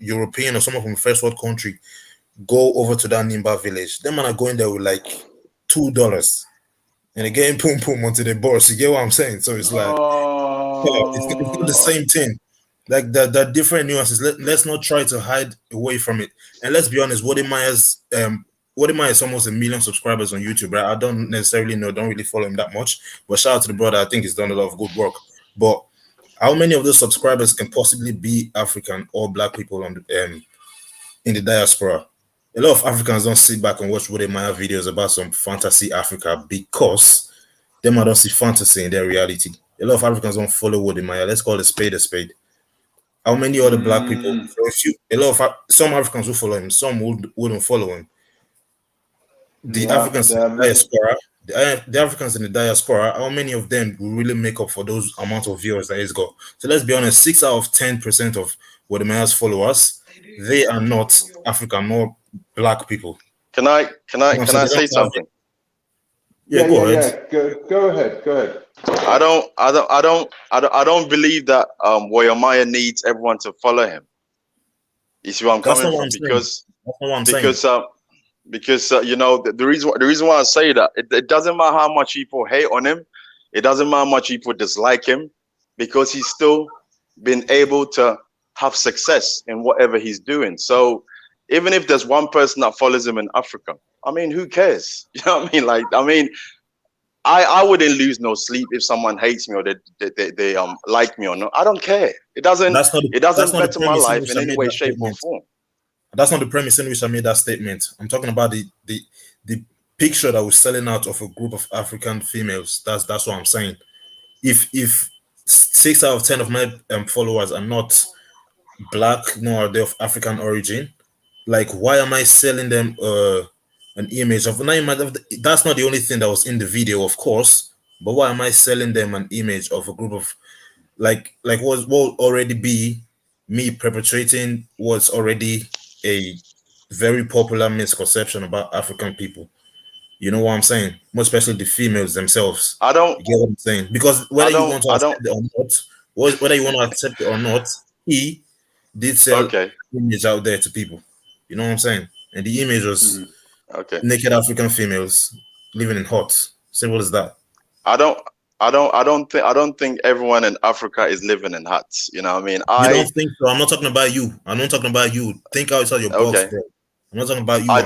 European or someone from a first world country go over to that Himba village, them man are going there with like $2 and they're getting pum pum onto the boss. You get what I'm saying? So it's like it's not the same thing. Like the different nuances. Let's not try to hide away from it. And let's be honest, Wode Maya is almost 1 million subscribers on YouTube, right? I don't necessarily know, don't really follow him that much. But shout out to the brother. I think he's done a lot of good work. But how many of those subscribers can possibly be African or black people on in the diaspora? A lot of Africans don't sit back and watch Wode Maya videos about some fantasy Africa because they might don't see fantasy in their reality. A lot of Africans don't follow Wode Maya. Let's call it a spade a spade. How many other black people? Some Africans will follow him, some wouldn't follow him. The Africans in the diaspora, the Africans in the diaspora, how many of them will really make up for those amount of viewers that he's got? So let's be honest, 6 out of 10% of Wode Maya's followers, they are not African nor black people. Can I say something? Yeah, go ahead. Go ahead. I don't believe that Wode Maya needs everyone to follow him. You see where I'm coming from? Because you know the reason why I say that it doesn't matter how much people hate on him, it doesn't matter how much people dislike him, because he's still been able to have success in whatever he's doing. So even if there's one person that follows him in Africa, I mean, who cares? You know what I mean? Like, I mean, I wouldn't lose no sleep if someone hates me or they like me or not. I don't care. It doesn't better my life in any way, shape, or form. That's not the premise in which I made that statement. I'm talking about the picture that was selling out of a group of African females. That's what I'm saying. If 6 out of 10 of my followers are not black nor are they of African origin, like, why am I selling them an image of? That's not the only thing that was in the video, of course. But why am I selling them an image of a group of like what will already be me perpetrating what's already a very popular misconception about African people? You know what I'm saying? More especially the females themselves. I don't. You get what I'm saying? Because whether you want to accept it or not, whether you want to accept it or not, he did sell image out there to people. You know what I'm saying? And the image was naked African females living in huts. Simple as that. I don't think everyone in Africa is living in huts. You know what I mean? You don't think so? I'm not talking about you. I'm not talking about you. Think outside your box, bro. I'm not talking about you. I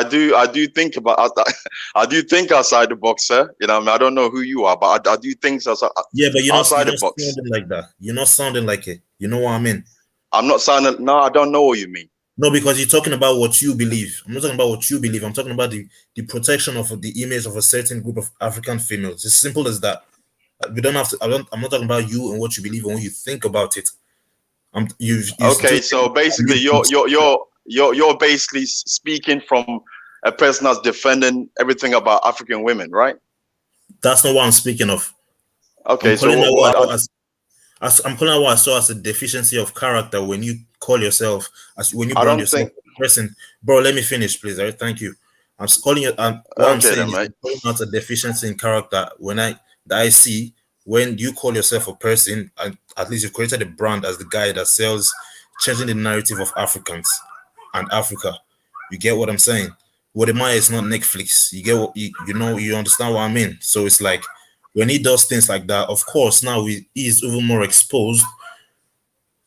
do think outside the box, sir. You know what I mean? I don't know who you are, but I do think outside. Yeah, but you're not sounding like that. You're not sounding like it. You know what I mean? I'm not sounding. No, I don't know what you mean. No, because you're talking about what you believe. I'm not talking about what you believe. I'm talking about the protection of the image of a certain group of African females. It's simple as that. We don't have to. I'm not talking about you and what you believe and what you think about it. So basically, you're basically speaking from a person that's defending everything about African women, right? That's not what I'm speaking of. Okay, I'm calling out what I saw as a deficiency of character when you call yourself, when you brand yourself a person. Bro, let me finish, please. All right, thank you. I'm calling it. I'm saying is calling out a deficiency in character that I see when you call yourself a person, and at least you've created a brand as the guy that sells, changing the narrative of Africans and Africa. You get what I'm saying? Wode Maya is not Netflix. You get what you understand what I mean? So it's like when he does things like that, of course, now he is even more exposed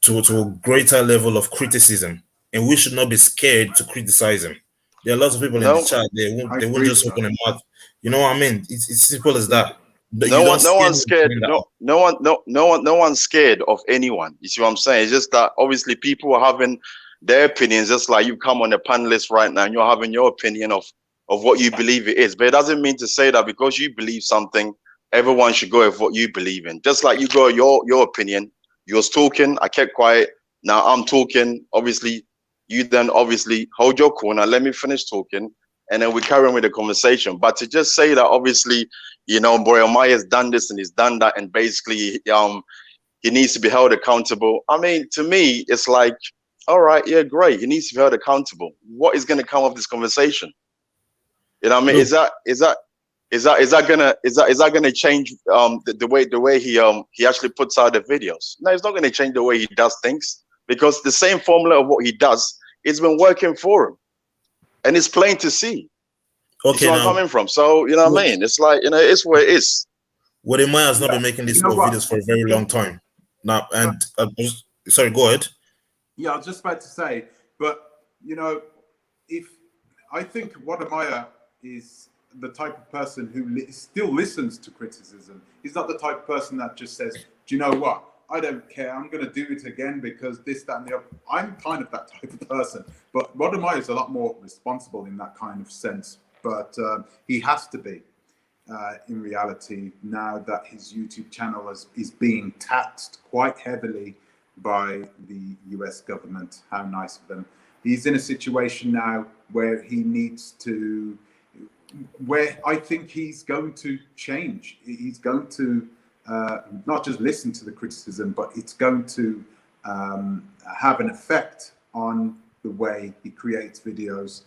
to a greater level of criticism, and we should not be scared to criticize him. There are lots of people in the chat. They won't just open their mouth. You know what I mean? It's simple as that. No one's scared. No one's scared of anyone. You see what I'm saying? It's just that obviously people are having their opinions, just like you come on the panelist right now and you're having your opinion of what you believe it is. But it doesn't mean to say that because you believe something, everyone should go with what you believe in. Just like you go your opinion. You was talking, I kept quiet. Now I'm talking. Obviously, you then obviously hold your corner. Let me finish talking, and then we carry on with the conversation. But to just say that obviously, Wode Maya has done this and he's done that, and basically he needs to be held accountable. I mean, to me, it's like, all right, yeah, great. He needs to be held accountable. What is going to come of this conversation? You know what I mean? Look, Is that gonna change the way he actually puts out the videos? No, it's not gonna change the way he does things, because the same formula of what he does, it's been working for him, and it's plain to see. okay, you see where I'm coming from? So you know what I mean? It's like, you know, it's where it is. Wode has not been making these sort of videos for a very long time now, and sorry, go ahead. Yeah, I was just about to say, but you know, if I think Wode is the type of person who still listens to criticism. He's not the type of person that just says, do you know what? I don't care. I'm going to do it again because this, that, and the other. I'm kind of that type of person. But Wode is a lot more responsible in that kind of sense. But he has to be, in reality, now that his YouTube channel is being taxed quite heavily by the US government. How nice of them. He's in a situation now where he needs to, where I think he's going to change. He's going to not just listen to the criticism, but it's going to have an effect on the way he creates videos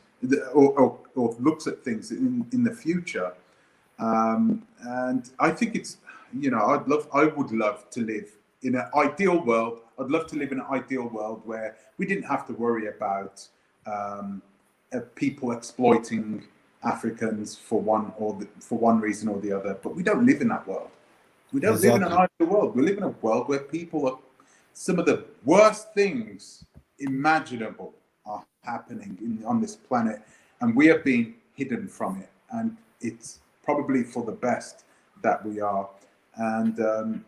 or looks at things in the future. And I think it's, you know, I would love to live in an ideal world. I'd love to live in an ideal world where we didn't have to worry about people exploiting Africans for one reason or the other. But we don't live in that world. We don't live in an ideal world. We live in a world where people are, some of the worst things imaginable are happening on this planet, and we are being hidden from it. And it's probably for the best that we are. And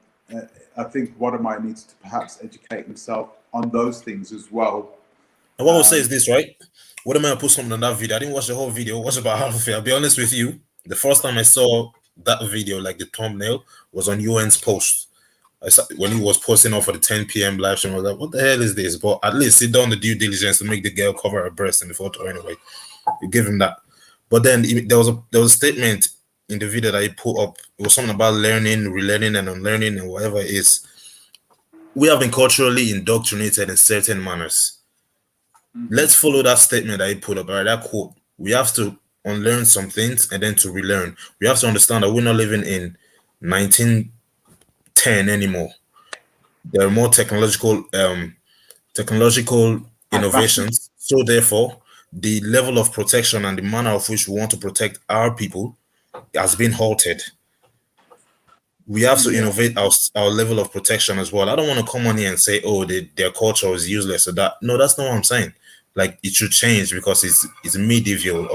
I think Wode needs to perhaps educate himself on those things as well. And what I will say is this, right? Wode put something on that video. I didn't watch the whole video. Watch about half of it. I'll be honest with you. The first time I saw that video, like the thumbnail, was on UN's post. I saw, when he was posting off for the 10 p.m. live stream, I was like, what the hell is this? But at least he done the due diligence to make the girl cover her breast in the photo anyway. You give him that. But then there was a statement in the video that he put up. It was something about learning, relearning, and unlearning, and whatever it is. We have been culturally indoctrinated in certain manners. Let's follow that statement that he put up, right? That quote. We have to unlearn some things and then to relearn. We have to understand that we're not living in 1910 anymore. There are more technological innovations. So therefore, the level of protection and the manner of which we want to protect our people has been halted. We have to innovate our level of protection as well. I don't want to come on here and say, oh, their culture is useless or that. No, that's not what I'm saying. Like, it should change because it's medieval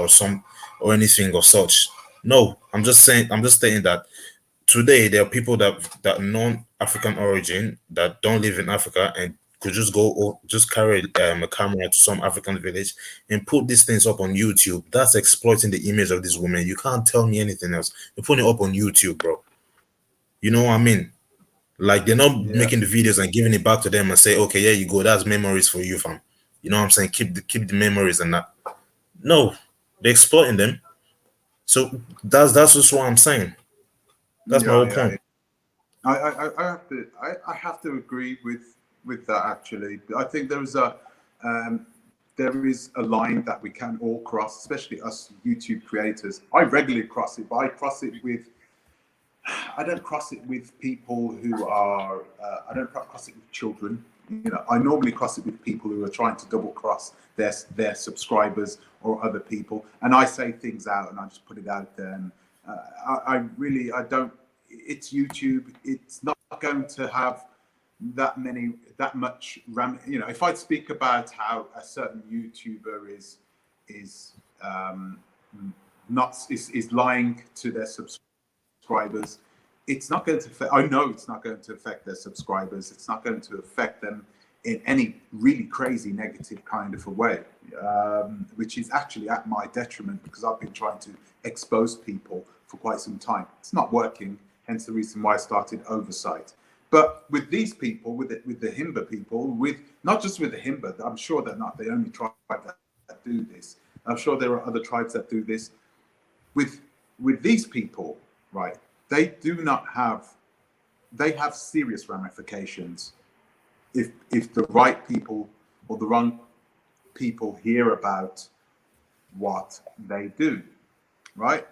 or anything of such. No, I'm just stating that today there are people that non-African origin that don't live in Africa and could just go or just carry a camera to some African village and put these things up on YouTube. That's exploiting the image of this woman. You can't tell me anything else. You're putting it up on YouTube, bro. You know what I mean? Like, they're not making the videos and giving it back to them and say, okay, here you go. That's memories for you, fam. You know what I'm saying? Keep the memories and that. No, they're exploiting them. So that's just what I'm saying. That's my whole point. I have to agree with that, actually. I think there is a line that we can all cross, especially us YouTube creators. I regularly cross it, but I don't cross it with people who are I don't cross it with children. You know, I normally cross it with people who are trying to double cross their subscribers or other people, and I say things out and I just put it out there. And I don't. It's YouTube. It's not going to have that much you know, if I speak about how a certain YouTuber is lying to their subscribers, it's not going to affect, I know it's not going to affect their subscribers. It's not going to affect them in any really crazy negative kind of a way, which is actually at my detriment, because I've been trying to expose people for quite some time. It's not working, hence the reason why I started Oversight. But with these people, with the Himba people, not just with the Himba, I'm sure they're not the only tribe that do this. I'm sure there are other tribes that do this. With these people, right, they do not have they have serious ramifications if the right people or the wrong people hear about what they do, right?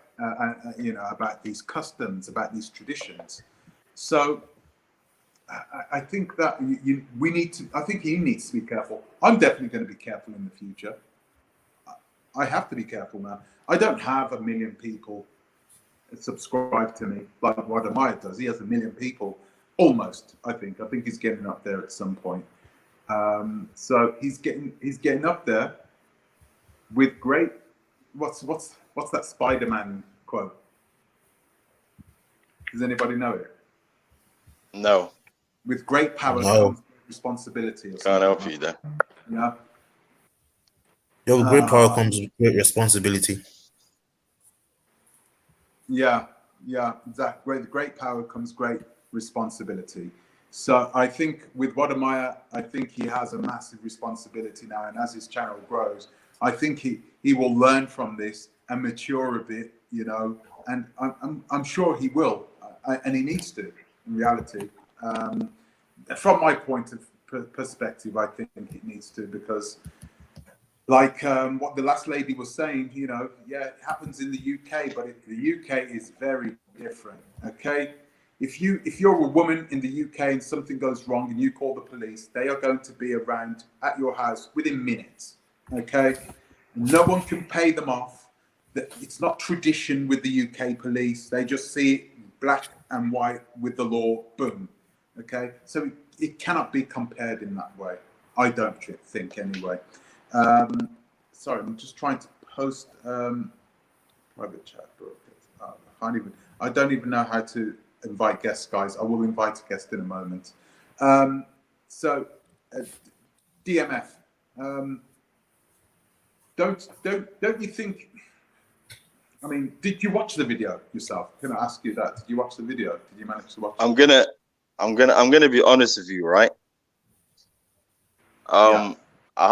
You know, about these customs, about these traditions. So I think that we need to. I think he needs to be careful. I'm definitely going to be careful in the future. I have to be careful now. I don't have 1 million people subscribe to me like Wode does. He has 1 million people, almost. I think he's getting up there at some point. So he's getting up there with great. What's that Spider-Man quote? Does anybody know it? No. With great power comes responsibility. Or can't help you there. Yeah. Yo, with great power comes with great responsibility. Yeah, exactly. With great power comes great responsibility. So I think with Wode, I think he has a massive responsibility now, and as his channel grows, I think he will learn from this and mature a bit, you know, and I'm sure he will, and he needs to, in reality. From my point of perspective, I think it needs to, because like what the last lady was saying, you know, yeah, it happens in the UK, but the UK is very different. Okay, if you're a woman in the UK and something goes wrong and you call the police, they are going to be around at your house within minutes. Okay, no one can pay them off. It's not tradition with the UK police. They just see it black and white with the law. Boom. Okay, so it cannot be compared in that way. I don't think anyway. Sorry, I'm just trying to post private chat. I don't even know how to invite guests, guys. I will invite a guest in a moment. So DMF, don't you think? I mean, did you watch the video yourself? Can I ask you that? Did you watch the video? Did you manage to watch it? I'm gonna be honest with you, right? Yeah. I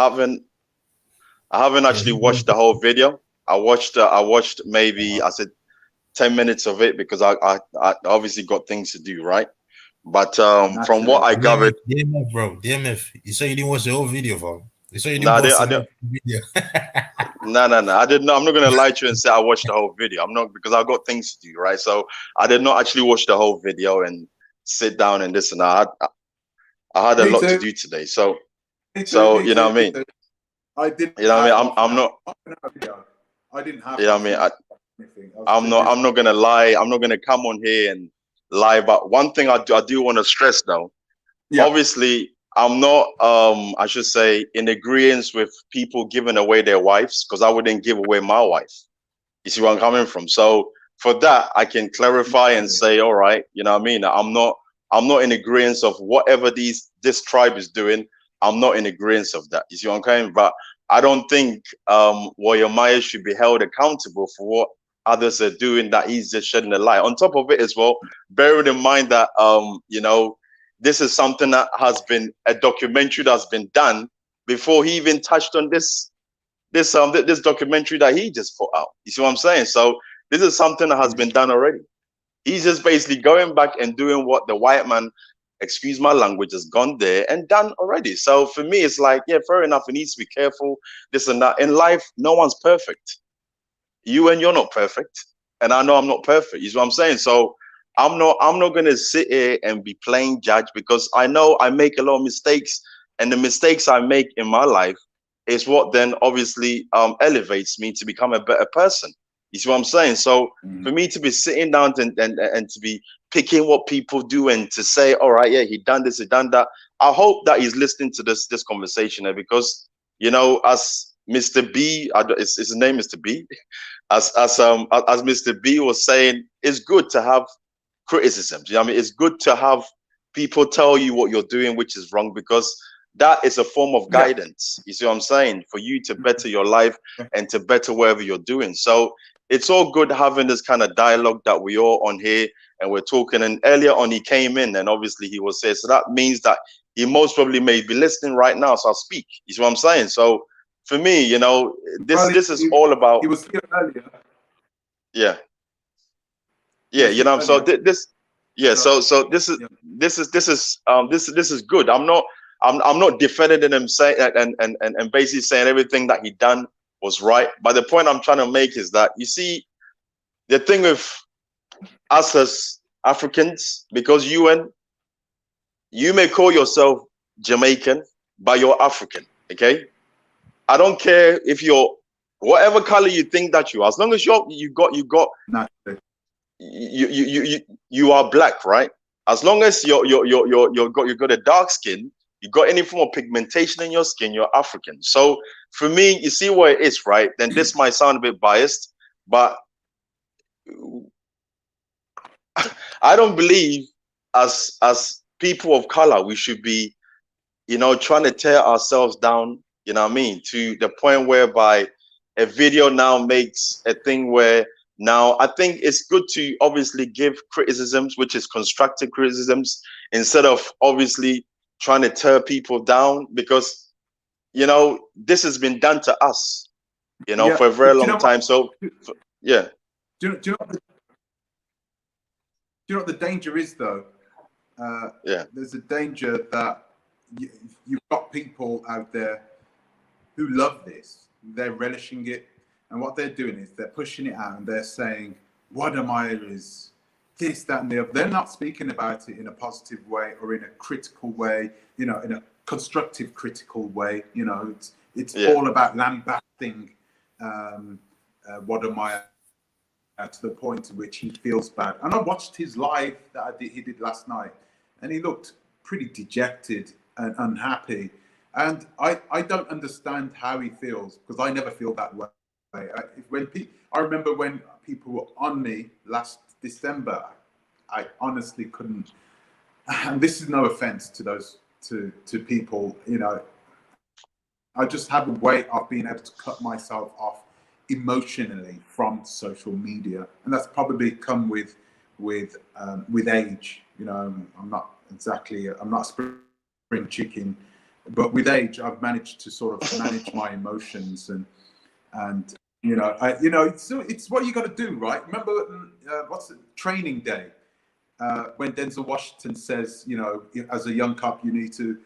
haven't actually watched the whole video. I watched maybe, I said 10 minutes of it, because I obviously got things to do, right? But from what I gathered, DMF, bro, DMF. You say you didn't watch the whole video, bro. You say you didn't I watch didn't. the video. No. I didn't know. I'm not gonna lie to you and say I watched the whole video. I'm not, because I got things to do, right? So I did not actually watch the whole video and sit down and this and that. I had a lot to do today, so you know what I mean. I didn't. You know what I mean. I'm not. I didn't have. You know what I mean. I'm not gonna lie. I'm not gonna come on here and lie. But one thing I do want to stress though. Yeah. Obviously, I'm not. I should say in agreement with people giving away their wives, because I wouldn't give away my wife. You see where I'm coming from. So for that, I can clarify and say, all right. You know what I mean. I'm not in agreement of whatever this tribe is doing. I'm not in agreement of that. You see what I'm saying? But I don't think Wode should be held accountable for what others are doing, that he's just shedding a light. On top of it as well, bearing in mind that you know, this is something that has been a documentary that's been done before he even touched on this documentary that he just put out. You see what I'm saying? So this is something that has been done already. He's just basically going back and doing what the white man, excuse my language, has gone there and done already. So for me, it's like, yeah, fair enough. He needs to be careful, this and that. In life, no one's perfect. You're not perfect, and I know I'm not perfect. You see what I'm saying? So I'm not gonna sit here and be playing judge, because I know I make a lot of mistakes, and the mistakes I make in my life is what then obviously elevates me to become a better person. You see what I'm saying? So for me to be sitting down and to be picking what people do and to say, all right, yeah, he done this, he done that. I hope that he's listening to this conversation, because, you know, as Mr. B, his name is Mr. B, as Mr. B was saying, it's good to have criticisms. You know what I mean? It's good to have people tell you what you're doing, which is wrong, because that is a form of guidance. You see what I'm saying? For you to better your life and to better whatever you're doing. So it's all good having this kind of dialogue that we all on here and we're talking. And earlier on, he came in and obviously he was saying, so that means that he most probably may be listening right now. So I'll speak. You see what I'm saying? So for me, you know, this is all about. He was here earlier. Yeah. Yeah, you know, so this, Yeah. So this is good. I'm not defending him saying and basically saying everything that he done was right. But the point I'm trying to make is that, you see, the thing with us as Africans, because you may call yourself Jamaican, but you're African. Okay. I don't care if you're whatever color you think that you are, as long as you are black, right? As long as you got a dark skin, you got any form of pigmentation in your skin, you're African. So for me, you see where it is, right? Then this might sound a bit biased, but I don't believe as people of color we should be, trying to tear ourselves down, you know what I mean, to the point whereby a video now makes a thing where now I think it's good to obviously give criticisms, which is constructive criticisms, instead of obviously trying to tear people down, because, this has been done to us, for a very long time. So, yeah. Do you know what the danger is, though? There's a danger that you've got people out there who love this. They're relishing it, and what they're doing is they're pushing it out and they're saying, "Wode is this, that, and the other." They're not speaking about it in a positive way or in a critical way, in a constructive, critical way. It's all about lambasting Wode to the point at which he feels bad. And I watched his live that he did last night, and he looked pretty dejected and unhappy. And I don't understand how he feels, because I never feel that way. I remember when people were on me last December, I honestly couldn't. And this is no offense to those to people, I just have a way of being able to cut myself off emotionally from social media, and that's probably come with age. I'm not a spring chicken, but with age I've managed to sort of manage my emotions, and it's what you got to do, right? Remember what's it, Training Day, when Denzel Washington says, as a young cop, you need to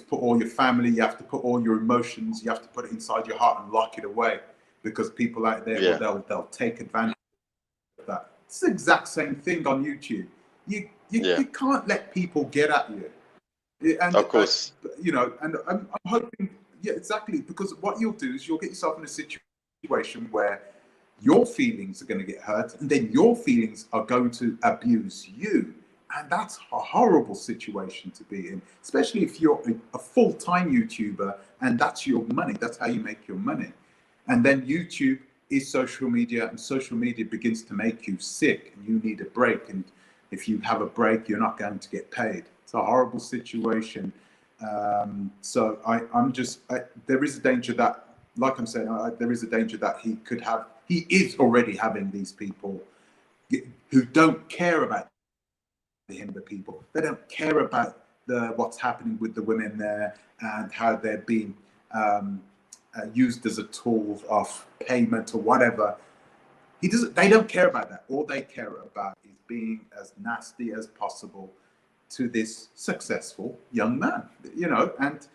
put all your family, you have to put all your emotions, you have to put it inside your heart and lock it away, because people out there, they'll take advantage of that. It's the exact same thing on YouTube. You can't let people get at you. And, of course. And I'm hoping, exactly, because what you'll do is you'll get yourself in a situation where your feelings are going to get hurt, and then your feelings are going to abuse you. And that's a horrible situation to be in, especially if you're a full-time YouTuber and that's your money, that's how you make your money. And then YouTube is social media, and social media begins to make you sick, and you need a break. And if you have a break, you're not going to get paid. It's a horrible situation. So there is a danger that, like I'm saying, there is a danger that he is already having these people who don't care about the Himba people. They don't care about what's happening with the women there and how they're being used as a tool of payment or whatever. They don't care about that. All they care about is being as nasty as possible to this successful young man, and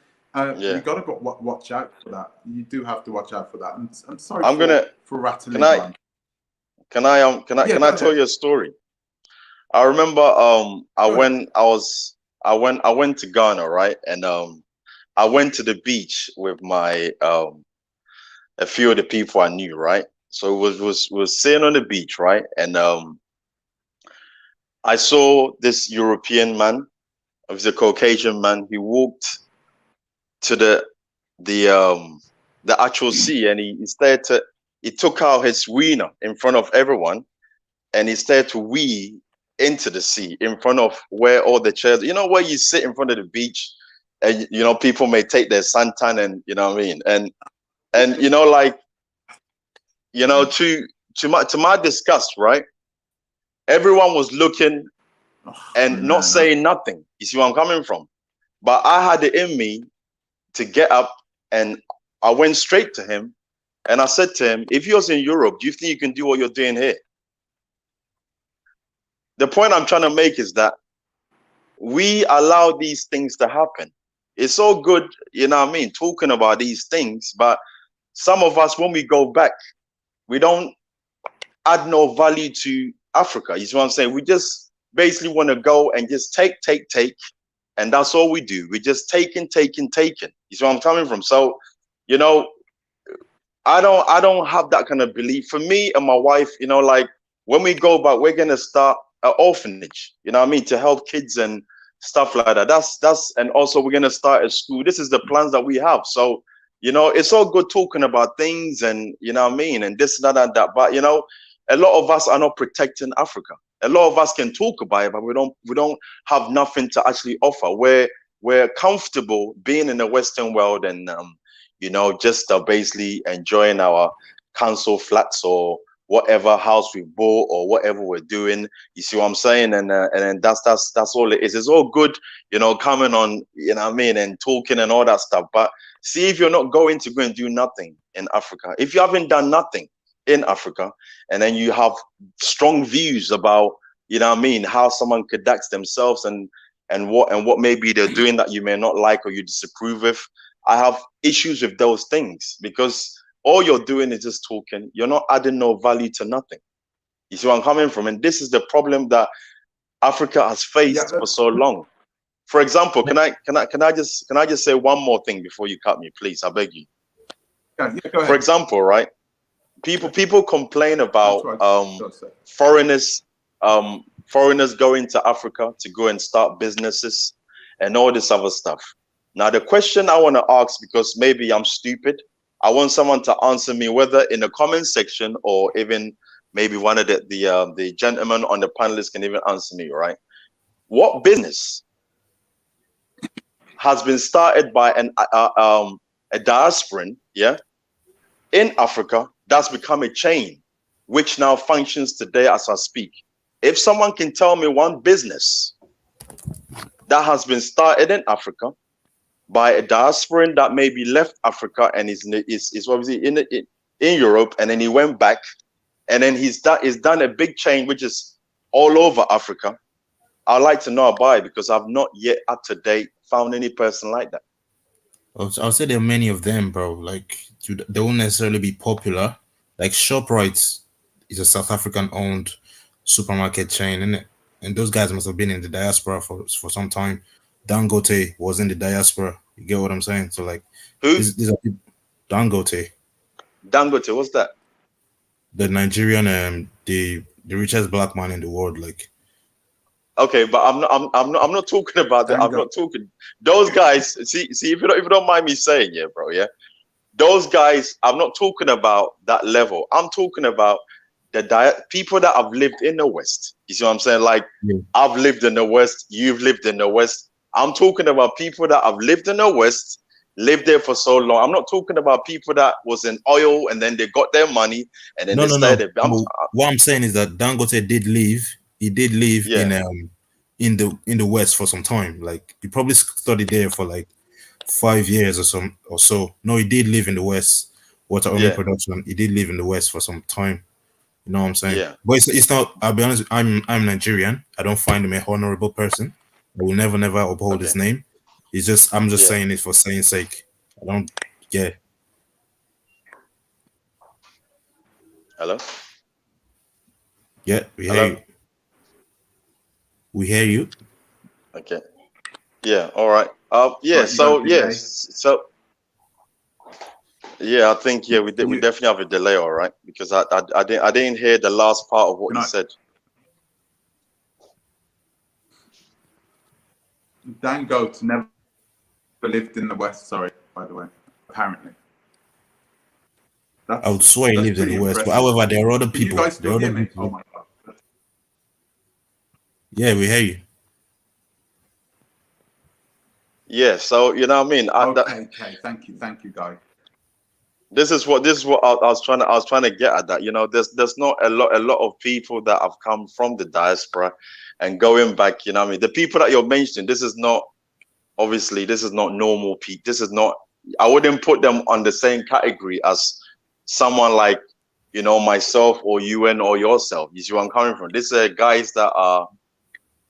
you got to watch out for that. You do have to watch out for that. I'm sorry for rattling on. Can I tell you a story? I remember I went to Ghana, right? And I went to the beach with my a few of the people I knew, right? So it was sitting on the beach, right? And I saw this European man, it was a Caucasian man. He walked to the actual sea, and he took out his wiener in front of everyone, and he started to wee into the sea in front of where all the chairs, where you sit in front of the beach, and people may take their suntan, and what I mean, and to my disgust, right? Everyone was looking and not saying nothing. You see where I'm coming from? But I had it in me to get up, and I went straight to him, and I said to him, "If you're in Europe, do you think you can do what you're doing here?" the point I'm trying to make is that we allow these things to happen. It's all good, you know what I mean, talking about these things, but some of us, when we go back, we don't add no value to Africa. You see what I'm saying? We just basically want to go and just take, and that's all we do. We just taking. You see where I'm coming from? So, you know, I don't have that kind of belief. For me and my wife, you know, like when we go back, we're gonna start an orphanage, you know what I mean, to help kids and stuff like that. That's and also we're gonna start a school. This is the plans that we have. So, you know, it's all good talking about things and, you know what I mean, and this, that, and that. But, you know, a lot of us are not protecting Africa. A lot of us can talk about it, but we don't have nothing to actually offer. We're comfortable being in the Western world and, you know, just basically enjoying our council flats or whatever house we bought or whatever we're doing. You see what I'm saying? And that's all it is. It's all good, you know, coming on, you know what I mean, and talking and all that stuff. But see, if you're not going to go and do nothing in Africa, if you haven't done nothing in Africa, and then you have strong views about, you know what I mean, how someone conducts themselves and what maybe they're doing that you may not like or you disapprove with, I have issues with those things, because all you're doing is just talking. You're not adding no value to nothing. You see where I'm coming from? And this is the problem that Africa has faced for so long. For example, can I just say one more thing before you cut me, please? I beg you. Yeah, go ahead. For example, right? People complain about foreigners going to Africa to go and start businesses and all this other stuff. Now, the question I want to ask, because maybe I'm stupid, I want someone to answer me, whether in the comment section or even maybe one of the gentlemen on the panelists can even answer me, right? What business has been started by a diasporan, yeah, in Africa that's become a chain, which now functions today as I speak? If someone can tell me one business that has been started in Africa by a diasporan that maybe left Africa and is obviously in Europe, and then he went back, and then he's done a big chain which is all over Africa, I'd like to know about it, because I've not yet up to date found any person like that. I'll say there are many of them, bro. Like, they won't necessarily be popular. Like ShopRite is a South African owned supermarket chain, isn't it? And those guys must have been in the diaspora for some time. Dangote was in the diaspora. You get what I'm saying? So, like, who? These are people. Dangote, what's that? The Nigerian, the richest black man in the world. Like, okay, but I'm not talking about that. I'm not talking those guys. See, if you don't mind me saying, yeah, bro, yeah, those guys. I'm not talking about that level. I'm talking about the people that have lived in the West. You see what I'm saying? Like, I've lived in the West. You've lived in the West. I'm talking about people that have lived in the West, lived there for so long. I'm not talking about people that was in oil and then they got their money and then What I'm saying is that Dangote did live. He did live in the West for some time. Like, he probably studied there for like 5 years or so. No, he did live in the West. Water oil production. He did live in the West for some time. You know what I'm saying? Yeah. But it's not. I'll be honest. I'm Nigerian. I don't find him a honorable person. I will never uphold his name. It's just, I'm just saying it for saying sake. I don't get. Hello? Yeah, we hear you. We hear you. Okay. Yeah, all right. Yeah, so yeah, I think we definitely have a delay, all right, because I didn't hear the last part of what you said. Dangote never lived in the West, sorry, by the way, apparently. I would swear he lives in the West, but however, there are other people. You guys still hear me? Oh my God. Yeah, we hear you. Yeah, so you know what I mean. Okay, thank you, guy. This is what I was trying to get at. That, you know, there's not a lot of people that have come from the diaspora and going back. You know what I mean. The people that you're mentioning, this is not normal people. This is not. I wouldn't put them on the same category as someone like, you know, myself or UN or yourself. You see where I'm coming from? These are guys that are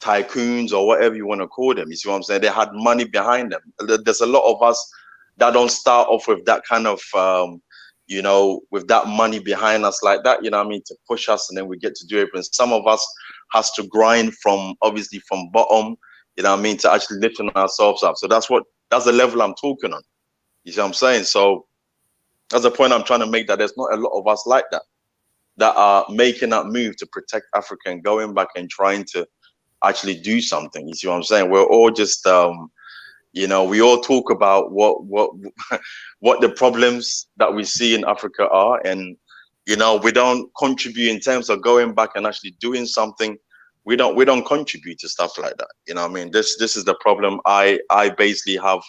tycoons or whatever you want to call them. You see what I'm saying? They had money behind them. There's a lot of us that don't start off with that kind of, you know, with that money behind us like that, you know what I mean, to push us, and then we get to do it. And some of us has to grind from, obviously, from bottom, you know what I mean, to actually lifting ourselves up. So that's the level I'm talking on. You see what I'm saying? So that's the point I'm trying to make, that there's not a lot of us like that are making that move to protect Africa and going back and trying to actually do something. You see what I'm saying? We're all just, you know, we all talk about what the problems that we see in Africa are, and you know, we don't contribute in terms of going back and actually doing something. We don't contribute to stuff like that. You know what I mean? This is the problem I basically have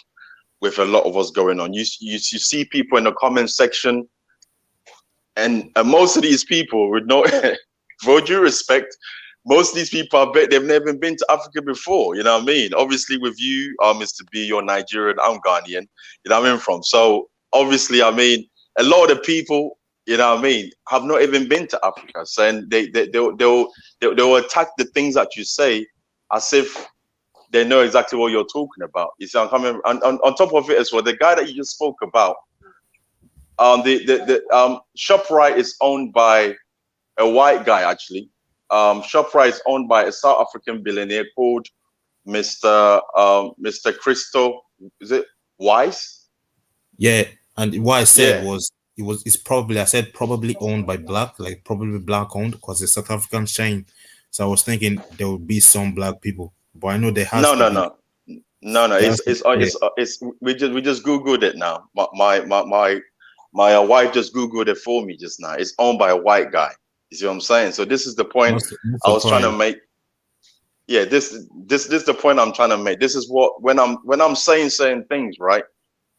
with a lot of what's going on. You see people in the comment section, and most of these people, with no, for due respect, most of these people, I bet they've never been to Africa before. You know what I mean? Obviously, with you, Mr. B, you're Nigerian, I'm Ghanaian. You know where I'm from. So obviously, I mean, a lot of the people, you know what I mean, have not even been to Africa. So and they'll attack the things that you say as if they know exactly what you're talking about. You see, I'm coming on top of it as well. The guy that you just spoke about, the ShopRite is owned by a white guy, actually. ShopRite is owned by a South African billionaire called Mr. Christo. Is it Wise? Yeah, and what I said was it's probably, I said probably owned by black, like probably black owned, because it's South African chain. So I was thinking there would be some black people, but I know there has no. It's It's we just Googled it now. My wife just Googled it for me just now. It's owned by a white guy. You see what I'm saying? So this is the point I was trying to make. Yeah, this is the point I'm trying to make. This is what, when I'm saying certain things, right?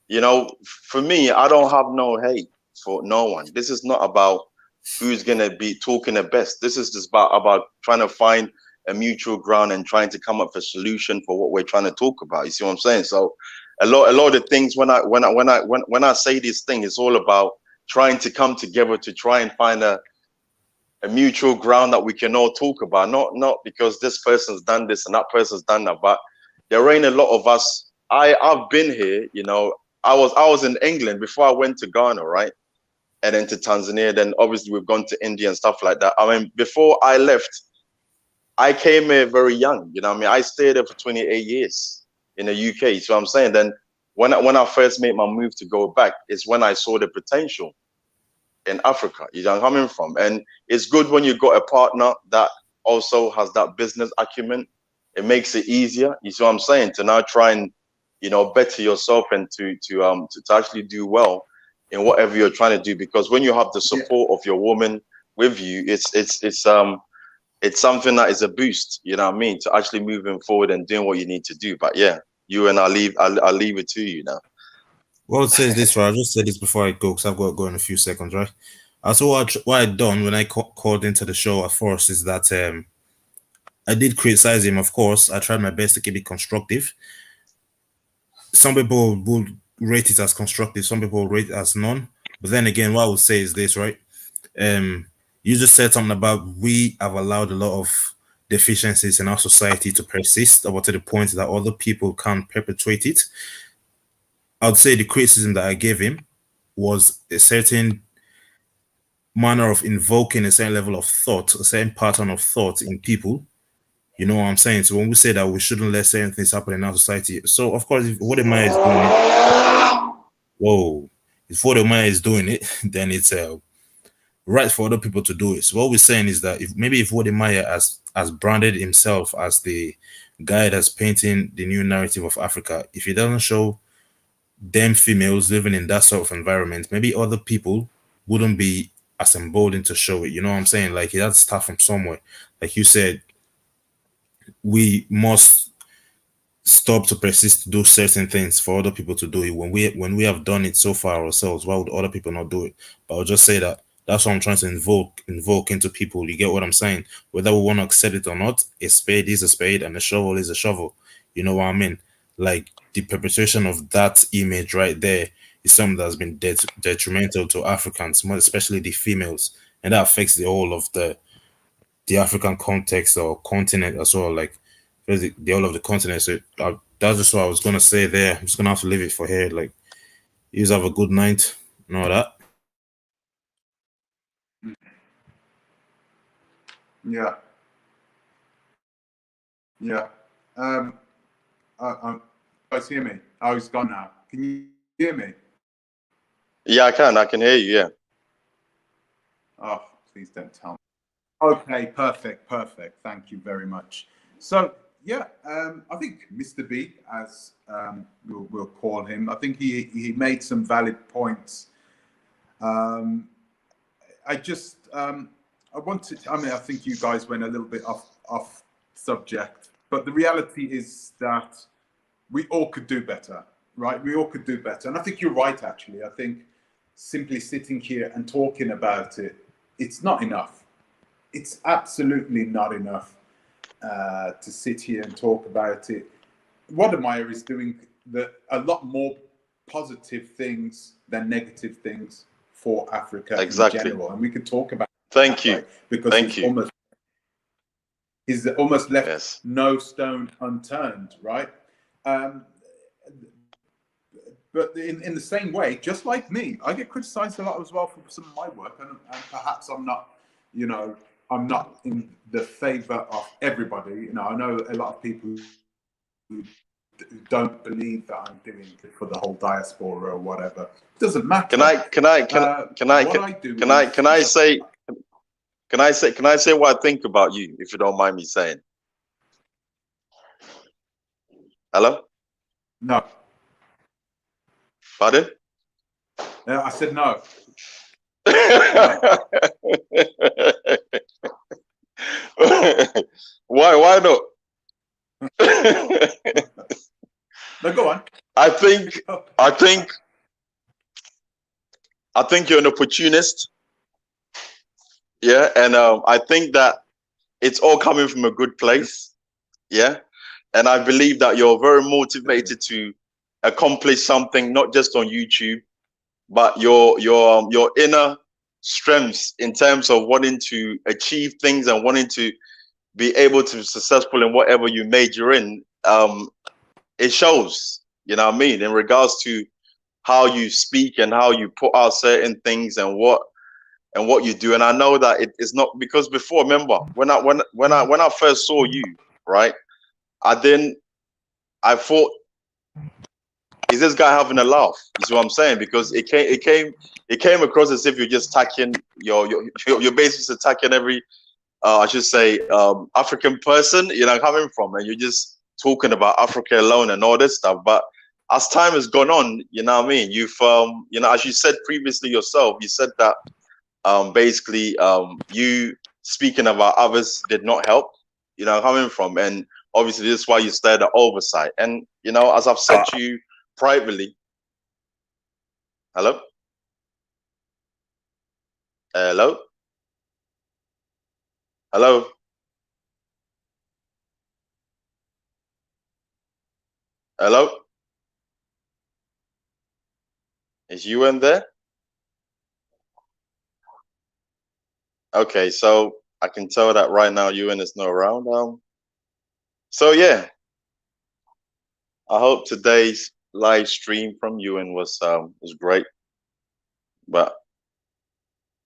You know, for me, I don't have no hate for no one. This is not about who's gonna be talking the best. This is just about trying to find a mutual ground and trying to come up with a solution for what we're trying to talk about. You see what I'm saying? So a lot of the things when I say this thing, it's all about trying to come together to try and find a mutual ground that we can all talk about. Not because this person's done this and that person's done that, but there ain't a lot of us. I've been here, you know. I was in England before I went to Ghana, right? And then to Tanzania, then obviously we've gone to India and stuff like that. I mean, before I left, I came here very young, you know what I mean? I stayed there for 28 years in the UK. So I'm saying, then when I first made my move to go back, is when I saw the potential in Africa. You know where I'm coming from? And it's good when you got a partner that also has that business acumen. It makes it easier. You see what I'm saying? To now try and, you know, better yourself and to actually do well in whatever you're trying to do. Because when you have the support of your woman with you, it's something that is a boost, you know what I mean, to actually moving forward and doing what you need to do. But yeah, I'll leave it to you now. Well, it says this, right? I just said this before I go, because I've got to go in a few seconds, right? So what I done when I called into the show at first is that I did criticize him, of course. I tried my best to keep it constructive. Some people will rate it as constructive, some people rate it as none. But then again, what I would say is this, right? You just said something about we have allowed a lot of deficiencies in our society to persist, or to the point that other people can't perpetuate it. I'd say the criticism that I gave him was a certain manner of invoking a certain level of thought, a certain pattern of thought in people. You know what I'm saying? So when we say that we shouldn't let certain things happen in our society, so of course, if Wode is doing it, then it's right for other people to do it. So what we're saying is that if Wode has branded himself as the guy that's painting the new narrative of Africa, if he doesn't show them females living in that sort of environment, maybe other people wouldn't be as emboldened to show it. You know what I'm saying? Like, it has to start from somewhere. Like you said, we must stop to persist to do certain things for other people to do it. When we have done it so far ourselves, why would other people not do it? But I'll just say that's what I'm trying to invoke into people. You get what I'm saying? Whether we want to accept it or not, a spade is a spade and a shovel is a shovel. You know what I mean? Like, the perpetration of that image right there is something that's been detrimental to Africans, more especially the females. and that affects the whole of the African context or continent as well, like the whole of the continent. So that's just what I was gonna say there. I'm just gonna have to leave it for here. Like, you have a good night and all that. Yeah. Yeah. You guys hear me? Oh, he's gone now. Can you hear me? Yeah, I can hear you. Yeah. Oh, please don't tell me. Okay, perfect. Thank you very much. So, yeah, I think Mr. B, as we'll call him, I think he made some valid points. I think you guys went a little bit off subject, but the reality is that we all could do better, right? We all could do better. And I think you're right, actually. I think simply sitting here and talking about it, it's not enough. It's absolutely not enough to sit here and talk about it. Wode is doing a lot more positive things than negative things for Africa in general. And we could talk about Thank you. Right? Because he's almost left no stone unturned, right? But in the same way, just like me, I get criticized a lot as well for some of my work, and perhaps I'm not in the favor of everybody. I know a lot of people who don't believe that I'm doing it for the whole diaspora or whatever. It doesn't matter. Can I say what I think about you, if you don't mind me saying? Hello? No. Pardon? I said no. Why not? No, go on. I think you're an opportunist. Yeah, and I think that it's all coming from a good place. Yeah, and I believe that you're very motivated to accomplish something, not just on YouTube, but your inner strengths in terms of wanting to achieve things and wanting to be able to be successful in whatever you major in. It shows, you know what I mean, in regards to how you speak and how you put out certain things and what you do. And I know that it's not because before, remember when I first saw you, right? I thought, is this guy having a laugh? You see what I'm saying? Because it came across as if you're just attacking you're basically attacking every I should say African person, coming from, and you're just talking about Africa alone and all this stuff. But as time has gone on, you know what I mean, you've as you said previously yourself, you said that basically you speaking about others did not help, coming from, and obviously this is why you started the oversight. And as I've said to you privately, hello, is you in there? Okay, so I can tell that right now Ewan is not around. So yeah, I hope today's live stream from Ewan was great, but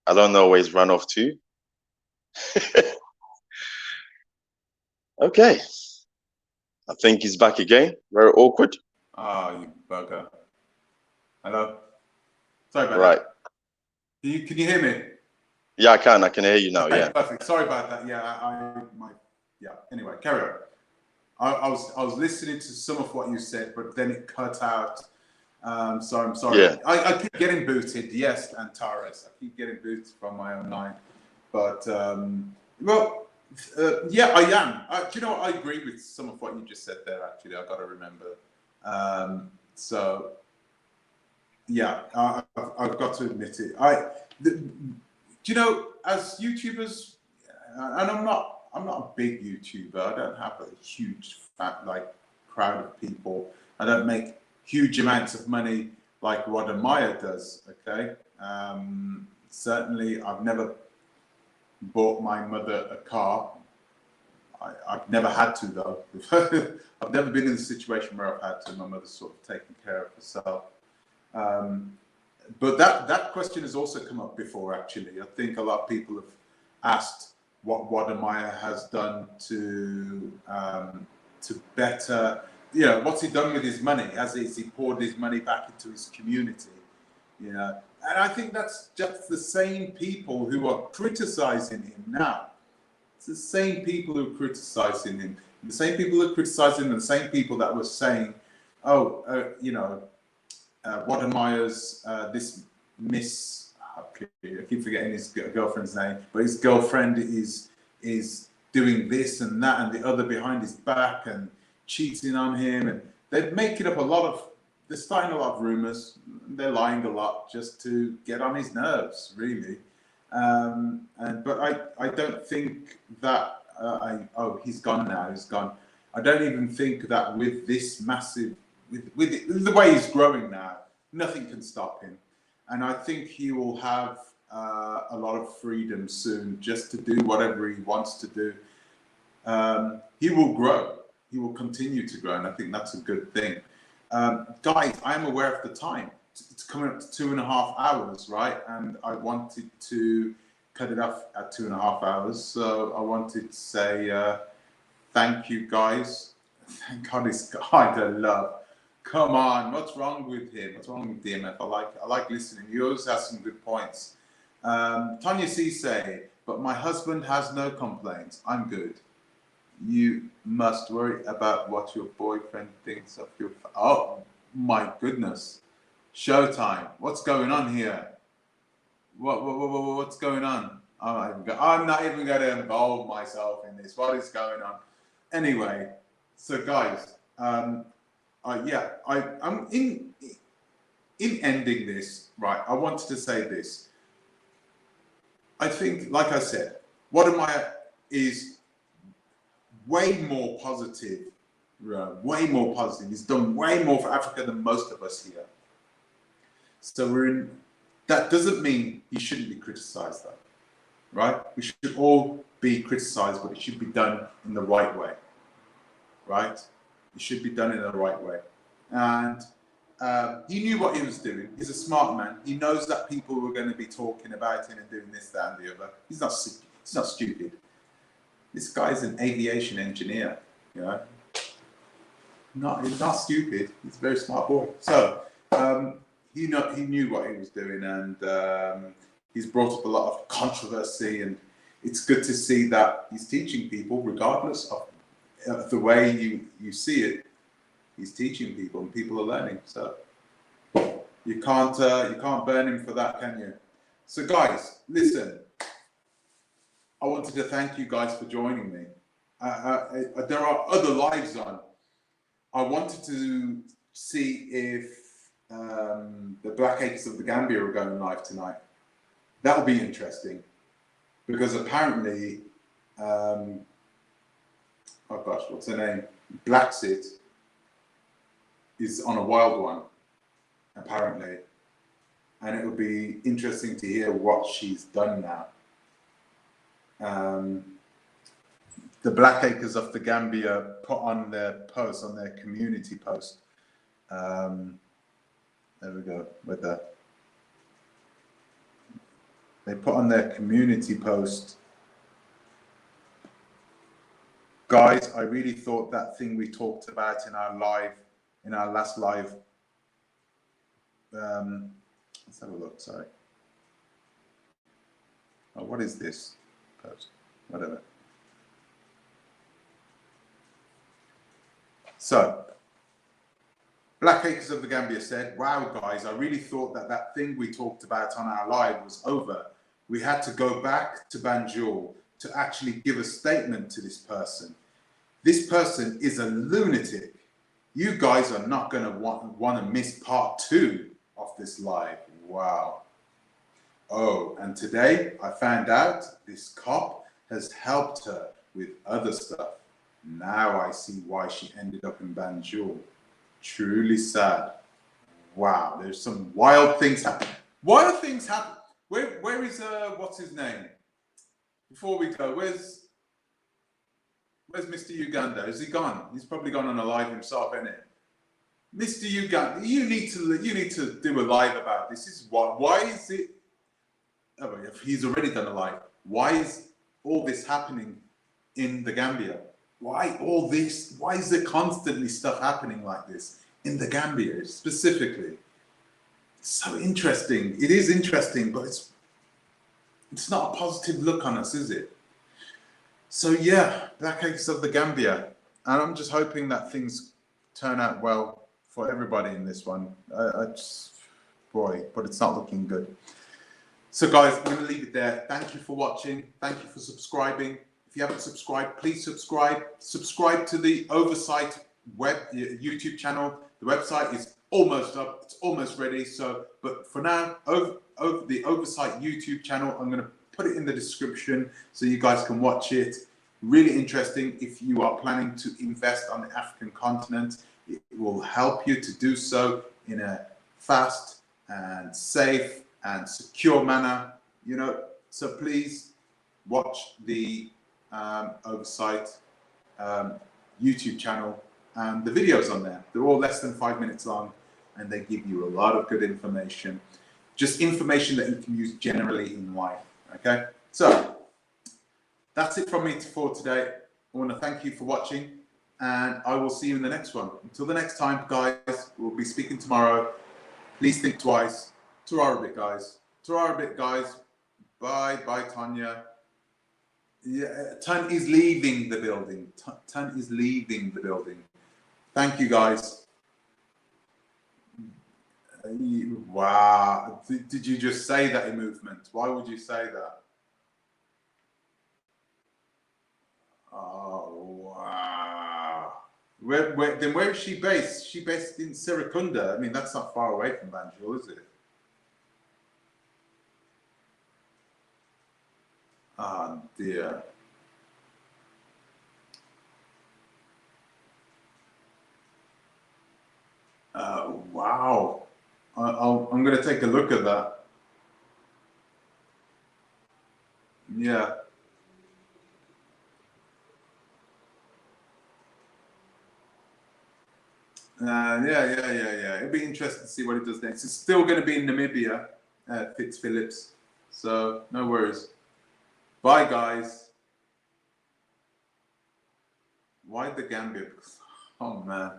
I don't know where he's run off to. Okay, I think he's back again. Very awkward. Ah, you bugger. Hello. Sorry about that. Can you hear me? Yeah, I can. I can hear you now. Okay, yeah. Perfect. Sorry about that. Yeah. Anyway, carry on. I was listening to some of what you said, but then it cut out. So I'm sorry. Yeah. I keep getting booted. Yes, Antares. I keep getting booted from my own line. But yeah, I am. Do you know what? I agree with some of what you just said there. Actually, I got to remember. So yeah, I've got to admit it. Do you know, as YouTubers, and I'm not a big YouTuber. I don't have a huge crowd of people. I don't make huge amounts of money like Wode does. Okay, certainly I've never bought my mother a car. I've never had to, though. I've never been in a situation where I've had to. My mother's sort of taken care of herself. But that question has also come up before, actually. I think a lot of people have asked what Wode has done to better, what's he done with his money? Has he poured his money back into his community? And I think that's just the same people who are criticizing him now. It's the same people who are criticizing him. The same people who are criticizing him, the same people that were saying, Wode this Miss, I keep forgetting his girlfriend's name, but his girlfriend is doing this and that and the other behind his back and cheating on him, and they're making up they're starting a lot of rumors. They're lying a lot just to get on his nerves, really. But I don't think that he's gone now. He's gone. I don't even think that with this massive, with the way he's growing now, nothing can stop him. And I think he will have a lot of freedom soon, just to do whatever he wants to do. He will grow. He will continue to grow, and I think that's a good thing. Guys, I'm aware of the time. It's coming up to 2.5 hours, right? And I wanted to cut it off at 2.5 hours. So I wanted to say thank you, guys. Thank God this guy I love. Come on, what's wrong with him? What's wrong with DMF? I like listening. You always have some good points. Tanya C say, but my husband has no complaints. I'm good. You must worry about what your boyfriend thinks of your... Oh, my goodness. Showtime. What's going on here? What's going on? I'm not even going to involve myself in this. What is going on? Anyway, so guys, I'm in ending this, right? I wanted to say this. I think, like I said, Wode is way more positive, way more positive. He's done way more for Africa than most of us here. So that doesn't mean he shouldn't be criticized, though, right? We should all be criticized, but it should be done in the right way, right? It should be done in the right way. And he knew what he was doing. He's a smart man. He knows that people were going to be talking about him and doing this, that, and the other. He's not stupid. This guy's an aviation engineer, He's not stupid. He's a very smart boy. So he knew what he was doing, and he's brought up a lot of controversy. And it's good to see that he's teaching people, regardless of the way you see it. He's teaching people, and people are learning. So you can't burn him for that, can you? So guys, listen. I wanted to thank you guys for joining me. There are other lives on. I wanted to see if the Black Acres of the Gambia are going live tonight. That'll be interesting, because apparently, oh gosh, what's her name? Blacksit is on a wild one, apparently. And it would be interesting to hear what she's done now. The Black Acres of the Gambia put on their post, on their community post. There we go, with that. They put on their community post. Guys, I really thought that thing we talked about in our last live. Let's have a look, sorry. Oh, what is this post? Whatever. So, Black Acres of the Gambia said, wow, guys, I really thought that thing we talked about on our live was over. We had to go back to Banjul to actually give a statement to this person. This person is a lunatic. You guys are not going to want to miss part 2 of this live. Wow. Oh, and today I found out this cop has helped her with other stuff. Now I see why she ended up in Banjul. Truly sad. Wow, there's some wild things happen. Wild things happen. Where is what's his name? before we go, where's Mr. Uganda? Is he gone? He's probably gone on a live himself, isn't it? Mr. Uganda, you need to do a live about this. This is why is it? Oh, he's already done a live. Why is all this happening in the Gambia? Why all this? Why is there constantly stuff happening like this in the Gambia specifically? It's so interesting. It is interesting, but it's not a positive look on us, is it? So yeah, Black Acres of the Gambia, and I'm just hoping that things turn out well for everybody in this one. But it's not looking good. So guys, I'm going to leave it there. Thank you for watching. Thank you for subscribing. If you haven't subscribed, please subscribe. Subscribe to the Oversight YouTube channel. The website is almost up. It's almost ready. So, but for now, over the Oversight YouTube channel, I'm going to put it in the description so you guys can watch it. Really interesting. If you are planning to invest on the African continent, it will help you to do so in a fast and safe and secure manner, you know. So please watch the Oversight YouTube channel and the videos on there. They're all less than 5 minutes long, and they give you a lot of good information, just information that you can use generally in life. Okay, so that's it from me for today. I want to thank you for watching, and I will see you in the next one. Until the next time, guys, we'll be speaking tomorrow. Please think twice. Torah a bit, guys. Torah a bit, guys. Bye. Bye, Tanya. Yeah, Tan is leaving the building. Tan is leaving the building. Thank you, guys. Wow. Did you just say that in movement? Why would you say that? Oh, wow. Then where is she based? She based in Serekunda. I mean, that's not far away from Banjul, is it? Oh, dear. Wow. I'm going to take a look at that. Yeah. Yeah. It'll be interesting to see what it does next. It's still going to be in Namibia, Fitzphillips. So no worries. Bye, guys. Why the Gambia? Oh man,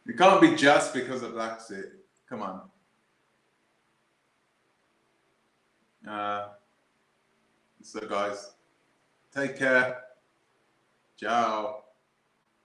it can't be just because of Brexit. Come on. So guys, take care. Ciao.